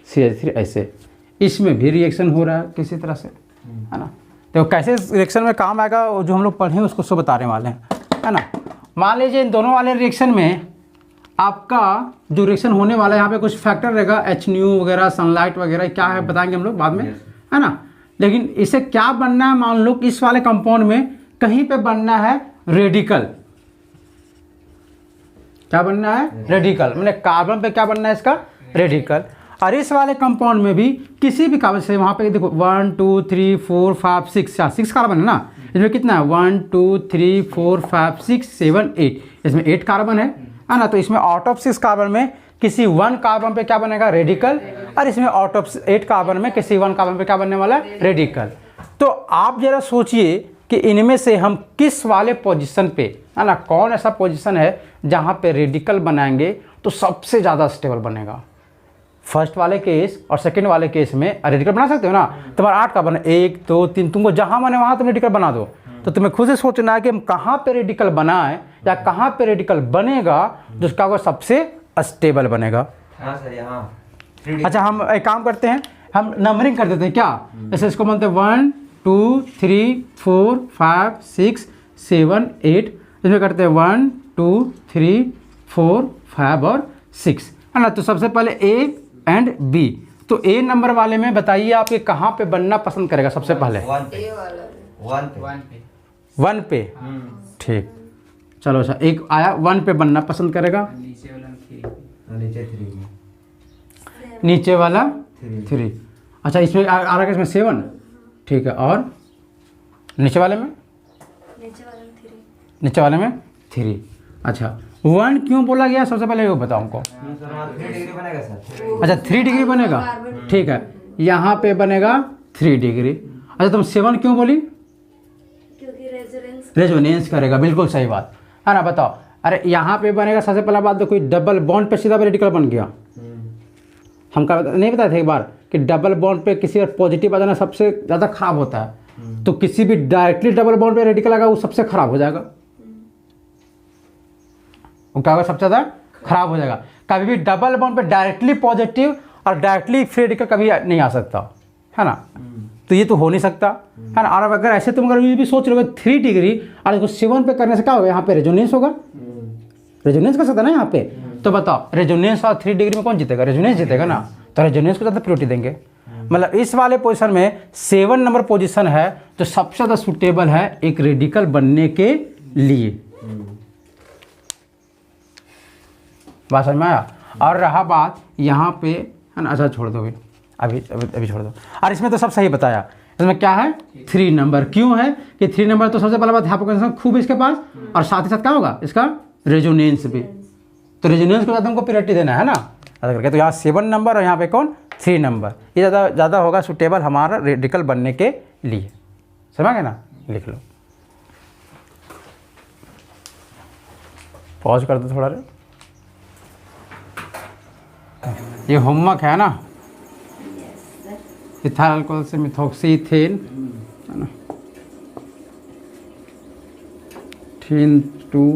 CH3, ऐसे इसमें भी रिएक्शन हो रहा है किसी तरह से, है ना। तो कैसे रिएक्शन में काम आएगा वो जो हम लोग पढ़े उसको सब बताने वाले हैं, है ना। मान लीजिए इन दोनों वाले रिएक्शन में आपका जो रिएक्शन होने वाला है यहाँ पे कुछ फैक्टर रहेगा, HNu वगैरह, सनलाइट वगैरह, क्या है बताएंगे हम लोग बाद में, है ना। लेकिन इसे क्या बनना है, मान लो इस वाले कंपाउंड में कहीं पे बनना है रेडिकल, क्या बनना है रेडिकल, मतलब कार्बन पे क्या बनना है इसका रेडिकल। और इस वाले कंपाउंड में भी किसी भी कार्बन से वहाँ पे देखो 1 2 3 4 5 6 कार्बन है ना, इसमें कितना है 1 2 3 4 5 6 7 8, इसमें 8 कार्बन है ना। तो इसमें आउट ऑफ 6 कार्बन में किसी 1 कार्बन पे क्या बनेगा रेडिकल, और इसमें आउट ऑफ 8 कार्बन में किसी 1 कार्बन पे क्या बनने वाला है रेडिकल। तो आप जरा सोचिए कि इनमें से हम किस वाले पोजीशन पे, है ना, कौन ऐसा पोजीशन है जहाँ पे रेडिकल बनाएंगे तो सबसे ज़्यादा स्टेबल बनेगा। फर्स्ट वाले केस और सेकंड वाले केस में रेडिकल बना सकते हो ना, तुम्हारा 8 कार्बन 1 2 3, तुमको जहाँ बने वहाँ तुम रेडिकल बना दो। तो तुम्हें खुद से सोचना है कि हम कहाँ पे रेडिकल बनाए या कहाँ पे रेडिकल बनेगा जिसका वो सबसे स्टेबल बनेगा। हाँ सर यहाँ। अच्छा हम एक काम करते हैं, हम नंबरिंग कर देते हैं क्या, जैसे इसको बोलते हैं 1 2 3 4 5 6 7 8, इसमें करते हैं 1 2 3 4 5 और 6, है ना। तो सबसे पहले A एंड B, तो A नंबर वाले में बताइए आप ये कहाँ पे बनना पसंद करेगा सबसे पहले, 1 पे, ठीक। चलो अच्छा एक आया 1 पे बनना पसंद करेगा, नीचे वाला 3, नीचे वाला 3, अच्छा इसमें आ रहा है इसमें 7, ठीक है। और नीचे वाले में, नीचे वाले में 3, अच्छा 1 क्यों बोला गया सबसे पहले वो बताओ हमको। 3 डिग्री बनेगा सर। अच्छा 3 डिग्री बनेगा, ठीक है, यहाँ पे बनेगा 3 डिग्री। अच्छा तुम 7 क्यों बोली, क्योंकि रेजोनेंस करेगा, बिल्कुल सही बात है ना। बताओ, अरे यहाँ पे बनेगा सबसे पहला बात तो कोई डबल बॉन्ड पे सीधा रेडिकल बन गया। हम का नहीं बताए थे एक बार कि डबल बॉन्ड पे किसी पर पॉजिटिव आ जाना सबसे ज़्यादा खराब होता है, तो किसी भी डायरेक्टली डबल बॉन्ड पे रेडिकल आएगा वो सबसे खराब हो जाएगा, वो क्या होगा सबसे ज़्यादा खराब हो जाएगा। कभी भी डबल बॉन्ड पे डायरेक्टली पॉजिटिव और डायरेक्टली फ्री रेडिकल कभी नहीं आ सकता, है ना। तो ये तो हो नहीं सकता, है ना। और अगर ऐसे तुम अगर ये भी सोच रहे हो 3 डिग्री और इसको 7 पे करने से क्या होगा, यहाँ पे रेजोनेंस होगा, रेजोनेंस कर सकता है ना यहाँ पे। तो बताओ रेजोनेंस और 3 डिग्री में कौन जीतेगा, रेजोनेंस जीतेगा ना। तो रेजोनेंस को ज़्यादा प्रायोरिटी देंगे, मतलब इस वाले पोजीशन में 7 नंबर पोजीशन है जो सबसे ज़्यादा सूटेबल है एक रेडिकल बनने के लिए। बात समझ में आया। और रहा बात यहाँ पे है ना, अच्छा छोड़ दो अभी अभी अभी छोड़ दो। और इसमें तो सब सही बताया। इसमें क्या है 3 नंबर, क्यों है कि 3 नंबर तो सबसे पहला बात ध्यान खूब इसके पास, और साथ ही साथ क्या होगा इसका रेजोनेंस भी। तो रेजोनेंस के साथ हमको प्रियोरिटी देना है ना, ऐसा करके। तो यहाँ 7 नंबर और यहाँ पे कौन 3 नंबर, ये ज़्यादा होगा सुटेबल हमारा रेडिकल बनने के लिए। समझ गए ना, लिख लो। पॉज कर दो थोड़ा रे। ये होमवर्क है ना, इथाइल अल्कोहल से मिथॉक्सी इथेन है ना, थीन 2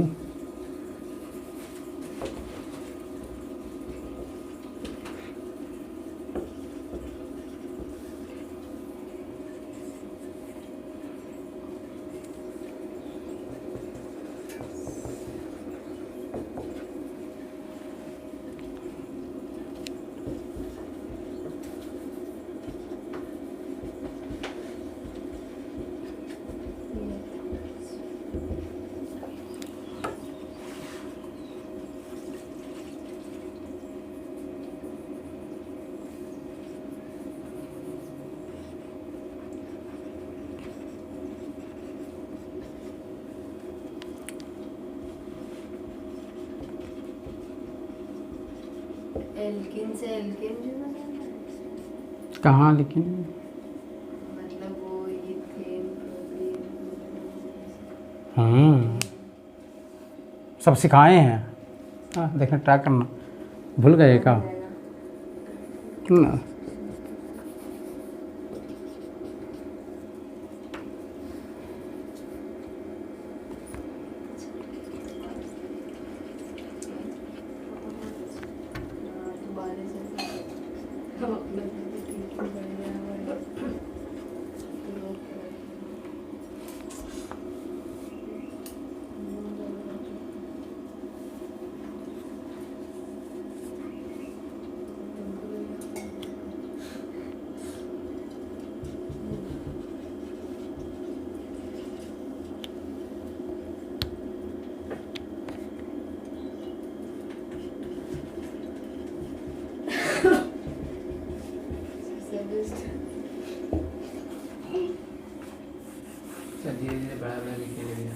एल्किन से एल्किन भी बनाना कहाँ, लेकिन मतलब वो इथेन सब सिखाए हैं। हाँ देखना, ट्राई करना। भूल गए क्या ना? दोबारा से धीरे धीरे बड़ा बड़ा लिखे लगे।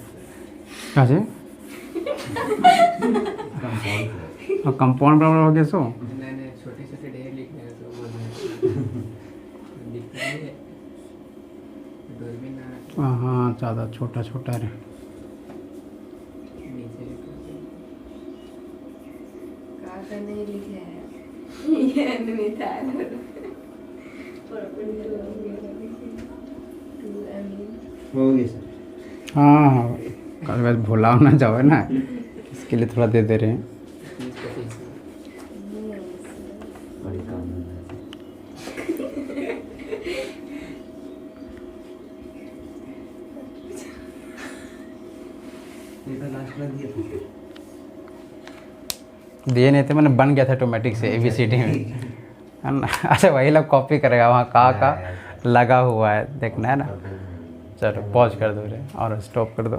कैसे और कंपाउंड बराबर हो गया सो नहीं छोटे छोटे ढेर लिखने हैं तो बोल रहे दिखता नहीं है, दूरबीन ना हाँ ज़्यादा छोटा छोटा रे। नीचे लिखो। काका नहीं लिखे हैं ये नहीं था हो गया सर। हाँ हाँ कल वैसे भुला ना जाओ ना, इसके लिए थोड़ा दे रहे हैं। 30-25 बड़ी काम है। ये तो लास्ट में दिया था। दिए नहीं थे, मैंने बन गया था ऑटोमेटिक से ABCD में, है ना। अच्छा वही लोग कॉपी करेगा, वहाँ का लगा हुआ है देखना है ना। चलो पॉज कर दो रे और स्टॉप कर दो।